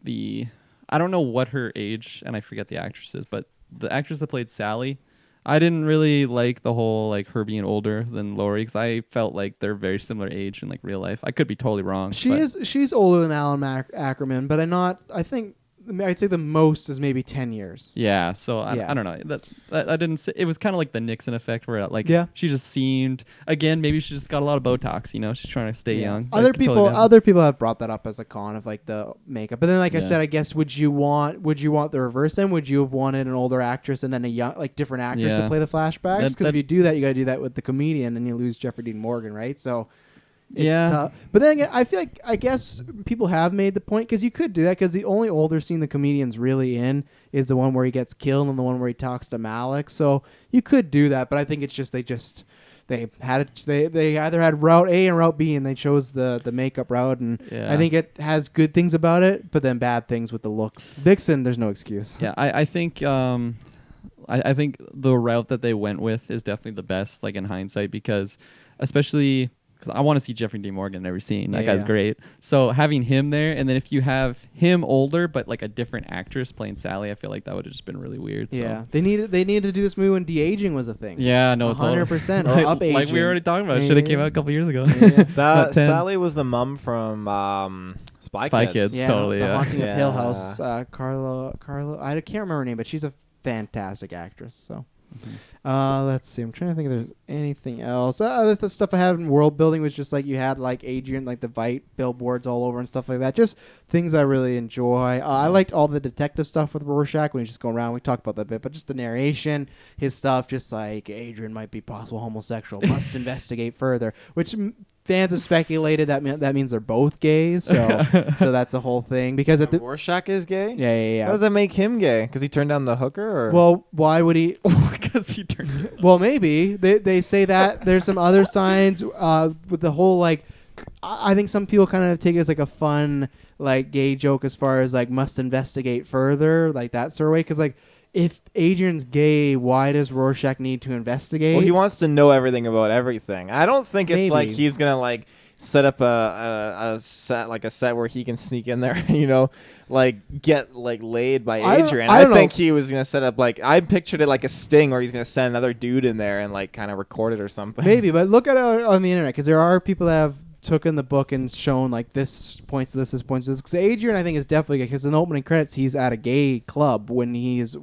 the... I don't know what her age, and I forget the actress is, but the actress that played Sally, I didn't really like the whole like her being older than Laurie, because I felt like they're very similar age in like real life. I could be totally wrong. She's older than Alan Ackerman, but I think I'd say the most is maybe 10 years. Yeah, so Yeah. I don't know. That I didn't. It was kind of like the Nixon effect, where like Yeah. she just seemed again. Maybe she just got a lot of Botox. You know, she's trying to stay young. Other That could people, totally happen. other people have brought that up as a con of like the makeup. But then, like I Yeah. said, I guess would you want the reverse? Then would you have wanted an older actress and then a young, like different actress to Yeah. play the flashbacks? That- Because if you do that, you got to do that with the comedian, and you lose Jeffrey Dean Morgan, right? So. It's Yeah. tough. But then again, I feel like I guess people have made the point because you could do that because the only older scene the comedian's really in is the one where he gets killed and the one where he talks to Malik. So you could do that, but I think it's just they had it. They either had route A and route B, and they chose the makeup route. And Yeah. I think it has good things about it, but then bad things with the looks. Vixen, there's no excuse. Yeah, I think I think the route that they went with is definitely the best, like in hindsight, because especially because I want to see Jeffrey Dean Morgan in every scene. That guy's great. So having him there, and then if you have him older but like a different actress playing Sally, I feel like that would have just been really weird. So. Yeah, they needed to do this movie when de-aging was a thing. Yeah, no, 100%. Or like, up aging. like we were already talking about. It should have came out a couple years ago. Yeah. That 10. Sally was the mum from Spy Kids. Yeah, totally. The Yeah. Haunting of Yeah. Hill House. Carlo. I can't remember her name, but she's a fantastic actress. So, let's see. I'm trying to think if there's anything else. Other stuff I had in world building was just like you had like Adrian, like the Vite billboards all over and stuff like that. Just things I really enjoy. I liked all the detective stuff with Rorschach when he's just going around. We talked about that a bit, but just the narration, his stuff, just like Adrian might be possible homosexual, must investigate further, which. Fans have speculated that means they're both gay, so that's a whole thing. Because at the Rorschach is gay? yeah. How does that make him gay? Because he turned down the hooker? Or? Well, why would he? Because he turned. Well, maybe they say that there's some other signs with the whole like. I think some people kind of take it as like a fun like gay joke as far as like must investigate further, like that sort of way. Because like if Adrian's gay, why does Rorschach need to investigate? Well, he wants to know everything about everything. I don't think it's Maybe. like he's gonna like set up a set where he can sneak in there, like get like laid by Adrian. I don't think know. he was gonna set up like I pictured it like a sting, or he's gonna send another dude in there and like kind of record it or something. Maybe, but look at it on the internet because there are people that have taken the book and shown like this points to this points to this. Because Adrian, I think, is definitely gay. Because in the opening credits, he's at a gay club when he's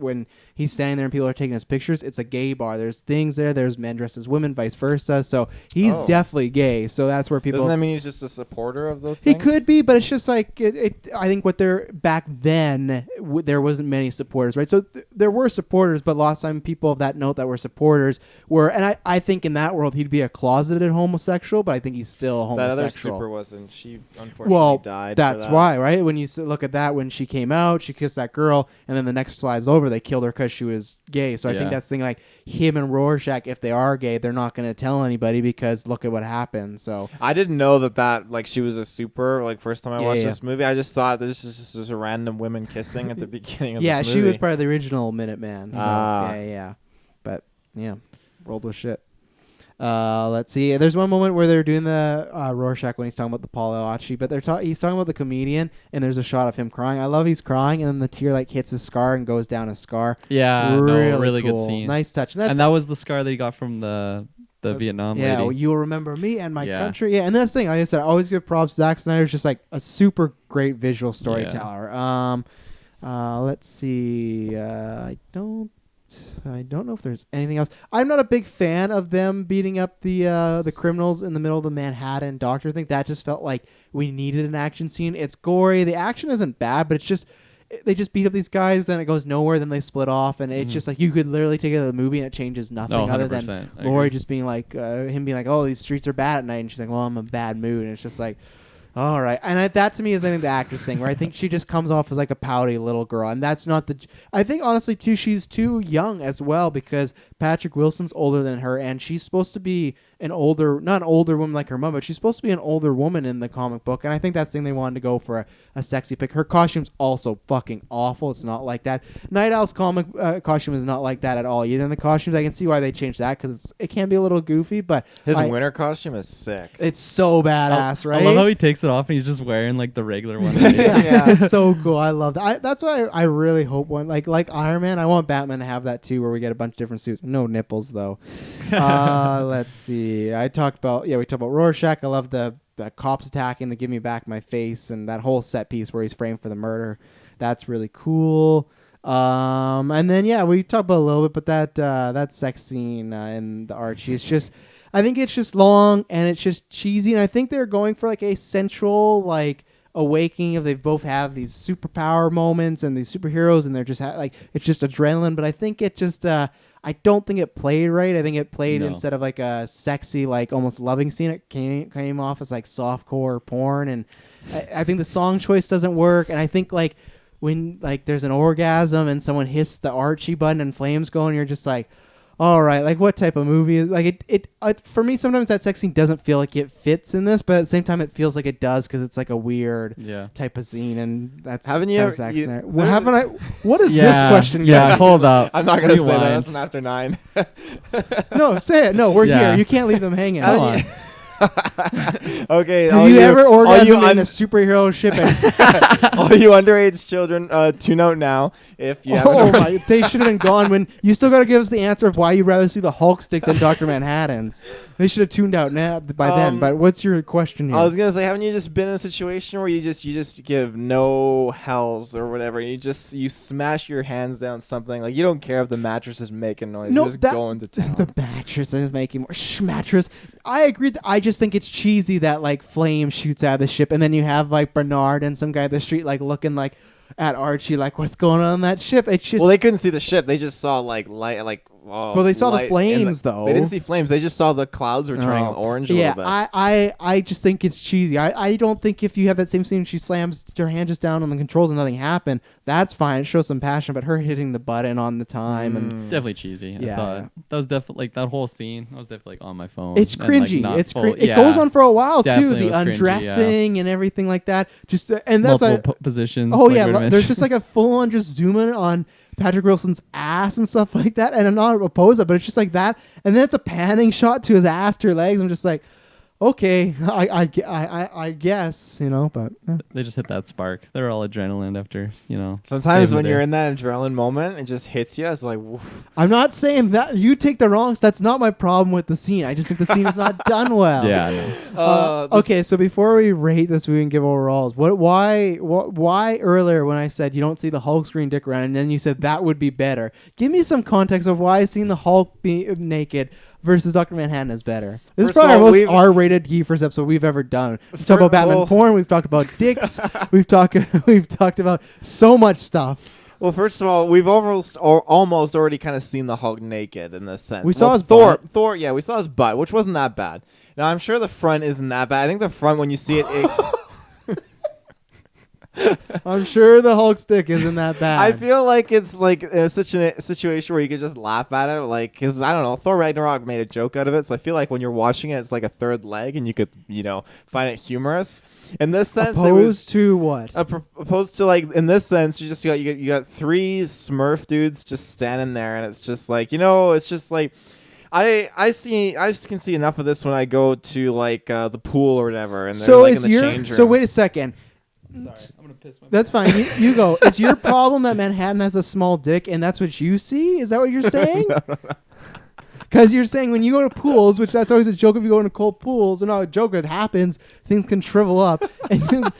standing there and people are taking his pictures. It's a gay bar. There's things there. There's men dressed as women, vice versa. So he's definitely gay. So that's where people. Doesn't that mean he's just a supporter of those He things? could be, but it's just like it. I think what there back then there wasn't many supporters, right? So there were supporters, but lots of time people of that note that were supporters were, and I think in that world he'd be a closeted homosexual, but I think he's still homosexual. That other super wasn't. She unfortunately died. That's for that. why, right? When you look at that, when she came out, she kissed that girl, and then the next slide's over, they killed her because she was gay. So I think that's the thing. Like him and Rorschach, if they are gay, they're not going to tell anybody because look at what happened. So I didn't know that like she was a super. Like first time I watched this movie, I just thought this is just a random women kissing at the beginning of this movie. she was part of the original Minuteman. So yeah. But yeah, world was shit. Let's see. There's one moment where they're doing the Rorschach when he's talking about the Pagliacci, but he's talking about the comedian, and there's a shot of him crying. I love he's crying, and then the tear like hits his scar and goes down his scar. Yeah, really cool. good scene. Nice touch. And that was the scar that he got from the Vietnam lady. Yeah, you'll remember me and my country. Yeah, and that's the thing. Like I said, I always give props. Zack Snyder's just like a super great visual storyteller. Let's see. I don't know if there's anything else. I'm not a big fan of them beating up the criminals in the middle of the Manhattan doctor thing. That just felt like we needed an action scene. It's gory. The action isn't bad, but it's just they just beat up these guys, then it goes nowhere, then they split off, and it's just like you could literally take it to the movie and it changes nothing other than Lori just being like him being like, oh, these streets are bad at night, and she's like, well, I'm in a bad mood, and it's just like, all right. And that to me is I think the actress thing where I think she just comes off as like a pouty little girl, and that's not I think honestly too she's too young as well because Patrick Wilson's older than her, and she's supposed to be not an older woman like her mom, but she's supposed to be an older woman in the comic book, and I think that's the thing they wanted to go for a sexy pick. Her costume's also fucking awful. It's not like that. Night Owl's comic costume is not like that at all either. In the costumes, I can see why they changed that because it can be a little goofy, but his winter costume is sick. It's so badass, right? I love how he takes it off and he's just wearing like the regular one. Yeah, it's so cool. I love that. That's why I really hope one like Iron Man. I want Batman to have that too, where we get a bunch of different suits. No nipples though. Let's see. We talked about Rorschach. I love the cops attacking the Give Me Back My Face and that whole set piece where he's framed for the murder. That's really cool. And then we talked about a little bit, but that sex scene in the Archie, it's just, I think it's just long and it's just cheesy, and I think they're going for like a central like awakening of they both have these superpower moments and these superheroes, and they're just like it's just adrenaline. But I think it just I don't think it played right. I think it played instead of like a sexy, like almost loving scene, it came off as like softcore porn, and I think the song choice doesn't work, and I think like when like there's an orgasm and someone hits the Archie button and flames go, and you're just like, all right, like what type of movie is like it for me sometimes that sex scene doesn't feel like it fits in this, but at the same time it feels like it does because it's like a weird type of scene, and that's haven't you, Zack Snyder. Well, haven't I? What is this question? Yeah, hold up. I'm not gonna say that. That's an after 9. No, say it. No, we're here. You can't leave them hanging. Come on. Okay. Have you ever orgasmed in a superhero ship? All you underage children, tune out now if you haven't. Oh my! They should have been gone. When you still got to give us the answer of why you'd rather see the Hulk stick than Dr. Manhattan's. They should have tuned out now by then. But what's your question here? I was gonna say, haven't you just been in a situation where you just give no hells or whatever? You smash your hands down something, like you don't care if the mattress is making noise. No, you're just going to town. The mattress is making more mattress. I agree. I just think it's cheesy that like flame shoots out of the ship, and then you have like Bernard and some guy at the street like looking like at Archie like what's going on that ship. It's just they couldn't see the ship. They just saw like light, like well, they saw the flames though. They didn't see flames. They just saw the clouds were turning orange a little bit. I just think it's cheesy. I don't think if you have that same scene, she slams her hand just down on the controls and nothing happened. That's fine. It shows some passion, but her hitting the button on the time and definitely cheesy. I thought that was definitely like that whole scene. I was definitely like on my phone. It's cringy. Like, it goes on for a while too. The cringy, undressing and everything like that. Just and that's multiple positions. Oh yeah, there's just like a full on just zoom in on Patrick Wilson's ass and stuff like that, and I'm not opposed to it, but it's just like that, and then it's a panning shot to his ass, to her legs. I'm just like, okay, I guess, but they just hit that spark. They're all adrenaline after, Sometimes when you're in that adrenaline moment, it just hits you. It's like, woof. I'm not saying that you take the wrongs. That's not my problem with the scene. I just think the scene is not done well. Yeah. I know. Okay, so before we rate this movie and give overalls, why earlier when I said you don't see the Hulk screen dick around, and then you said that would be better? Give me some context of why seeing the Hulk be naked versus Dr. Manhattan is better. This is probably our most R-rated Geefers episode we've ever done. We've talked about Batman porn. We've talked about dicks. we've talked about so much stuff. Well, first of all, we've almost already kind of seen the Hulk naked in this sense. We saw his butt. Thor, yeah, we saw his butt, which wasn't that bad. Now, I'm sure the front isn't that bad. I think the front, when you see it... I'm sure the Hulk stick isn't that bad. I feel like it's like in such a situation where you could just laugh at it, like, because I don't know, Thor Ragnarok made a joke out of it, so I feel like when you're watching it, it's like a third leg, and you could, find it humorous. In this sense, opposed to what? Opposed to like in this sense, you got 3 Smurf dudes just standing there, and it's just like it's just like. I just can see enough of this when I go to like the pool or whatever, and they're like in the change rooms. So wait a second. Sorry, I'm gonna piss my That's fine. You go. Is your problem that Manhattan has a small dick and that's what you see? Is that what you're saying? No. Because you're saying when you go to pools, which that's always a joke if you go into cold pools, and not a joke, it happens, things can shrivel up. And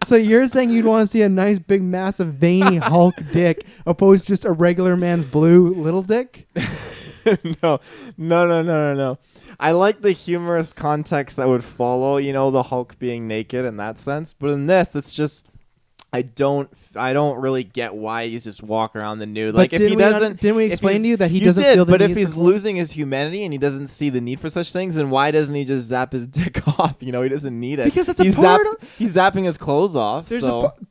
so you're saying you'd want to see a nice, big, massive, veiny Hulk dick opposed to just a regular man's blue little dick? No. I like the humorous context that would follow, the Hulk being naked in that sense. But in this, it's just I don't really get why he's just walking around the nude. Like if he doesn't, didn't we explain to you that he doesn't feel the but need if he's losing his humanity and he doesn't see the need for such things, then why doesn't he just zap his dick off? He doesn't need it because that's a part of. He's zapping his clothes off.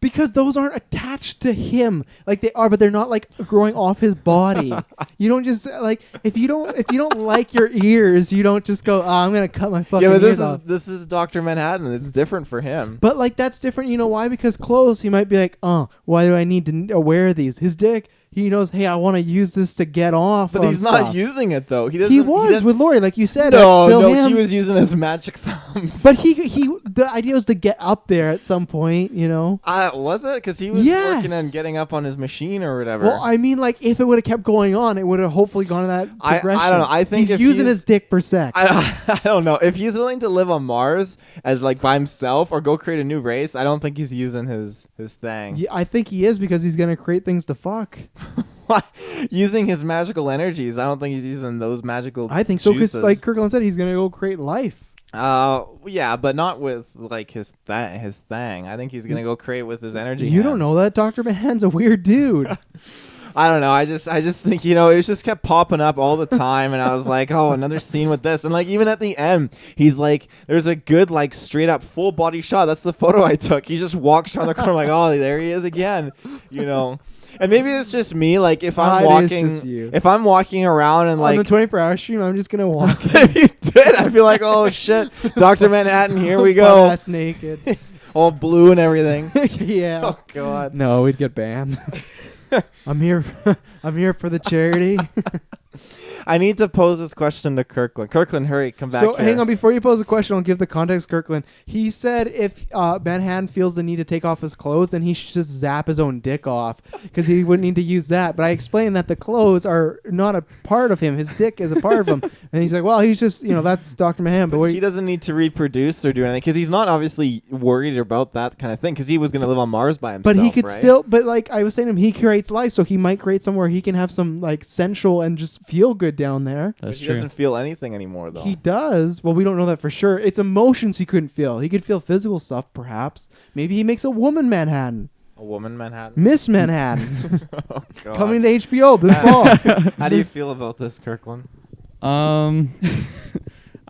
Because those aren't attached to him, like they are, but they're not like growing off his body. You don't just like if you don't like your ears, you don't just go, I'm gonna cut my fucking ears off. This is Dr. Manhattan. It's different for him. But like that's different. You know why? Because clothes, he might be like, why do I need to wear these? His dick, he knows, hey, I want to use this to get off. But on he's stuff. not using it though. He doesn't. He was with Lori, like you said. No, it's still no, him. he was using his magic thumbs. But he the idea was to get up there at some point, you know. Was it? Because he was Yes. working on getting up on his machine or whatever. Well, I mean, like if it would have kept going on, it would have hopefully gone to that I progression. don't know. I think he's if using his dick for sex. I don't know. If he's willing to live on Mars as like by himself or go create a new race, I don't think he's using his thing. Yeah, I think he is because he's gonna create things to fuck. Using his magical energies, I don't think he's using those magical. I think so because, juices. like Kirkland said, he's gonna go create life. Yeah, but not with like his thing. I think he's gonna go create with his energy. You don't know that Dr. Manhattan's a weird dude. I don't know. I just think, it just kept popping up all the time, and I was like, oh, another scene with this. And like even at the end, he's like, there's a good like straight up full body shot. That's the photo I took. He just walks around the corner like, oh, there he is again. And maybe it's just me. Like if I'm walking around and like on the 24-hour stream, I'm just gonna walk. if you did, I'd be like, oh shit, Dr. Manhattan, here we go, Butt-ass naked. all blue and everything. Yeah. Oh god. No, we'd get banned. I'm here for the charity. I need to pose this question to Kirkland. Kirkland, hurry, come back So here. hang on, before you pose a question, I'll give the context. Kirkland, he said if Manhattan feels the need to take off his clothes, then he should just zap his own dick off because he wouldn't need to use that. But I explained that the clothes are not a part of him; his dick is a part of him. And he's like, well, he's just that's Dr. Manhattan. But he doesn't need to reproduce or do anything because he's not obviously worried about that kind of thing because he was going to live on Mars by himself. But he could right? still. But like I was saying to him, he creates life, so he might create somewhere he can have some like sensual and just feel good down there. That's He true. doesn't feel anything anymore though. He does. Well, we don't know that for sure. It's emotions he couldn't feel. He could feel physical stuff, perhaps. Maybe he makes a woman Manhattan. A woman Manhattan. Miss Manhattan. Oh, God. Coming to HBO this fall. How do you feel about this, Kirkland? I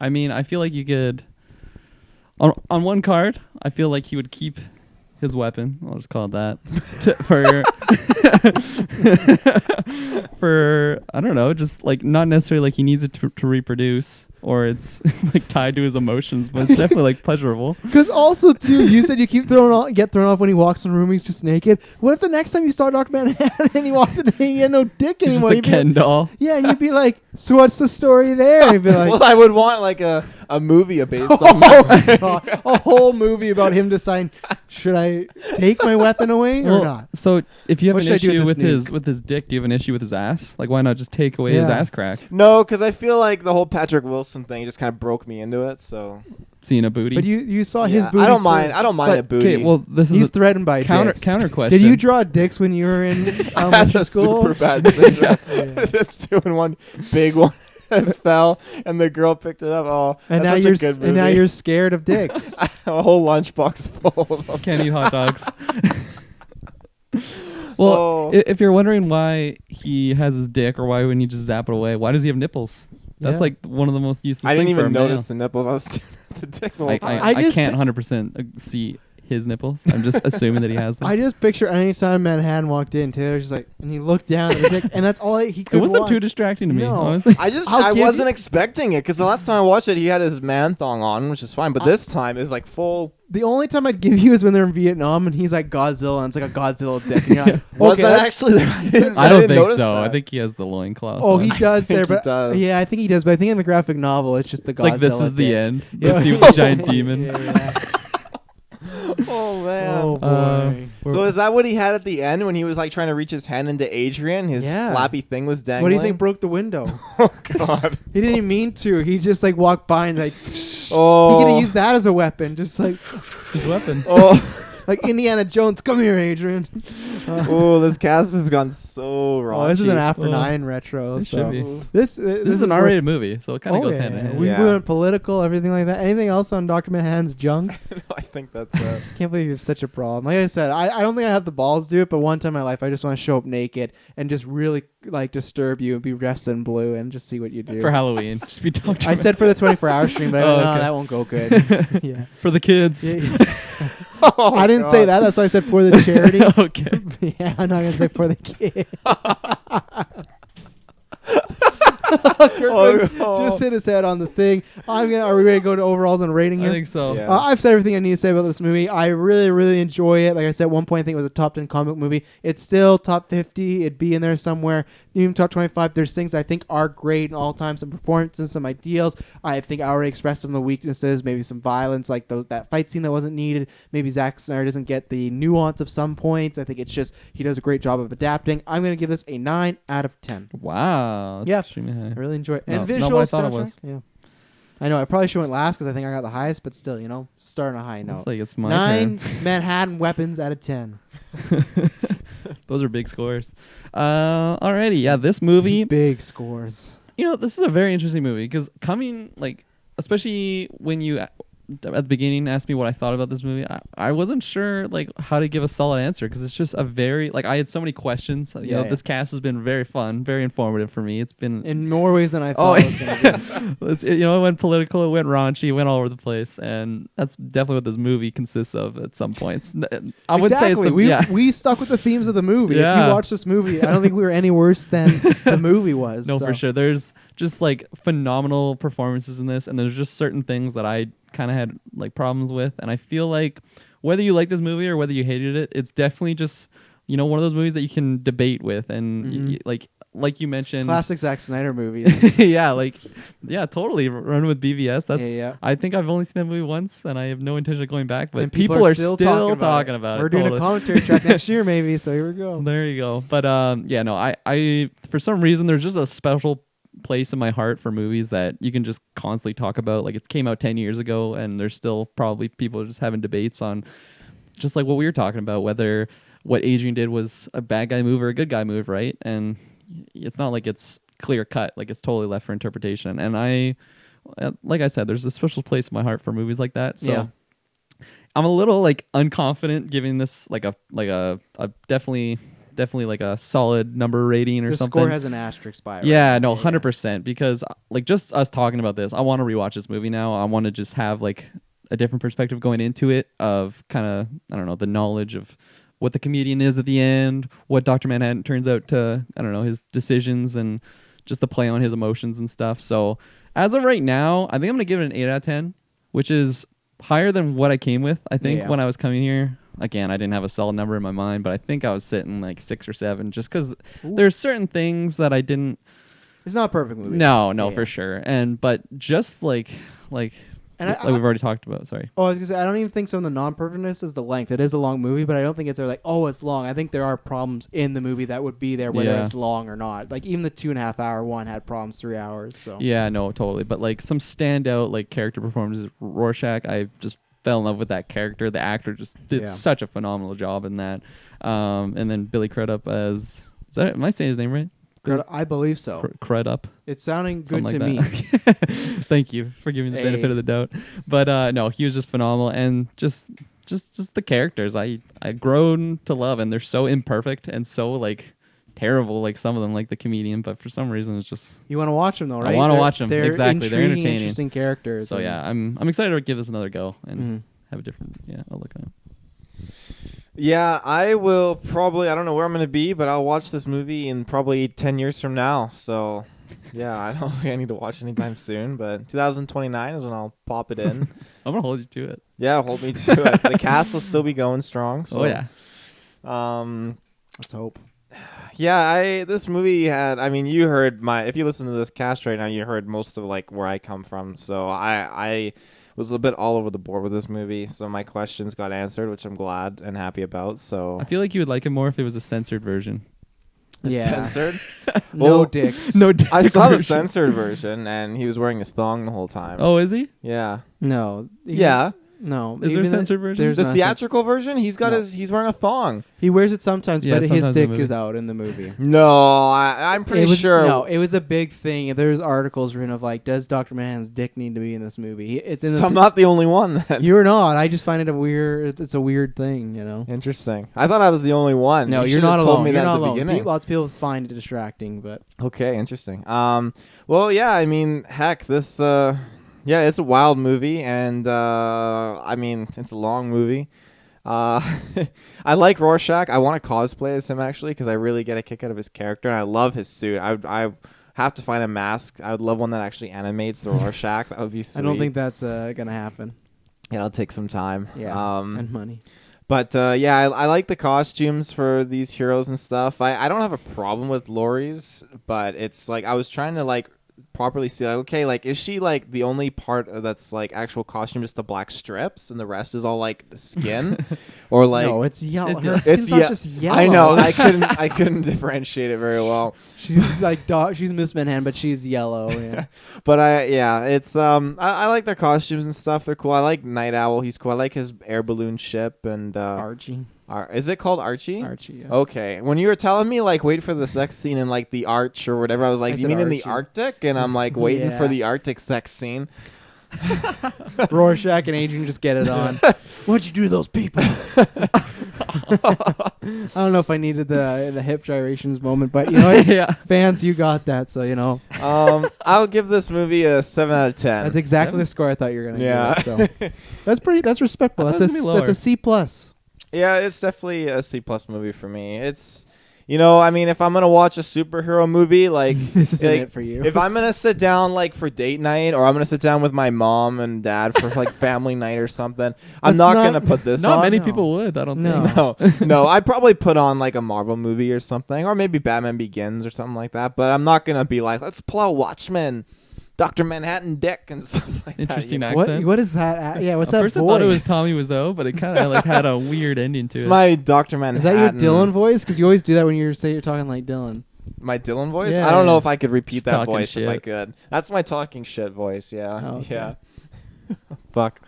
mean, I feel like you could on one card, I feel like he would keep his weapon. I'll just call it that. For I don't know, just like not necessarily like he needs it to reproduce or it's like tied to his emotions, but it's definitely like pleasurable. Because also too, you said you get thrown off when he walks in the room. He's just naked. What if the next time you saw Dr. Manhattan and he walked in and he had no dick It's anymore? just a Ken doll. Yeah, and you'd be like, so what's the story there? And he'd be like, Well, I would want like a movie based on that. God, a whole movie about him deciding, should I take my weapon away or not? So if you have What an should I do issue with this with his dick, do you have an issue with his ass? Like why not just take away his Yeah. ass crack? No, because I feel like the whole Patrick Wilson thing just kind of broke me into it. So Seeing a booty. But you saw yeah, his booty. I don't for- mind. I don't mind a booty. Okay, well this He's is threatened by a counter dicks. question. Did you draw dicks when you were in I had elementary a school? super bad syndrome. Yeah. Just doing one big one and fell, and the girl picked it up. Oh, And now that's you're such a good movie. and now you're scared of dicks. a whole lunchbox full of them. Can't eat hot dogs. Well, Oh. if you're wondering why he has his dick or why wouldn't he just zap it away, why does he have nipples? That's Yeah. like one of the most useless I didn't things for even a notice male. the nipples. I was staring at the dick the whole I time. I just can't pi- 100% see his nipples. I'm just assuming that he has them. I just picture anytime Manhattan walked in, Taylor was just like, and he looked down at the dick, and that's all he could It wasn't watch. too distracting to me, No. honestly. I'll I give wasn't you- expecting it because the last time I watched it, he had his man thong on, which is fine. But this time, it's like full. The only time I'd give you is when they're in Vietnam, and he's like Godzilla, and it's like a Godzilla dick. And you're like, Was okay, that that's- actually there? I didn't think notice so. that. I think he has the loincloth. Oh, on. he does think there, he but does. yeah, I think he does. But I think in the graphic novel, it's just the It's Godzilla. like this is the dick. end. Yeah. You see the giant demon. Yeah. Oh man. Oh boy. So is that what he had at the end when he was like trying to reach his hand into Adrian? His Yeah. flappy thing was dangling. What do you think broke the window? Oh God. He didn't even mean to. He just like walked by and like. Oh. He could have used that as a weapon, just like His weapon. Oh. like Indiana Jones. Come here, Adrian. Oh, this cast has gone so wrong. Oh, this is an After Oh. 9 retro. It So should be. this This is an worth- R-rated movie, so it kind of Oh, goes yeah. hand in hand. We Yeah. went political, everything like that. Anything else on Dr. Manhattan's junk? I think that's it. Can't believe you have such a problem. Like I said, I don't think I have the balls to do it, but one time in my life, I just want to show up naked and just really like disturb you and be dressed in blue and just see what you do. For Halloween. Just be Dr. I said for the 24-hour stream, but I Oh, don't know, okay. that won't go good. Yeah. For the kids. Yeah. Oh, I didn't say God. that. That's why I said for the charity. Okay. Yeah, I'm not gonna say for the kid. Kirkman just hit his head on the thing. Are we ready to go to overalls and rating I here? think so. Yeah. I've said everything I need to say about this movie. I really, really enjoy it. Like I said, at one point I think it was a top 10 comic movie. It's still top 50. It'd be in there somewhere. Even top 25. There's things I think are great in all time. Some performances, some ideals. I think I already expressed some of the weaknesses. Maybe some violence, like that fight scene that wasn't needed. Maybe Zack Snyder doesn't get the nuance of some points. I think it's just he does a great job of adapting. I'm going to give this a 9 out of 10. Wow. That's Yeah. extremely high. I really enjoy it. No, And not visuals. what I thought it soundtrack, was. Yeah. I know. I probably should went last because I think I got the highest, but still, starting a high note. Looks like it's my 9 turn. Manhattan weapons out of 10. Those are big scores. Alrighty. Yeah, this movie, Big scores. this is a very interesting movie because especially when you at the beginning asked me what I thought about this movie, I wasn't sure how to give a solid answer because it's just a very I had so many questions. This cast has been very fun, very informative for me. It's been In more ways than I thought it was going to be. it went political, it went raunchy, it went all over the place, and that's definitely what this movie consists of at some points. I would say it's we stuck with the themes of the movie. If Yeah. you watch this movie, I don't think we were any worse than the movie was. No, so. for sure. There's just phenomenal performances in this, and there's just certain things that I kind of had problems with, and I feel like whether you like this movie or whether you hated it, it's definitely just one of those movies that you can debate with, and like you mentioned, Classic Zack Snyder movies. yeah, totally. Run with BVS. That's Yeah. I think I've only seen that movie once, and I have no intention of going back. But And people are still talking about it. We're doing totally. a commentary track next year, maybe. So here we go. There you go. But I for some reason there's just a special place in my heart for movies that you can just constantly talk about. It came out 10 years ago, and there's still probably people just having debates on just what we were talking about, whether what Adrian did was a bad guy move or a good guy move, right? And it's not like it's clear cut, it's totally left for interpretation. And I said, there's a special place in my heart for movies like that. So Yeah. I'm a little unconfident giving this a definitely a solid number rating or The something. score has an asterisk by it. Yeah, right? no, 100%. Because just us talking about this, I want to rewatch this movie now. I want to just have a different perspective going into it of kind of, I don't know, the knowledge of what the comedian is at the end, what Dr. Manhattan turns out to, I don't know, his decisions and just the play on his emotions and stuff. So as of right now, I think I'm going to give it an 8 out of 10, which is higher than what I came with. I think when I was coming here, again, I didn't have a solid number in my mind, but I think I was sitting 6 or 7 just because there's certain things that I didn't. It's not a perfect movie. No, for sure. But just like we've already talked about. Sorry. Oh, I was gonna say, I don't even think some of the non-perfectness is the length. It is a long movie, but I don't think it's it's long. I think there are problems in the movie that would be there whether it's long or not. Even the 2.5 hour one had problems 3 hours. So yeah, no, totally. But some standout character performances. Rorschach, I just fell in love with that character. The actor just did such a phenomenal job in that. And then Billy Crudup as am I saying his name right? I believe so. Crudup. It's sounding good Something to me. Thank you for giving me the benefit of the doubt. But no, he was just phenomenal, and just the characters I grown to love, and they're so imperfect and so terrible, some of them, the comedian. But for some reason, it's just You want to watch them though, right? I want to watch them. They're Exactly, they're intriguing, entertaining, interesting characters. So yeah, I'm excited to give this another go and have a different outlook on it. Yeah, I will probably, I don't know where I'm going to be, but I'll watch this movie in probably 10 years from now. So, yeah, I don't think I need to watch anytime soon, but 2029 is when I'll pop it in. I'm going to hold you to it. Yeah, hold me to it. The cast will still be going strong. So, yeah. Let's hope. Yeah, this movie had, you heard if you listen to this cast right now, you heard most of where I come from. So I was a bit all over the board with this movie. So my questions got answered, which I'm glad and happy about. So I feel like you would like it more if it was a censored version. Censored? No dicks. No dicks. I saw the censored version, and he was wearing his thong the whole time. Oh, is he? Yeah. No. Yeah. No. Is there a censored version? There's The not theatrical version, he's got No. he's wearing a thong. He wears it sometimes, Yeah, but his sometimes in the dick movie. is out in the movie. No, I'm pretty sure. No, it was a big thing. There's articles written of does Dr. Manhattan's dick need to be in this movie? It's in. So I'm not the only one then. You're not. I just find it It's a weird thing, Interesting. I thought I was the only one. No, You you're should've not told alone. me You're that not at the alone. beginning. Lots of people find it distracting, but Okay, interesting. Well, yeah, heck, this, yeah, it's a wild movie, and, it's a long movie. I like Rorschach. I want to cosplay as him, actually, because I really get a kick out of his character, and I love his suit. I have to find a mask. I would love one that actually animates the Rorschach. That would be sweet. I don't think that's gonna happen. Yeah, it'll take some time. Yeah, and money. But yeah, I like the costumes for these heroes and stuff. I don't have a problem with Laurie's, but it's like I was trying to like properly see like, okay, like is she like the only part that's like actual costume, just the black strips, and the rest is all like skin, or like No, it's yellow. Her It's skin's not just yellow. I know. I couldn't differentiate it very well. She's like dog. She's Miss Manhattan, but she's yellow. Yeah. But it's I like their costumes and stuff. They're cool. I like Night Owl. He's cool. I like his air balloon ship and Archie. Is it called Archie? Archie. Yeah. Okay. When you were telling me like wait for the sex scene in like the Arch or whatever, I was like, I you said mean in the Archie. Arctic? And I'm like waiting Yeah. for the Arctic sex scene. Rorschach and Adrian just get it on. What'd you do to those people? I don't know if I needed the hip gyrations moment, but you know what? Yeah. Fans, you got that, so you know I'll give this movie a 7 out of 10. that's exactly 7? the score I thought you were gonna Yeah. give it, so that's respectable. I thought That's it was gonna be that's a C plus. Yeah, it's definitely a C plus movie for me. It's, you know, I mean, if I'm gonna watch a superhero movie, like This isn't like, it for you. if I'm gonna sit down like for date night, or I'm gonna sit down with my mom and dad for like family night or something, I'm It's not not- gonna put this Not on. many No. people would. I don't No. think. No, I'd probably put on like a Marvel movie or something, or maybe Batman Begins or something like that. But I'm not gonna be like, let's pull out Watchmen, Doctor Manhattan, Dick, and stuff like Interesting that. accent. what is that? Yeah, what's At that first voice? I thought it was Tommy Wiseau, but it kind of like had a weird ending to It's it. my Doctor Manhattan. Is that your Dylan voice? Because you always do that when you say you're talking like Dylan. My Dylan voice? Yeah, I don't know yeah. if I could repeat Just that talking voice if I shit. could. That's my talking shit voice. Yeah. Oh, okay. Yeah. Fuck.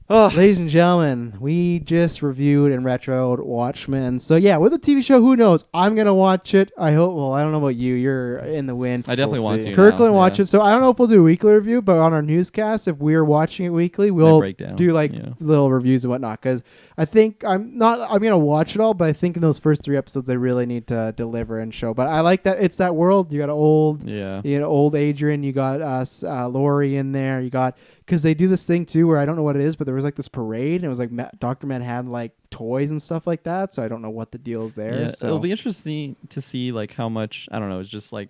Oh. Ladies and gentlemen, we just reviewed and retroed Watchmen. So yeah, with a TV show, who knows? I'm gonna watch it. I hope. Well, I don't know about you. You're in the wind. I definitely We'll want see. to. Kirkland now, watch yeah. it. So I don't know if we'll do a weekly review, but on our newscast, if we're watching it weekly, we'll breakdown, do like yeah. little reviews and whatnot. Because I think I'm gonna watch it all, but I think in those first 3 episodes they really need to deliver and show. But I like that it's that world. You got old. Yeah. You know, old Adrian. You got us, Lori in there. You got because they do this thing too where I don't know what it is, but there was like this parade and it was like Dr. Manhattan like toys and stuff like that. So I don't know what the deal is there. Yeah, So it'll be interesting to see like how much, I don't know, it's just like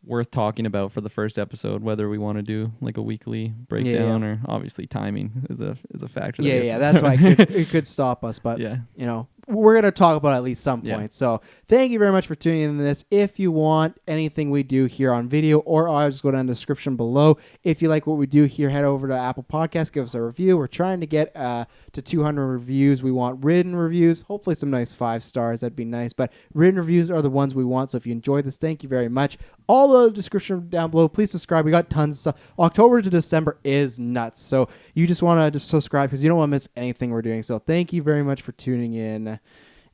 worth talking about for the first episode, whether we want to do like a weekly breakdown or obviously timing is a factor. yeah, that's why it could stop us. But Yeah. you know, we're gonna talk about it at least some Yeah. point. So thank you very much for tuning in to this. If you want anything we do here on video, or I'll just go down the description below. If you like what we do here, head over to Apple Podcasts, give us a review. We're trying to get to 200 reviews. We want written reviews, hopefully some nice 5 stars. That'd be nice. But written reviews are the ones we want. So if you enjoyed this, thank you very much. All the description down below. Please subscribe. We got tons of stuff. October to December is nuts. So you just want to just subscribe because you don't want to miss anything we're doing. So thank you very much for tuning in.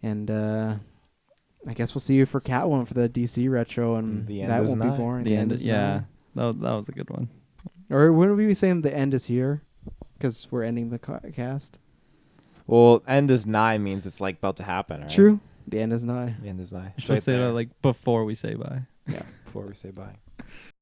And I guess we'll see you for Catwoman for the DC retro, and The end that is won't nigh. be boring. The end is, nigh. yeah. That was a good one. Or wouldn't we be saying the end is here because we're ending the cast? Well, end is nigh means it's like about to happen, right? True. The end is nigh. The end is nigh. You're It's supposed to say there that like before we say bye. Yeah. before we say bye.